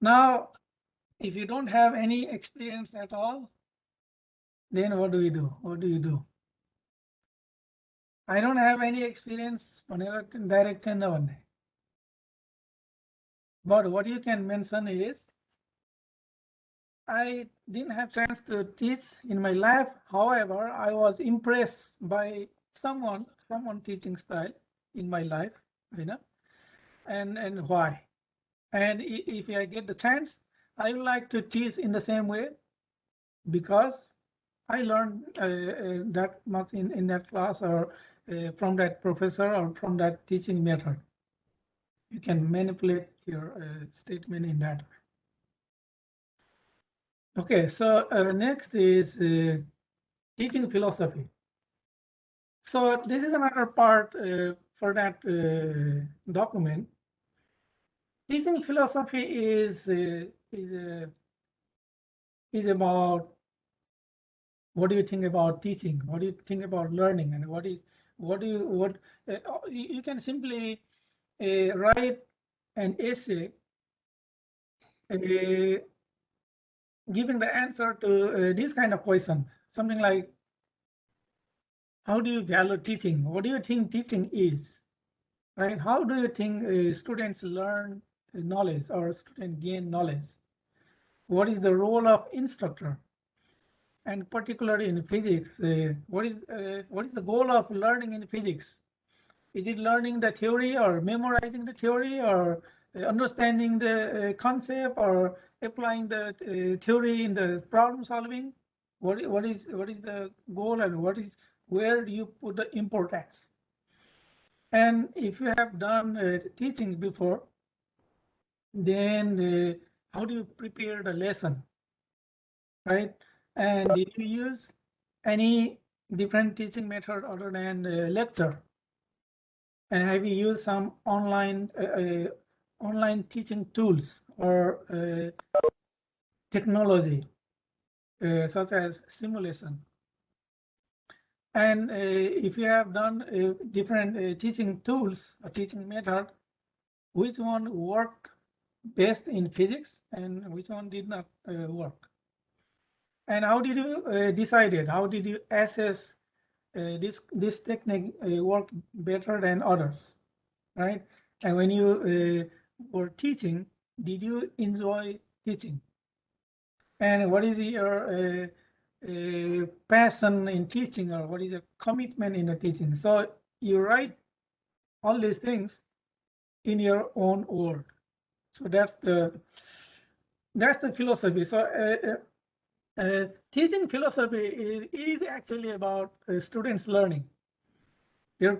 Now, if you don't have any experience at all, then what do we do? What do you do? I don't have any experience on direct one. But what you can mention is, I didn't have chance to teach in my life. However, I was impressed by someone teaching style in my life, and why. And if I get the chance, I would like to teach in the same way, because I learned that much in that class, or from that professor, or from that teaching method. You can manipulate your statement in that way. Okay, so next is teaching philosophy. So this is another part for that document. Teaching philosophy is about what do you think about teaching? What do you think about learning? And you can simply write an essay giving the answer to this kind of question, something like, how do you value teaching? What do you think teaching is? Right? How do you think students learn knowledge or students gain knowledge? What is the role of instructor? And particularly in physics, what is the goal of learning in physics? Is it learning the theory or memorizing the theory or understanding the concept or applying the theory in the problem solving? What is the goal and where do you put the importance? And if you have done teaching before, then how do you prepare the lesson, right? And did you use any different teaching method other than lecture? And have you used some online teaching tools or technology such as simulation? And if you have done different teaching tools or teaching method, which one worked best in physics and which one did not work? And how did you decide it? How did you assess this technique work better than others, right? And when you were teaching, did you enjoy teaching? And what is your passion in teaching, or what is your commitment in the teaching? So you write all these things in your own word. So that's the philosophy. So teaching philosophy is actually about students learning. There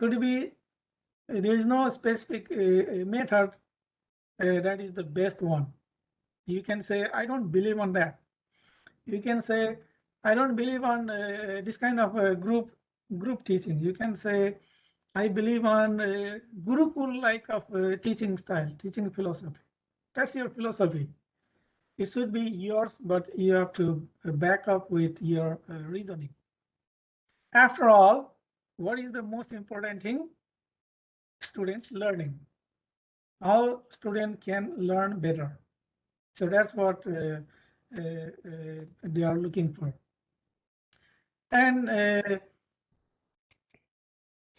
is no specific method that is the best one. You can say, I don't believe on that. You can say, I don't believe on this kind of group teaching. You can say, I believe on Gurukul like of teaching style, teaching philosophy. That's your philosophy. It should be yours, but you have to back up with your reasoning. After all, what is the most important thing? Students learning. How students can learn better. So that's what they are looking for. And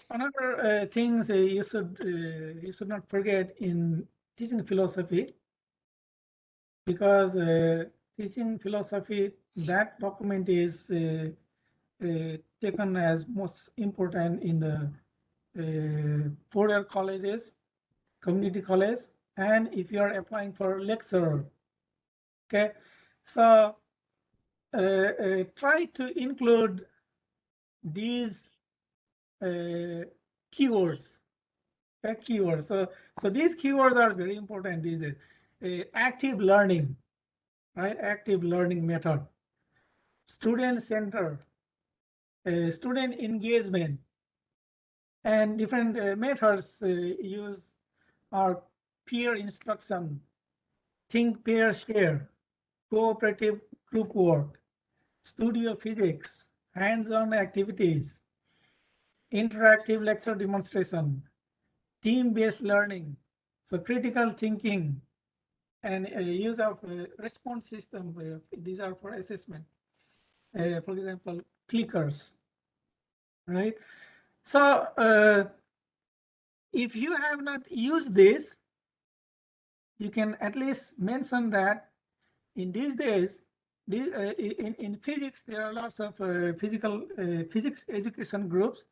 another things you should not forget in teaching philosophy, because teaching philosophy, that document is taken as most important in the four-year colleges, community college, and if you are applying for lecturer. Okay, so try to include these keywords. So these keywords are very important. These active learning, right? Active learning method, student center, student engagement, and different methods used are peer instruction, think, pair, share, cooperative group work, studio physics, hands-on activities, interactive lecture demonstration, team-based learning, so critical thinking, and use of response system. These are for assessment. For example, clickers, right? So if you have not used this, you can at least mention that in these days, in physics, there are lots of physics education groups.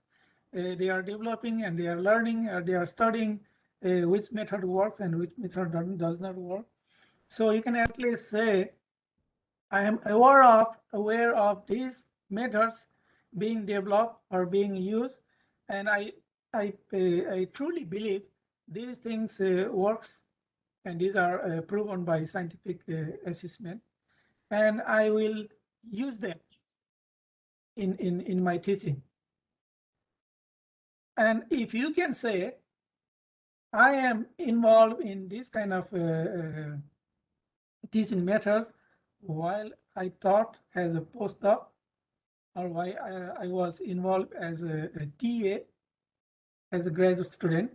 They are developing and they are learning, they are studying which method works and which method does not work. So you can at least say, I am aware of these methods being developed or being used, and I truly believe these things works, and these are proven by scientific assessment. and I will use them in my teaching. And if you can say, I am involved in this kind of teaching methods while I taught as a postdoc, or why I was involved as a TA, as a graduate student,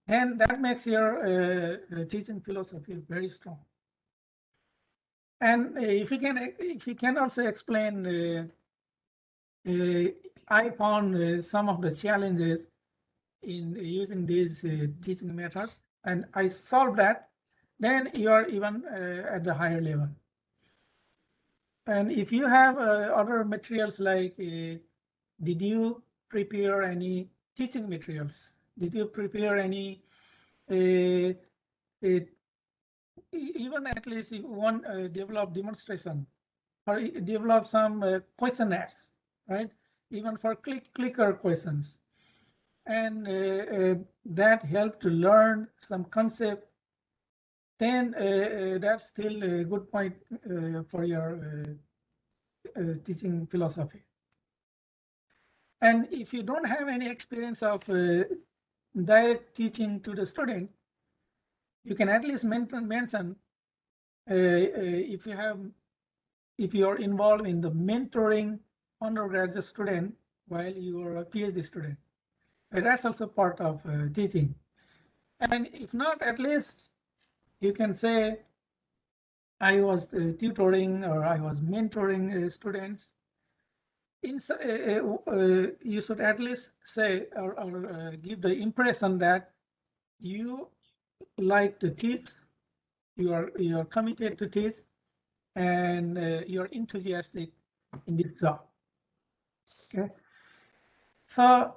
then that makes your teaching philosophy very strong. And if you can also explain, I found some of the challenges in using these teaching methods, and I solved that, then you are even at the higher level. And if you have other materials like, did you prepare any teaching materials? Did you prepare any, even at least if one develop demonstration, or develop some questionnaires, right? Even for clicker questions. And that help to learn some concept, then that's still a good point for your teaching philosophy. And if you don't have any experience of direct teaching to the student, you can at least mention if you are involved in the mentoring undergraduate student while you are a PhD student. That's also part of teaching. And if not, at least you can say, I was tutoring or I was mentoring students. You should at least say or give the impression that you like to teach, you are committed to teach, and you're enthusiastic in this job. Okay, so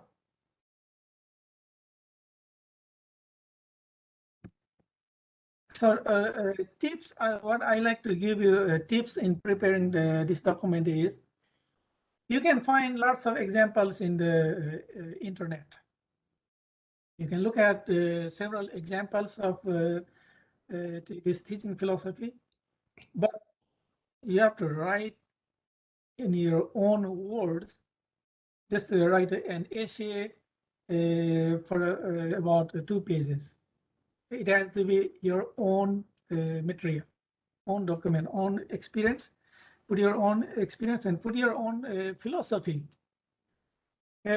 tips. What I like to give you tips in preparing this document is, you can find lots of examples in the internet. You can look at several examples of this teaching philosophy, but you have to write in your own words. Just write an essay for about 2 pages. It has to be your own material, own document, own experience. Put your own experience and put your own philosophy.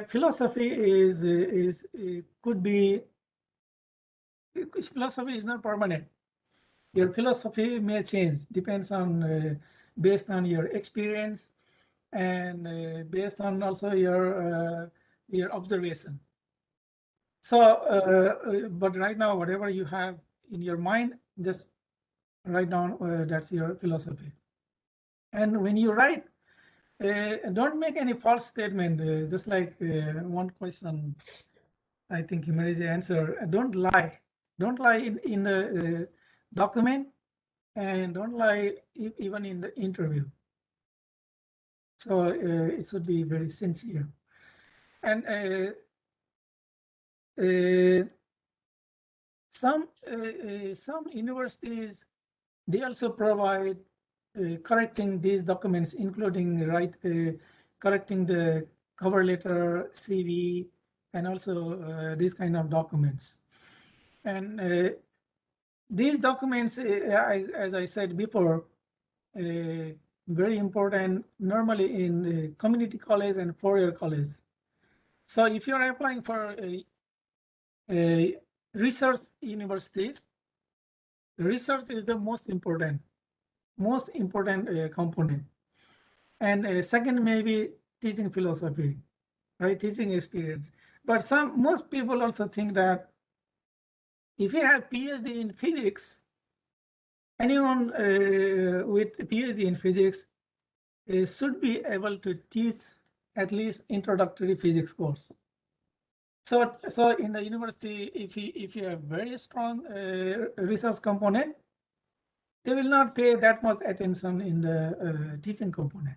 Philosophy could be, philosophy is not permanent. Your philosophy may change, depends on based on your experience and based on also your observation. So, but right now, whatever you have in your mind, just write down that's your philosophy. And when you write, don't make any false statement. Just like one question, I think Himariji answered. Don't lie. Don't lie in the document, and don't lie even in the interview. So it should be very sincere. And some universities, they also provide correcting these documents, including correcting the cover letter, CV, and also these kind of documents. And these documents, as I said before, very important normally in community college and four-year college. So if you're applying for a research universities, research is the most important component. And second, maybe teaching philosophy, right? Teaching experience. But most people also think that if you have PhD in physics, anyone with PhD in physics should be able to teach at least introductory physics course. So in the university, if you have very strong research component, they will not pay that much attention in the teaching component.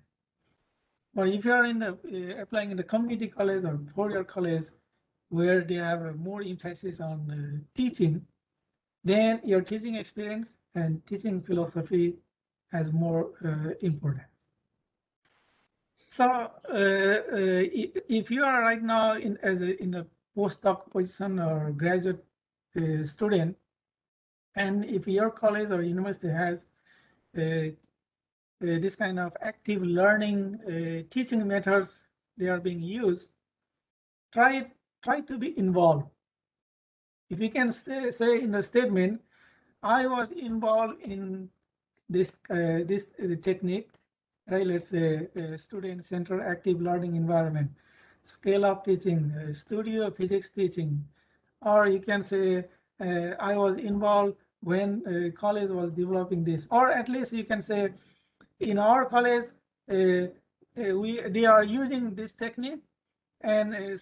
But if you are in the applying in the community college or four-year college, where they have more emphasis on teaching, then your teaching experience and teaching philosophy as more important. So if you are right now in a postdoc position or graduate student, and if your college or university has this kind of active learning teaching methods they are being used, try to be involved. If you can say in the statement, I was involved in this technique, right? Let's say student centered active learning environment, scale up teaching, studio physics teaching, or you can say I was involved when college was developing this, or at least you can say in our college they are using this technique, and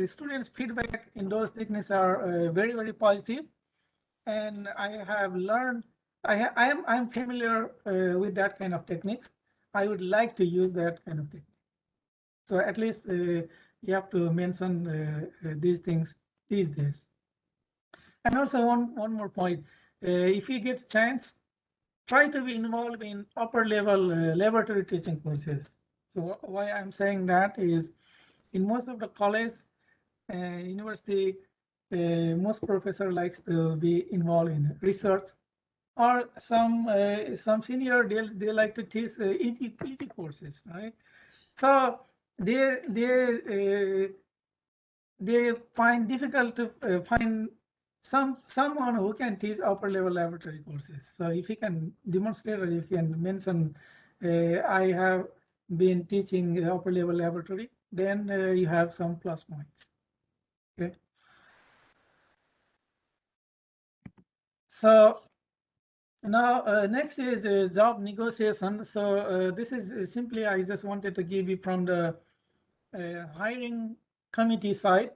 students' feedback in those techniques are very, very positive. And I have learned, I'm familiar with that kind of techniques. I would like to use that kind of technique. So at least you have to mention these things these days. And also one more point, if you get a chance, try to be involved in upper level laboratory teaching courses. So why I'm saying that is, in most of the college, university, most professor likes to be involved in research, or some senior they like to teach easy courses, right? So they find difficult to find someone who can teach upper level laboratory courses. So if you can demonstrate, or if you can mention, I have been teaching upper level laboratory, then you have some plus points. Okay. So now next is the job negotiation. So this is simply, I just wanted to give you from the hiring committee side.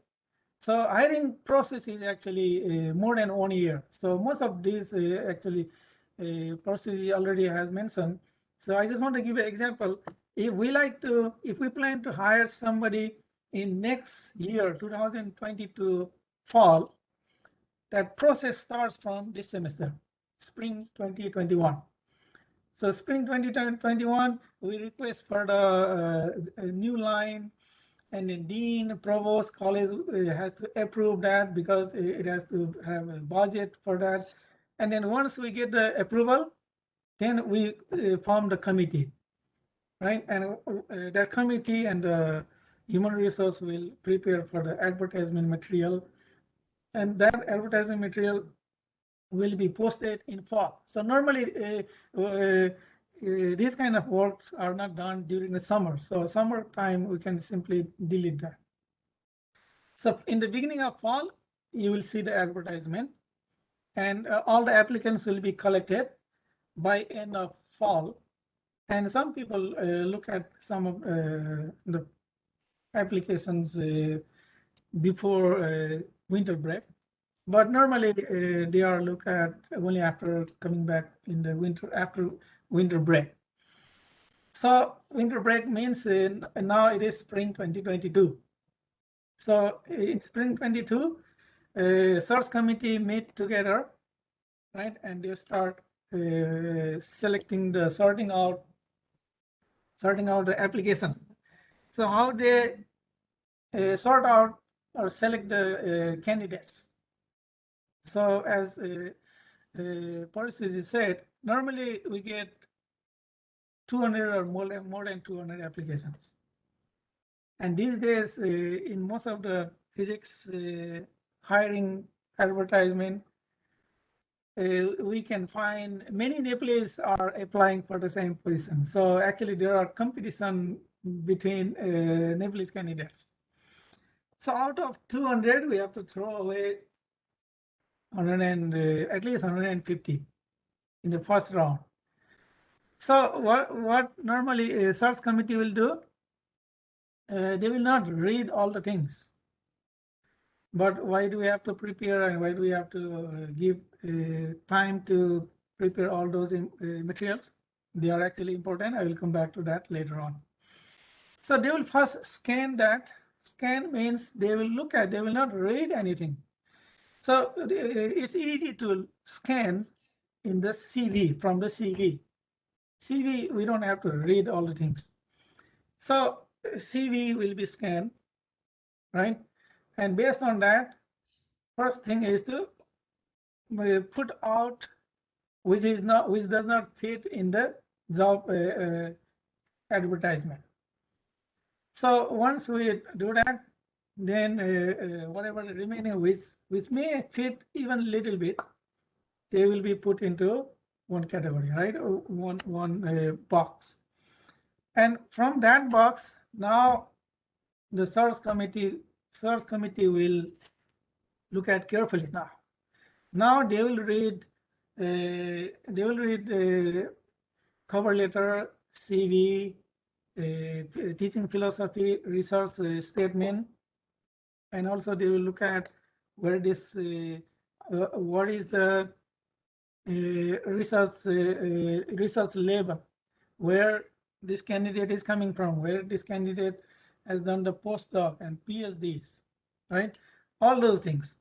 So hiring process is actually more than 1 year. So most of these actually process already has mentioned. So I just want to give an example. If we plan to hire somebody in next year, 2022 fall, that process starts from this semester, spring 2021. So spring 2021, we request for the new line, and the dean, provost, college has to approve that, because it has to have a budget for that. And then once we get the approval, then we form the committee, right? And that committee and the human resource will prepare for the advertisement material, and that advertising material will be posted in fall. So normally these kind of works are not done during the summer. So summertime, we can simply delete that. So in the beginning of fall, you will see the advertisement, and all the applicants will be collected by end of fall. And some people look at some of the applications before winter break, but normally they are looked at only after coming back in the winter, after winter break. So winter break means now it is spring 2022. So in spring 22, search committee meet together, right? And they start selecting the sorting out the application. So how they sort out or select the candidates. So as policy said, normally we get 200 or more than 200 applications. And these days, in most of the physics hiring advertisement, we can find many Nepalese are applying for the same position. So actually, there are competition between Nepalese candidates. So out of 200, we have to throw away 100 and at least 150 in the first round. So what normally a search committee will do? They will not read all the things. But why do we have to prepare, and why do we have to give time to prepare all those materials? They are actually important. I will come back to that later on. So they will first scan that. Scan means they will look at, they will not read anything. So it's easy to scan in the CV, from the CV. CV, we don't have to read all the things. So CV will be scanned, right? And based on that, first thing is to put out which does not fit in the job advertisement. So once we do that, then whatever remaining which may fit even a little bit, they will be put into one category, right? One box. And from that box, now the search committee will look at carefully now. Now they will read cover letter, CV, teaching philosophy, research statement, and also they will look at where this what is the research label, where this candidate is coming from, where this candidate has done the postdoc and PhDs, right? All those things.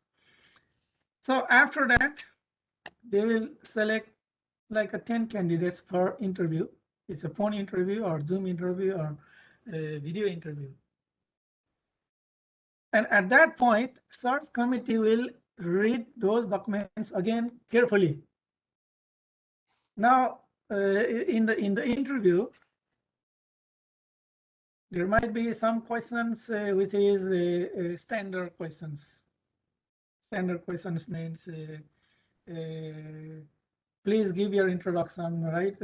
So after that, they will select like 10 candidates per interview. It's a phone interview or Zoom interview or video interview. And at that point, search committee will read those documents again carefully. Now, in the interview, there might be some questions which is standard questions. Standard questions means please give your introduction, right?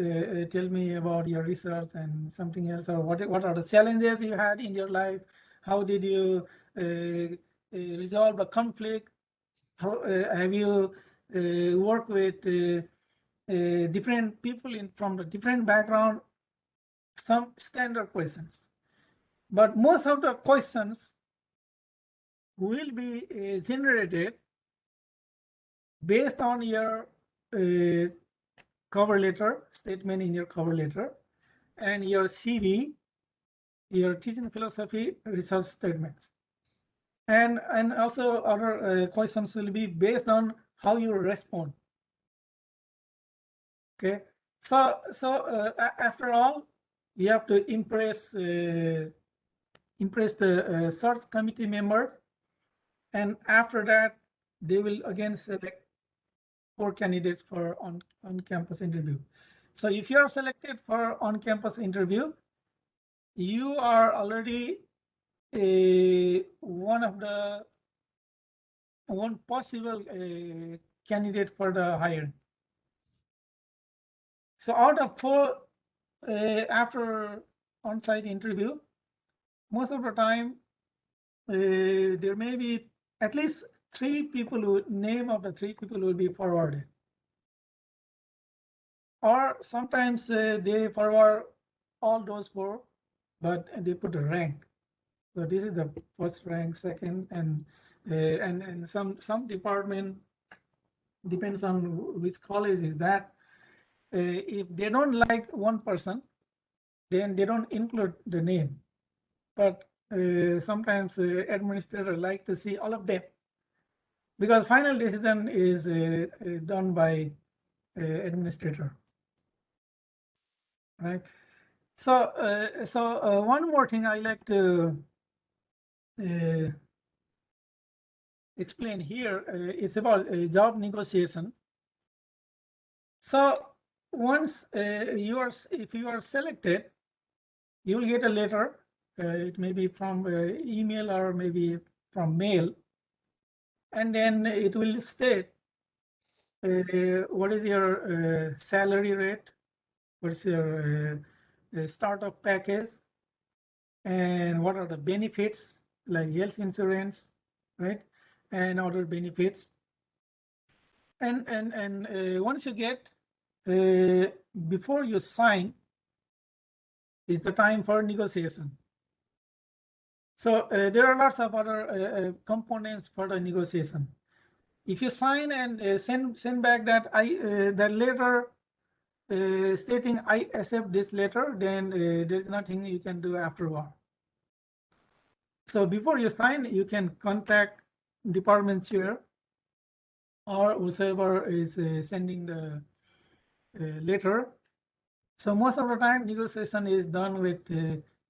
Tell me about your research and something else, or what are the challenges you had in your life? How did you resolve a conflict? How have you worked with different people from the different background? Some standard questions, but most of the questions will be generated based on your cover letter, statement in your cover letter, and your CV, your teaching philosophy, research statements. And also other questions will be based on how you respond. Okay, so after all, you have to impress the search committee member, and after that, they will again select 4 candidates for on-campus interview. So if you are selected for on-campus interview, you are already one possible candidate for the hiring. So out of 4 after on-site interview, most of the time there may be at least 3 people name of the 3 people will be forwarded, or sometimes they forward all those 4, but they put a rank. So this is the first rank, second, and some department, depends on which college is that. If they don't like one person, then they don't include the name. But sometimes administrator like to see all of them, because final decision is done by administrator, right? So one more thing I like to explain here, it's about job negotiation. So once if you are selected, you will get a letter. It may be from email or maybe from mail, and then it will state what is your salary rate, what's your startup package, and what are the benefits like health insurance, right, and other benefits. And once you get, before you sign is the time for negotiation. So there are lots of other components for the negotiation. If you sign and send back that that letter stating I accept this letter, then there's nothing you can do afterward. So before you sign, you can contact department chair or whoever is sending the letter. So most of the time, negotiation is done with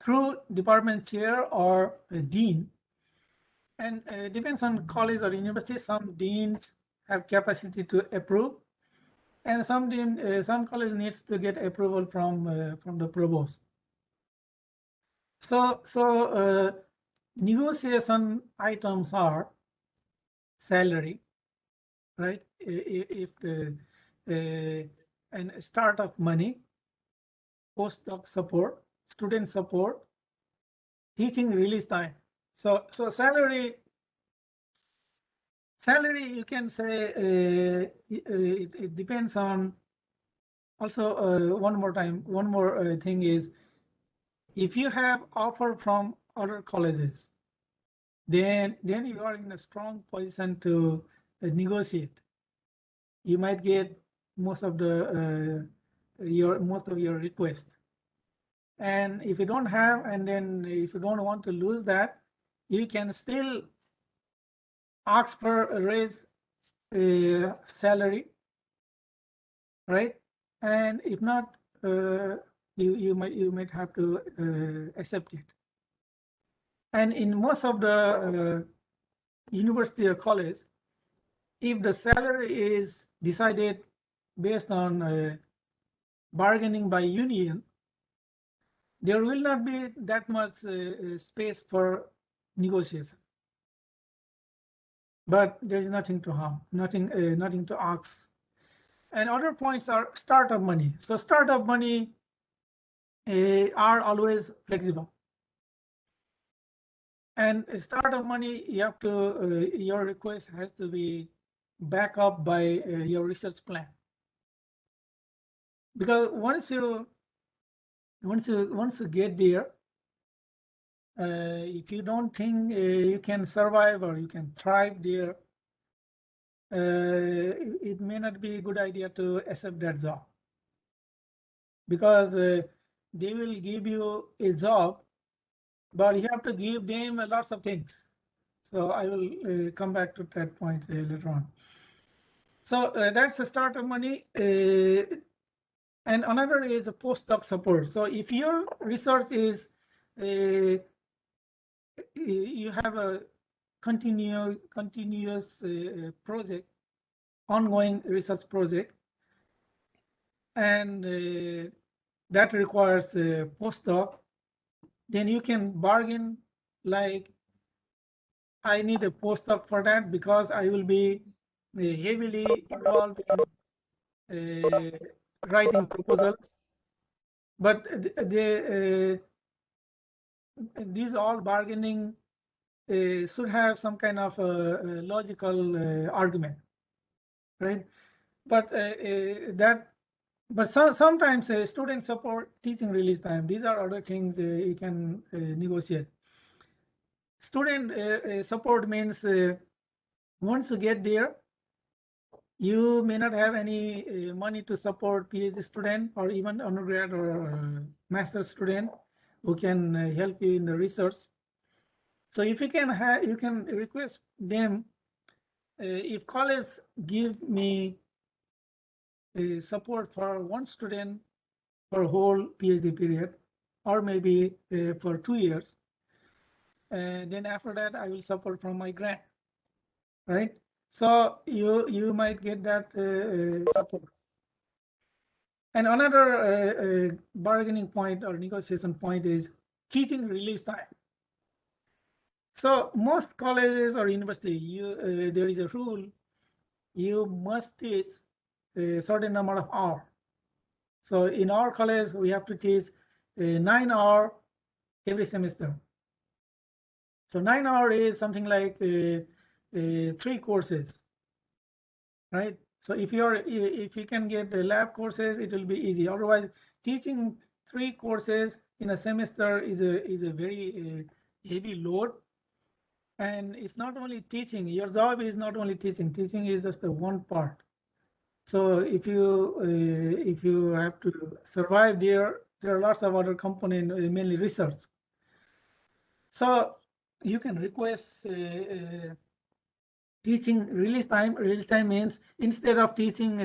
through department chair or dean, and depends on college or university. Some deans have capacity to approve, and some college needs to get approval from the provost. So negotiation items are salary, right? If and startup money, postdoc support, student support, teaching release time. So salary you can say it depends on. Also, one more thing is, if you have offer from other colleges, then you are in a strong position to negotiate. You might get most of your request. And if you don't have, and then if you don't want to lose that, you can still ask for a raise salary, right? And if not, you might have to accept it. And in most of the university or college, if the salary is decided based on bargaining by union, there will not be that much space for negotiation. But there is nothing to harm, nothing to ask. And other points are startup money. So startup money are always flexible. And startup money, you have to your request has to be backed up by your research plan. Because once you get there, if you don't think you can survive or you can thrive there, it may not be a good idea to accept that job, because they will give you a job, but you have to give them lots of things. So I will come back to that point later on. So that's the startup money. And another is the postdoc support. So if your research is, you have a continuous project, ongoing research project, and that requires a postdoc, then you can bargain like, I need a postdoc for that because I will be heavily involved in writing proposals. But these all bargaining should have some kind of logical argument, right? But sometimes student support, teaching release time, these are other things you can negotiate. Student support means once you get there, you may not have any money to support PhD student or even undergrad or master student who can help you in the research. So if you can request them, if college give me support for one student for a whole PhD period, or maybe for 2 years, then after that I will support from my grant, right? So you might get that support. And another bargaining point or negotiation point is teaching release time. So most colleges or university, there is a rule, you must teach a certain number of hours. So in our college, we have to teach 9 hours every semester. So 9 hours is something like 3 courses, right? So if you can get the lab courses, it will be easy. Otherwise, teaching 3 courses in a semester is a very heavy load. And it's not only teaching. Your job is not only teaching. Teaching is just the one part. So if you have to survive there are lots of other components, mainly research. So you can request teaching release time. Release time means instead of teaching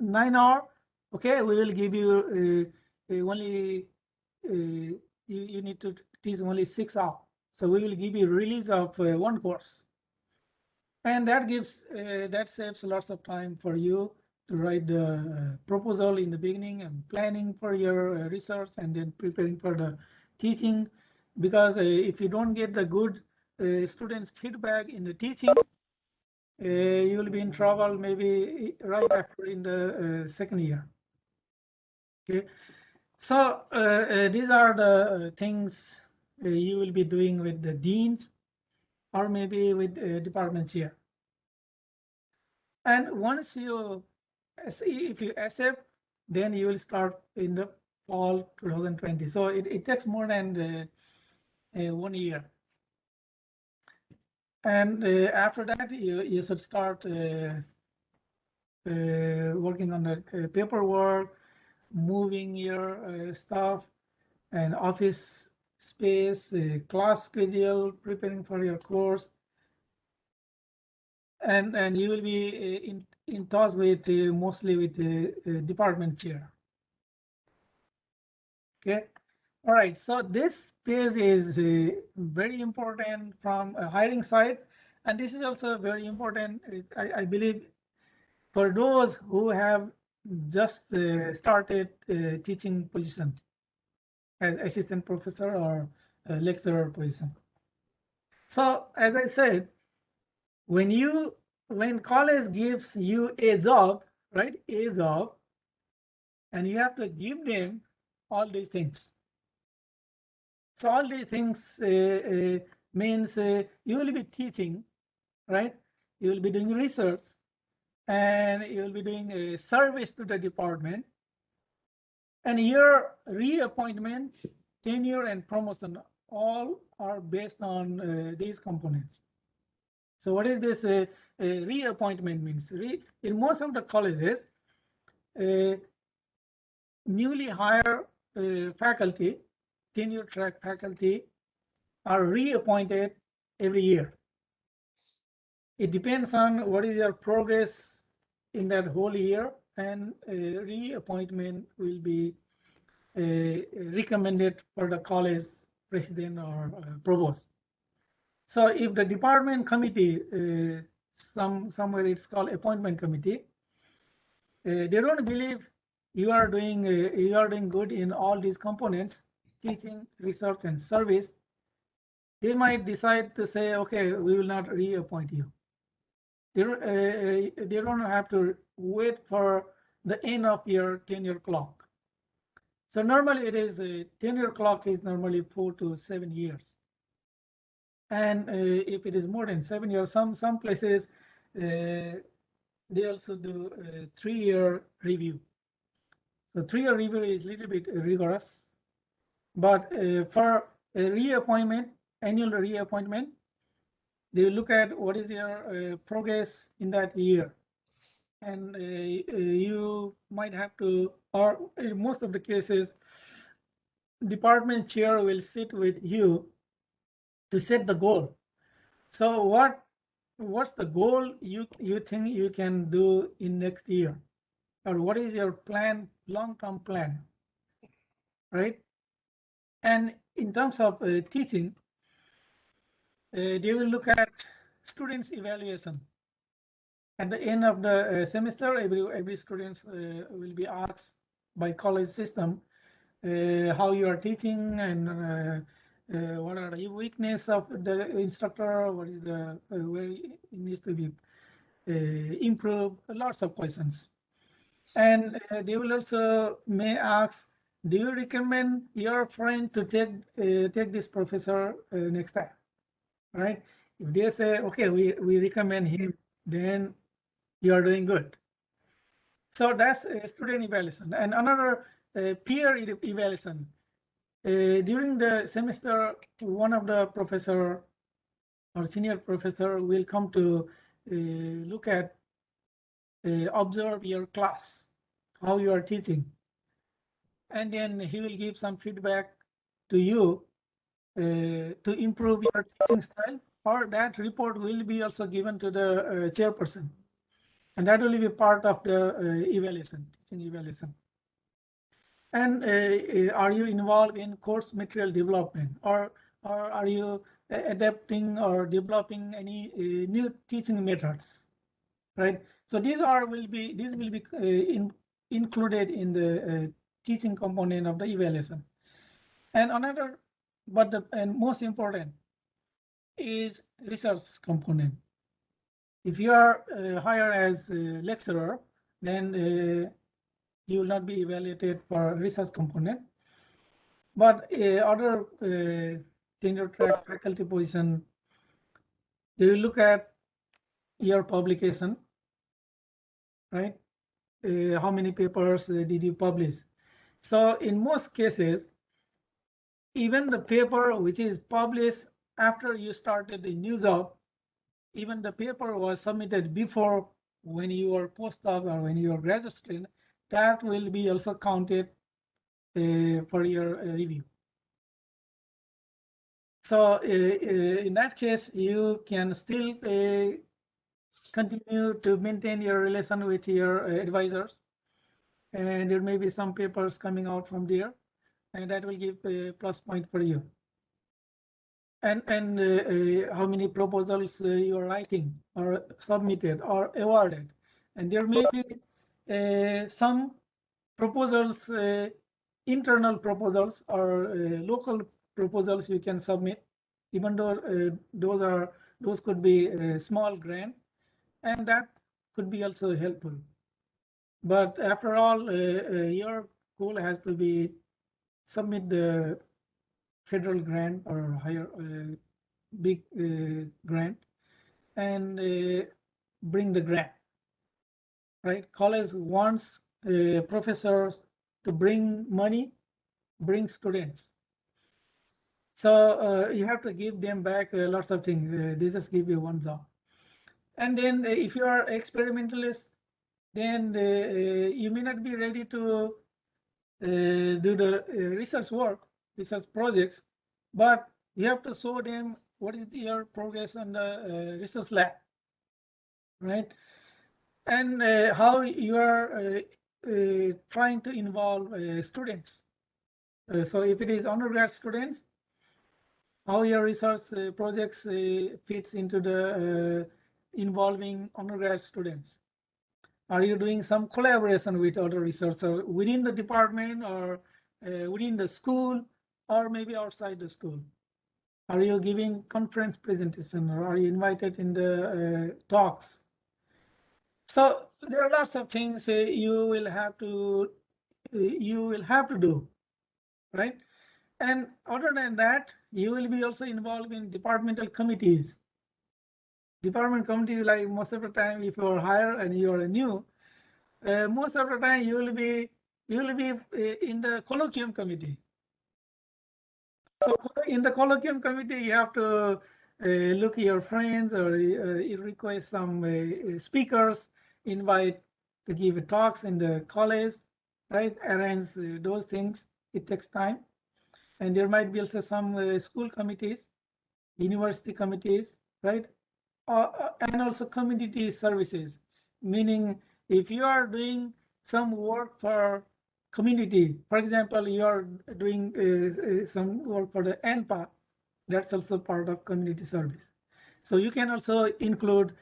9 hours, okay, we will give you only you need to teach only 6 hours. So we will give you release of one course, and that gives that saves lots of time for you to write the proposal in the beginning and planning for your research and then preparing for the teaching. Because if you don't get the good students feedback in the teaching, you will be in trouble maybe right after in the second year. Okay, so these are the things you will be doing with the deans or maybe with department chair. And once you, if you accept, then you will start in the fall 2020. So it takes more than 1 year. And after that, you should start working on the paperwork, moving your stuff and office space, class schedule, preparing for your course. And you will be in touch with mostly with the department chair. Okay, all right. So this phase is very important from a hiring side, and this is also very important. I believe for those who have just started teaching position as assistant professor or lecturer position. So as I said, when college gives you a job, right, a job, and you have to give them all these things. So all these things means you will be teaching, right? You will be doing research, and you will be doing a service to the department, and your reappointment, tenure, and promotion all are based on these components. So what is this reappointment means? In most of the colleges, newly hired faculty, tenure track faculty, are reappointed every year. It depends on what is your progress in that whole year, and reappointment will be recommended for the college president or provost. So if the department committee, somewhere it's called appointment committee, they don't believe you are doing good in all these components, teaching, research, and service, they might decide to say, okay, we will not reappoint you. They don't have to wait for the end of your tenure clock. So normally it is tenure clock is normally 4 to 7 years. And if it is more than 7 years, some places they also do a 3-year review. So 3-year review is a little bit rigorous, but for a reappointment, annual reappointment, they look at what is your progress in that year. And you might have to, or in most of the cases, department chair will sit with you to set the goal. So what's the goal you think you can do in next year, or what is your plan, long-term plan, right? And in terms of teaching, they will look at students' evaluation. At the end of the semester, every student will be asked by college system how you are teaching, and what are the weakness of the instructor, what is the where it needs to be improved, lots of questions. And they will also may ask, do you recommend your friend to take this professor next time, right? If they say, okay, we recommend him, then you are doing good. So that's a student evaluation. And another peer evaluation. During the semester, one of the professor or senior professor will come to look at, observe your class, how you are teaching. And then he will give some feedback to you to improve your teaching style, or that report will be also given to the chairperson. And that will be part of the evaluation, teaching evaluation. And are you involved in course material development, or are you adapting or developing any new teaching methods, right? So these will be included in the teaching component of the evaluation. And another, and most important is research component. If you are hired as a lecturer, then you will not be evaluated for research component. But other tenure track faculty position, they will look at your publication, right? How many papers did you publish? So in most cases, even the paper which is published after you started the new job, even the paper was submitted before when you were postdoc or when you were graduate student, that will be also counted for your review. So in that case, you can still continue to maintain your relation with your advisors, and there may be some papers coming out from there, and that will give a plus point for you. And how many proposals you are writing or submitted or awarded, and there may be some proposals, internal proposals or local proposals you can submit, even though those could be a small grant, and that could be also helpful. But after all, your goal has to be submit the federal grant or higher big grant and bring the grant, right? College wants professors to bring money, bring students. So you have to give them back lots of things. They just give you one job. And then if you are experimentalist, then you may not be ready to do the research work, research projects, but you have to show them what is your progress on the research lab, right? And how you are trying to involve students. So if it is undergrad students, how your research projects fits into the involving undergrad students. Are you doing some collaboration with other researchers within the department or within the school or maybe outside the school? Are you giving conference presentation or are you invited in the talks? So there are lots of things you will have to do, right? And other than that, you will be also involved in departmental committees. Department committees, like most of the time, if you are hired and you are new, most of the time you will be in the colloquium committee. So in the colloquium committee, you have to look at your friends or you request some speakers, invite to give talks in the college, right? Arrange those things. It takes time. And there might be also some school committees, university committees, right? And also community services, meaning if you are doing some work for community, for example, you are doing some work for the ANPA, that's also part of community service. So you can also include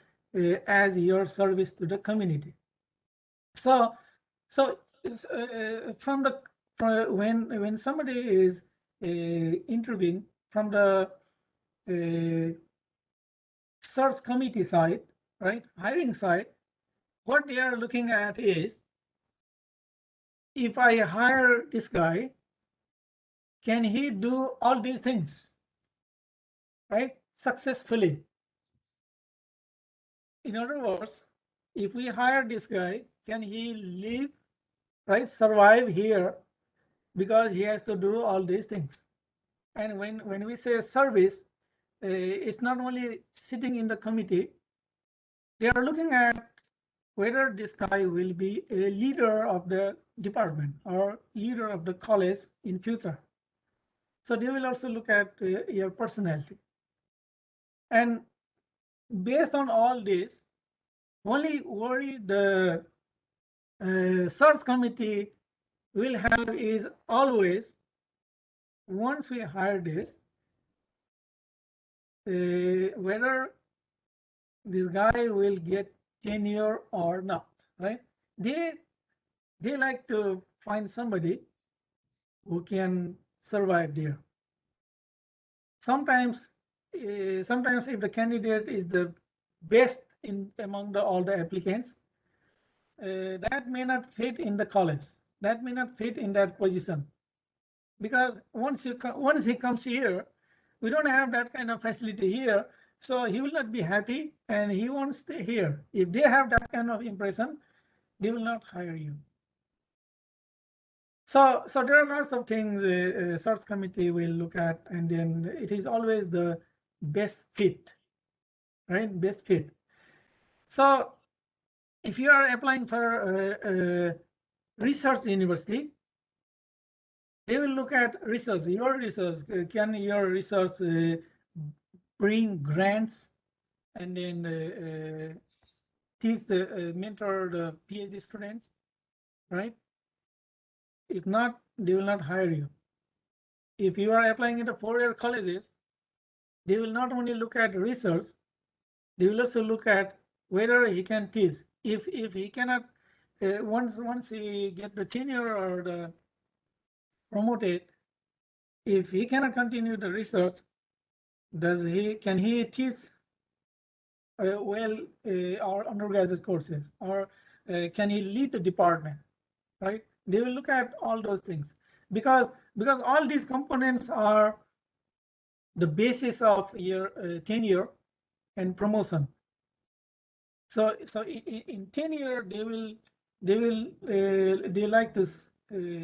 as your service to the community. So when somebody is interviewing from the search committee side, right, hiring side, what they are looking at is, if I hire this guy, can he do all these things, right, successfully? In other words, if we hire this guy, can he live, right, survive here, because he has to do all these things. And when we say service, it's not only sitting in the committee. They are looking at whether this guy will be a leader of the department or leader of the college in future. So they will also look at your personality. And based on all this, only worry the search committee we'll have is always, once we hire this, whether this guy will get tenure or not, right? They like to find somebody who can survive there. Sometimes if the candidate is the best in among all the applicants, that may not fit in the college, that may not fit in that position, because once he comes here, we don't have that kind of facility here, so he will not be happy and he won't stay here. If they have that kind of impression, they will not hire you. So there are lots of things search committee will look at, and then it is always the best fit, right? Best fit. So if you are applying for research university, they will look at research. Your research, can your research bring grants and then teach the mentor the PhD students, right? If not, they will not hire you. If you are applying into four-year colleges, they will not only look at research, they will also look at whether he can teach. If he cannot, once he get the tenure or the promoted, if he cannot continue the research, can he teach well our undergraduate courses, or can he lead the department, right? They will look at all those things, because all these components are the basis of your tenure and promotion. So in tenure, they like to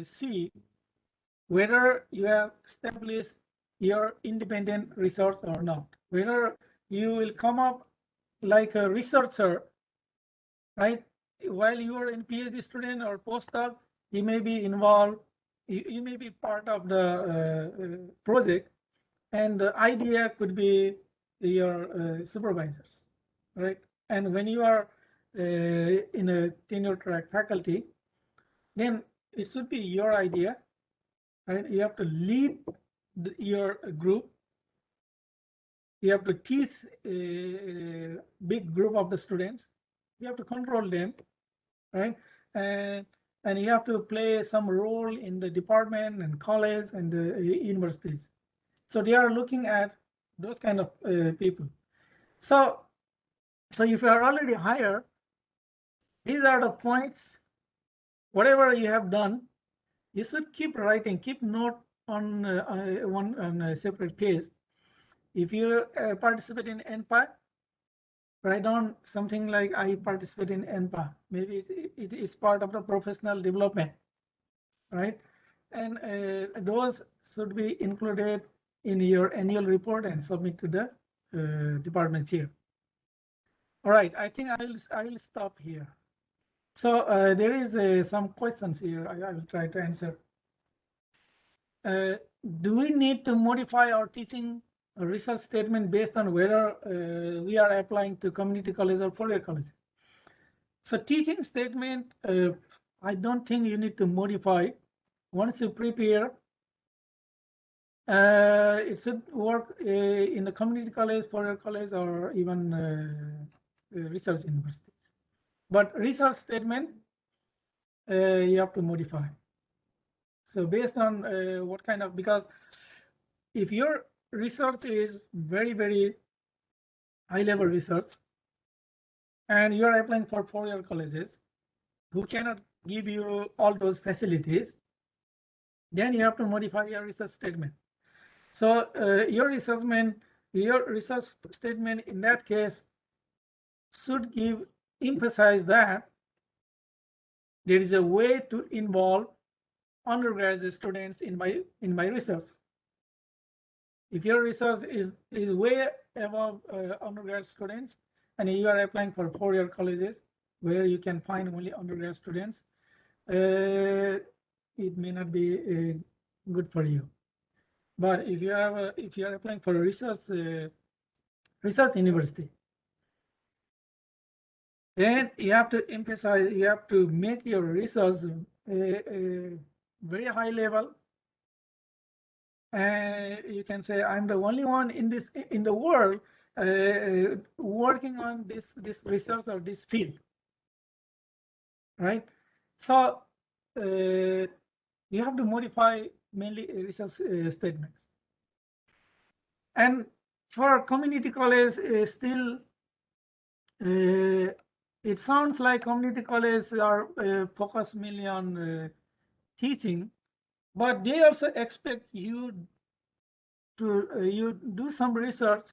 see whether you have established your independent research or not, whether you will come up like a researcher, right? While you are in PhD student or postdoc, you may be involved, you may be part of the project, and the idea could be your supervisors, right? And when you are in a tenure track faculty, then it should be your idea, right? You have to lead your group. You have to teach a big group of the students. You have to control them, right? And you have to play some role in the department and college and the universities. So they are looking at those kind of people. So if you are already hired, these are the points. Whatever you have done, you should keep writing, keep note on on a separate page. If you participate in ANPA, write down something like, I participate in ANPA. Maybe it is part of the professional development, right? And those should be included in your annual report and submit to the department chair. All right, I think I will stop here. So there is some questions here. I will try to answer. Do we need to modify our teaching research statement based on whether we are applying to community college or four-year college? So teaching statement, I don't think you need to modify. Once you prepare, it should work in the community college, four-year college, or even research universities. But research statement, you have to modify. So based on what kind of, because if your research is very, very high level research, and you're applying for four-year colleges who cannot give you all those facilities, then you have to modify your research statement. So your research statement in that case should emphasize that there is a way to involve undergraduate students in my research. If your research is way above undergrad students, and you are applying for four-year colleges where you can find only undergrad students, it may not be good for you. But if you are applying for a research university, then you have to emphasize, you have to make your research very high level. And you can say I'm the only one in the world working on this research or this field, right? So you have to modify mainly research statements. And for community college, still it sounds like community colleges are focused mainly on teaching, but they also expect you to you do some research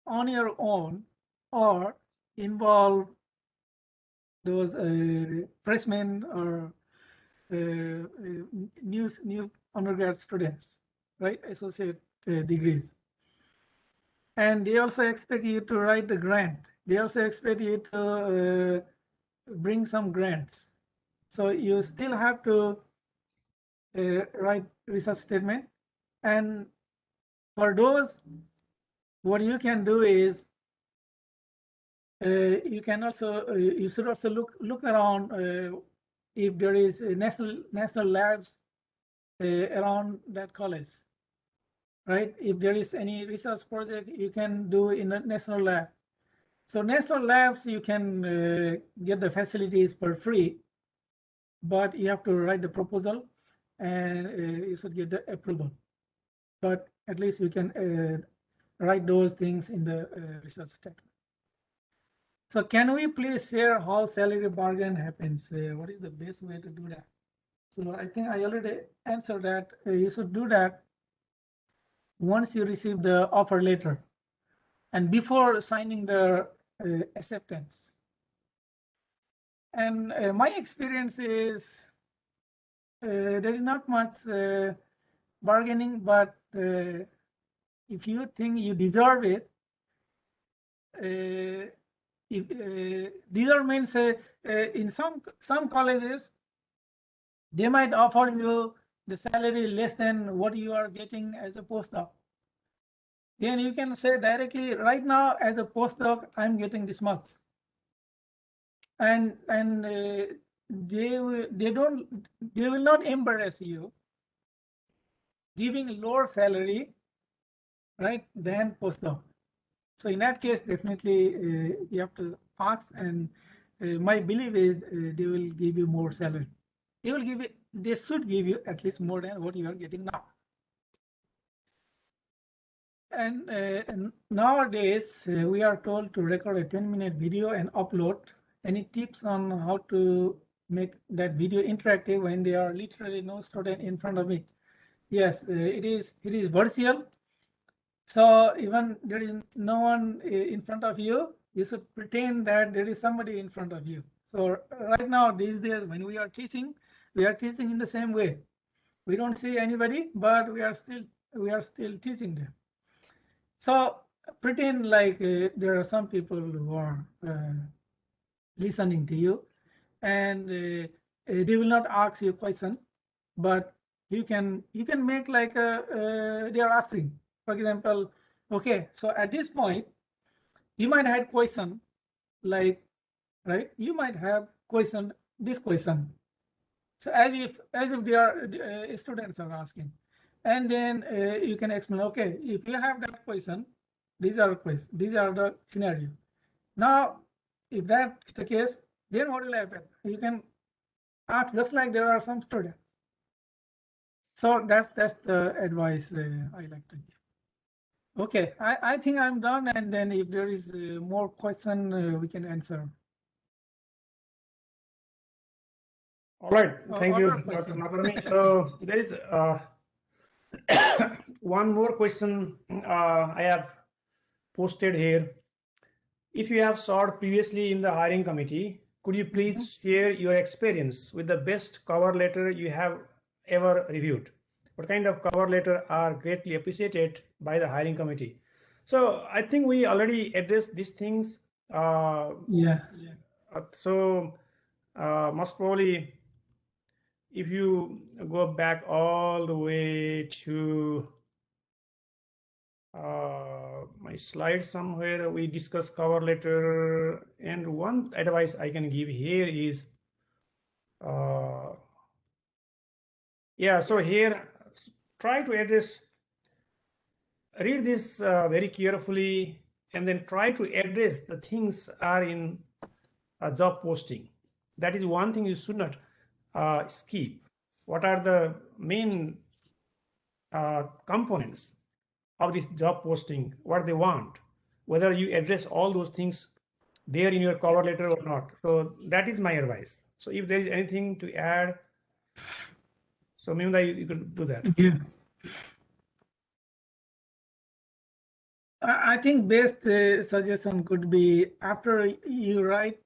on your own or involve those freshmen or new undergrad students, right? Associate degrees. And they also expect you to write the grant. They also expect you to bring some grants. So you still have to write research statement. And for those, what you can do is you can also you should also look around if there is a national labs around that college, right? If there is any research project you can do in a national lab. So national labs you can get the facilities for free, but you have to write the proposal and you should get the approval. But at least you can write those things in the research statement. So can we please share how salary bargain happens? What is the best way to do that? So I think I already answered that. You should do that once you receive the offer letter and before signing the acceptance. And my experience is there is not much bargaining, but if you think you deserve it, deserve means in some colleges they might offer you the salary less than what you are getting as a postdoc. Then you can say directly, right now as a postdoc I'm getting this much, and they will not embarrass you giving a lower salary, right, than postdoc. So in that case, definitely you have to ask, and my belief is they will give you more salary. They should give you at least more than what you are getting now. And nowadays we are told to record a 10-minute video and upload. Any tips on how to make that video interactive when there are literally no student in front of me? Yes, it is virtual. So even there is no one in front of you, you should pretend that there is somebody in front of you. So right now, these days, when we are teaching in the same way. We don't see anybody, but we are still teaching them. So pretend like there are some people who are listening to you, and they will not ask you a question, but you can make like they are asking. For example, okay, so at this point, you might have question like, right? You might have this question. So as if they are students are asking, and then you can explain. Okay, if you have that question, these are the scenario. Now, if that's the case, then what will happen? You can ask just like there are some students. So that's the advice I like to give. Okay, I think I'm done, and then if there is more question, we can answer. All right, thank you, Other Dr. question. Nakarmi. So there is one more question I have posted here. If you have served previously in the hiring committee, could you please share your experience with the best cover letter you have ever reviewed? What kind of cover letter are greatly appreciated by the hiring committee? So I think we already addressed these things. Yeah. So most probably, if you go back all the way to my slides somewhere, we discuss cover letter, and one advice I can give here is Yeah, so here, try to address, read this very carefully, and then try to address the things are in a job posting. That is one thing you should not skip. What are the main components of this job posting, what they want, whether you address all those things there in your cover letter or not. So that is my advice. So if there is anything to add, so Mimda, you could do that. Yeah. I think best suggestion could be after you write,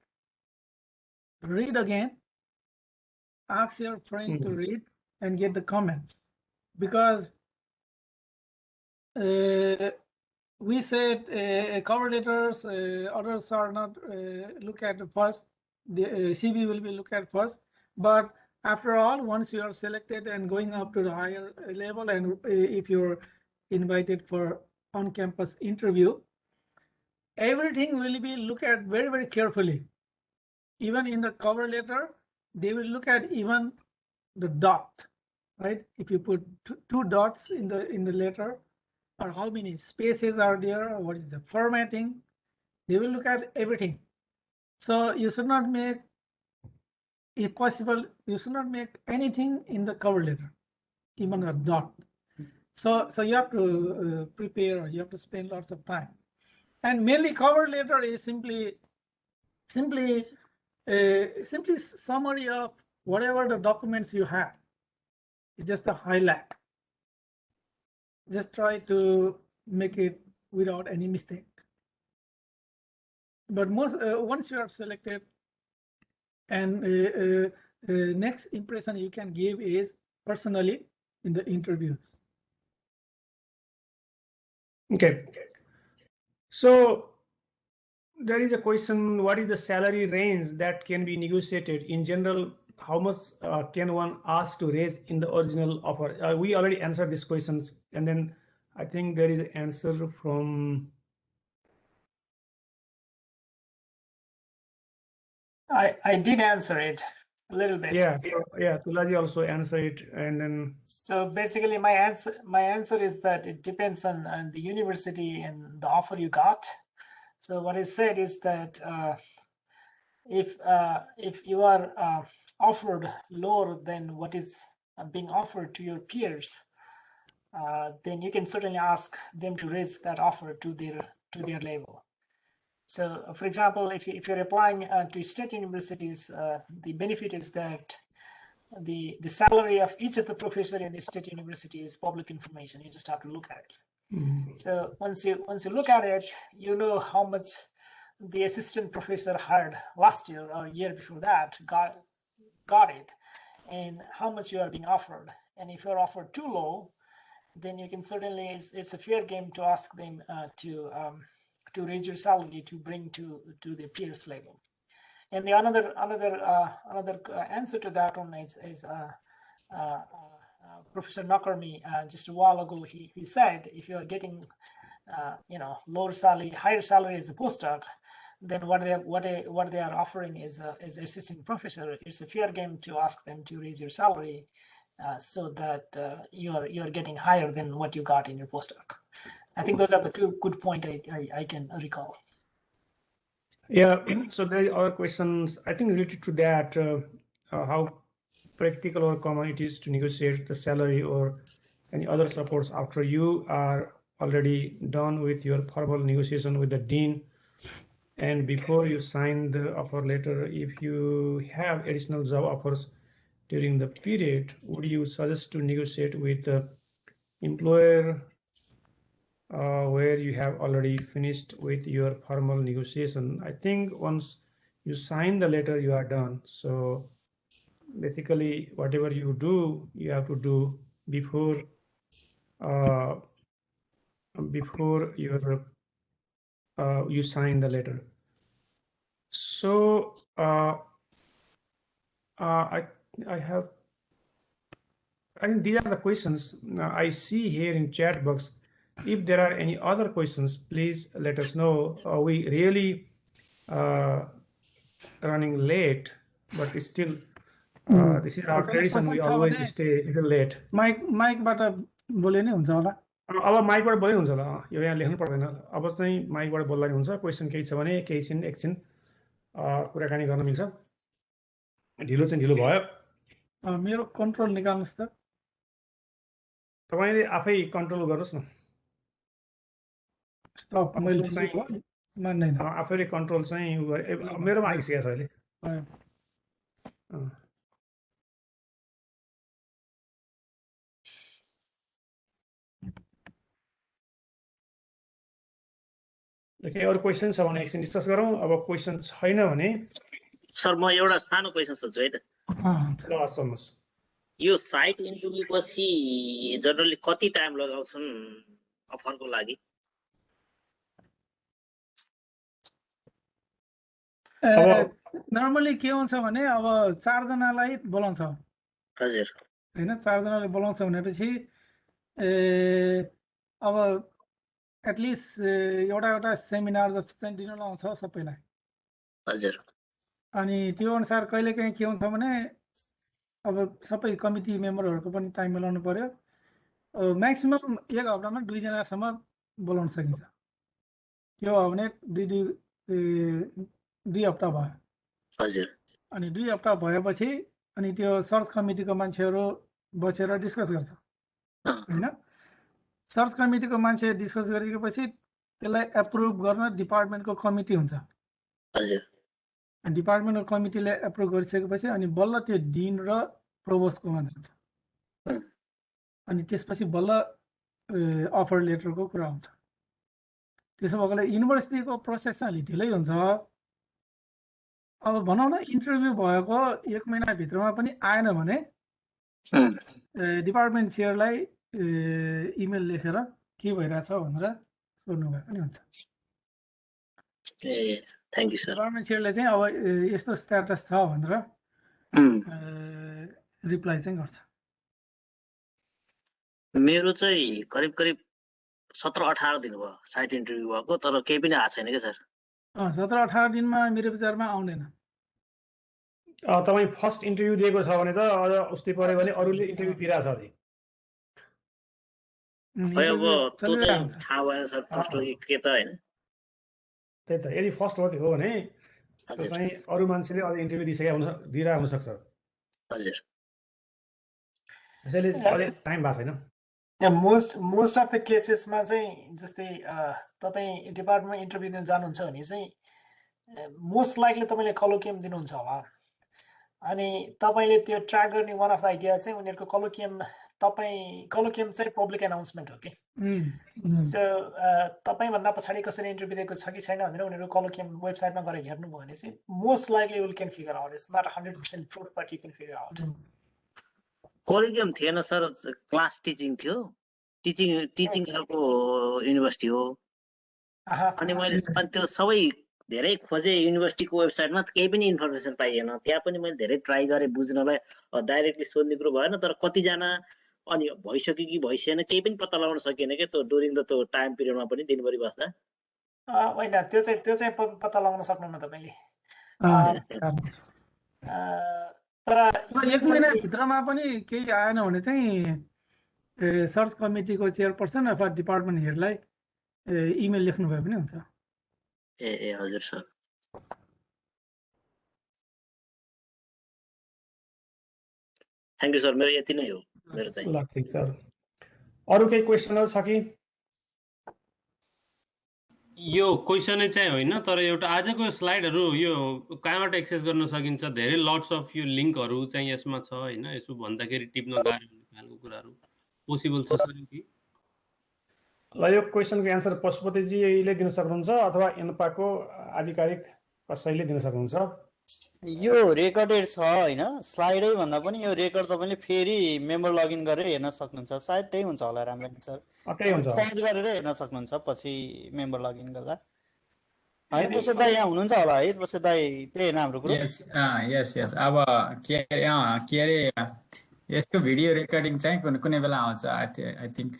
read again, ask your friend to read and get the comments, because we said cover letters, others are not look at first, the CV will be looked at first, but after all, once you are selected and going up to the higher level, and if you're invited for on-campus interview, everything will be looked at very, very carefully. Even in the cover letter, they will look at even the dot, right? If you put two dots in the letter, or how many spaces are there, or what is the formatting, they will look at everything. So you should not make, if possible, you should not make anything in the cover letter, even a dot. So you have to prepare, you have to spend lots of time. And mainly cover letter is simply summary of whatever the documents you have. It's just a highlight. Just try to make it without any mistake. But once you are selected, and next impression you can give is personally in the interviews. Okay. So there is a question, what is the salary range that can be negotiated? In general, how much can one ask to raise in the original offer? We already answered these questions, and then I think there is an answer from... I did answer it a little bit. Yeah, so yeah, Tulaji also answered it, and then... So basically my answer is that it depends on the university and the offer you got. So what I said is that if you are offered lower than what is being offered to your peers, then you can certainly ask them to raise that offer to their level. So, for example, if you're applying to state universities, the benefit is that the salary of each of the professors in the state university is public information. You just have to look at it. So once you look at it, you know how much the assistant professor hired last year or year before that got it, and how much you are being offered. And if you're offered too low, then you can certainly, it's a fair game to ask them to raise your salary to bring to the peers level. And the another answer to that one is Professor Nakarmi just a while ago. He said if you are getting lower salary, higher salary as a postdoc, then what they are offering is assistant professor. It's a fair game to ask them to raise your salary so that you are getting higher than what you got in your postdoc. I think those are the two good points I can recall. Yeah, so there are questions, I think, related to that, how practical or common it is to negotiate the salary or any other supports after you are already done with your formal negotiation with the dean, and before you sign the offer letter. If you have additional job offers during the period, would you suggest to negotiate with the employer where you have already finished with your formal negotiation? I think once you sign the letter, you are done. So basically, whatever you do, you have to do before you sign the letter. So I think these are the questions I see here in chat box. If there are any other questions, please let us know. We really running late, but still This is our tradition. We always stay a little late. माइकबाट बोले नै हुन्छ होला अब माइकबाट बोले हुन्छ होला यो यहाँ लेख्नु पर्दैन अब चाहिँ माइकबाट बोल्दा नि हुन्छ क्वेसन केही छ भने केही छिन एकछिन कुराकानी गर्न मिल्छ ढिलो चाहिँ ढिलो भयो मेरो कन्ट्रोल निकाल्नुस् त तपाईले आफै कन्ट्रोल गर्नुस् न स्टप मैले मान्दैन आफैले कन्ट्रोल चाहिँ मेरोमा आइसकेको छ अहिले केही अरू क्वेसन छ भने एकछिन डिस्कस गरौँ अब क्वेसन छैन भने सर म एउटा सानो क्वेसन सोध्छु है त ल सोध्नुहोस् यो साइट इन्टरभ्यू पछि जनरली कति टाइम लगाउँछन् अफरको लागि नर्मली के हुन्छ भने अब 4 जनालाई बोलाउँछ हजुर हैन 4 जनाले बोलाउँछ भनेपछि अब एटलिस्ट एउटा सेमिनार जस्तो चाहिँ दिन लाउँछ सबैलाई हजुर अनि त्यो अनुसार कहिलेकाहीँ के हुन्छ भने अब सबै कमिटी मेम्बरहरूको पनि टाइम मिलाउनु पर्यो म्याक्सिमम 1 हप्तामा 2 जनासम्म बोलाउन सकिन्छ त्यो हो भने 2 हप्ता भयो हजुर अनि 2 हप्ता भएपछि अनि त्यो सर्च कमिटीको मान्छेहरू बसेर डिस्कस गर्छ हैन सर्च कमिटीको मान्छे डिस्कस गरेपछि त्यसलाई एप्रुभ गर्न डिपार्टमेन्टको कमिटी हुन्छ हजुर डिपार्टमेन्टको कमिटीले एप्रुभ गरिसकेपछि अनि बल्ल त्यो डिन र प्रोभोस्टकोमा जान्छ अनि त्यसपछि बल्ल अफर लेटरको कुरा हुन्छ त्यसो भएकोले युनिभर्सिटीको प्रोसेस चाहिँ अलि ढिलै हुन्छ अब भनौँ न इन्टरभ्यू भएको 1 महिनाभित्रमा पनि आएन भने डिपार्टमेन्ट चेयरलाई इमेल लेखेर के भइरहेछ भनेर सोध्नु भए पनि हुन्छ थ्याङ्क यू सर डिपार्टमेन्ट चेयरले चाहिँ अब यस्तो स्ट्याटस छ भनेर रिप्लाई चाहिँ गर्छ मेरो चाहिँ करिब 17-18 दिन भयो साइट इन्टरभ्यू भएको तर केही पनि आएको छैन के सर 17-18 दिनमा मेरो विचारमा आउँदैन तपाई फर्स्ट इन्टरभ्यू दिएको छ भने त अझ उस्तै पर्यो भने अरूले इन्टरभ्यू दिइरहेछ अझै खै अब त्यो चाहिँ थाहा भएन सर फर्स्ट हो के त हैन त्यही त यदि फर्स्ट हो भने त्यो चाहिँ अरू मान्छेले अझै इन्टरभ्यू दिइरहेको हुन सक्छ हजुर त्यसैले अझै टाइम भएको छैन मोस्ट अफ द केसेसमा चाहिँ जस्तै तपाईँ डिपार्टमेन्टमा इन्टरभ्यू दिन जानुहुन्छ भने चाहिँ मोस्ट लाइकली तपाईँले कलोकियम दिनुहुन्छ होला अनि तपाईँले त्यो ट्र्याक गर्ने वान अफ द आइडिया चाहिँ उनीहरूको कलोकियम चाहिँ पब्लिक एनाउन्समेन्ट हो कि सो तपाईँभन्दा पछाडि कसैले इन्टरभ्यू दिएको छ कि छैन भनेर उनीहरू कलोकियम वेबसाइटमा गएर हेर्नुभयो भने चाहिँ most likely will can figure out it's not 100% proof but you can figure out कलिगियम थिएन सर क्लास टिचिङ थियो टिचिङ खालको युनिभर्सिटी हो अनि मैले त्यो सबै धेरै खोजे युनिभर्सिटीको वेबसाइटमा केही पनि इन्फर्मेसन पाइएन त्यहाँ पनि मैले धेरै ट्राई गरेँ बुझ्नलाई डाइरेक्टली सोध्ने कुरो भएन तर कतिजना अनि भइसक्यो कि भइसकेन केही पनि पत्ता लगाउन सकिएन क्या त्यो ड्युरिङ द त्यो टाइम पिरियडमा पनि दिनभरि बस्दा होइन त्यो चाहिँ पत्ता लगाउन सक्नुहुन्न तपाईँले तर 1 महिनाभित्रमा पनि केही आएन भने चाहिँ सर्च कमिटीको चेयरपर्सन अथवा डिपार्टमेन्ट हेडलाई इमेल लेख्नु भए पनि हुन्छ ए हजुर सर थ्याङ्क यू सर मेरो यति नै हो मेरो चाहिँ ल ठीक सर अरू केही क्वेसनहरु छ कि यो क्वेसनै चाहिँ होइन तर एउटा आजको स्लाइडहरु यो कहाँबाट एक्सेस गर्न सकिन्छ धेरै लट्स अफ यो लिंकहरु चाहिँ यसमा छ हैन यसो भन्दाखेरि टिप्न गाह्रो हुने खालको कुराहरु पोसिबल छ सर कि ल यो क्वेसनको एन्सर पशुपतिजीले दिन सक्नुहुन्छ अथवा एनपाको आधिकारिक कसैले दिन सक्नुहुन्छ यो रेकर्डेड छ हैन स्लाइडै भन्दा पनि यो रेकर्ड तपाईले फेरि मेम्बर लगइन गरेर हेर्न सक्नुहुन्छ सायद त्यही हुन्छ होला रामराज सर त्यही हुन्छ सर्च गरेर हेर्न सक्नुहुन्छ पछि मेम्बर लगइन गर्दा हैन त्यसो त यहाँ हुनुहुन्छ होला है त्यसो त त्यही हैन हाम्रो कुरो यस अब के अरे यसको भिडियो रेकर्डिङ चाहिँ कुनै बेला आउँछ I think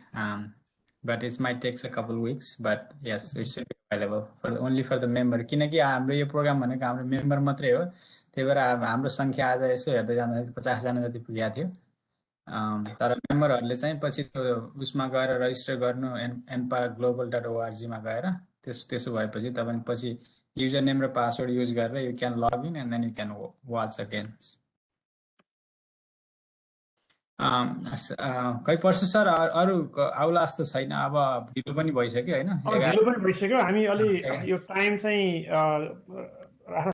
but it might take a couple weeks but yes it should be available for only for the member, किनकि हाम्रो यो प्रोग्राम भनेको हाम्रो मेम्बर मात्रै हो, त्यही भएर हाम्रो संख्या आज यसो हेर्दै जाँदाखेरि 50 जना जति पुगेको थियो। तर मेम्बरहरूले चाहिँ पछि त्यो उसमा गएर रजिस्टर गर्नु anpaglobal.org मा गएर त्यसो भएपछि तपाईले पछि युजर नेम र पासवर्ड युज गरेर you can log in and then you can watch again. खै पर्छ सर, अरु आउला जस्तो छैन, अब ढिलो पनि भइसक्यो हैन? ढिलो पनि भइसक्यो, हामी अलि यो टाइम चाहिँ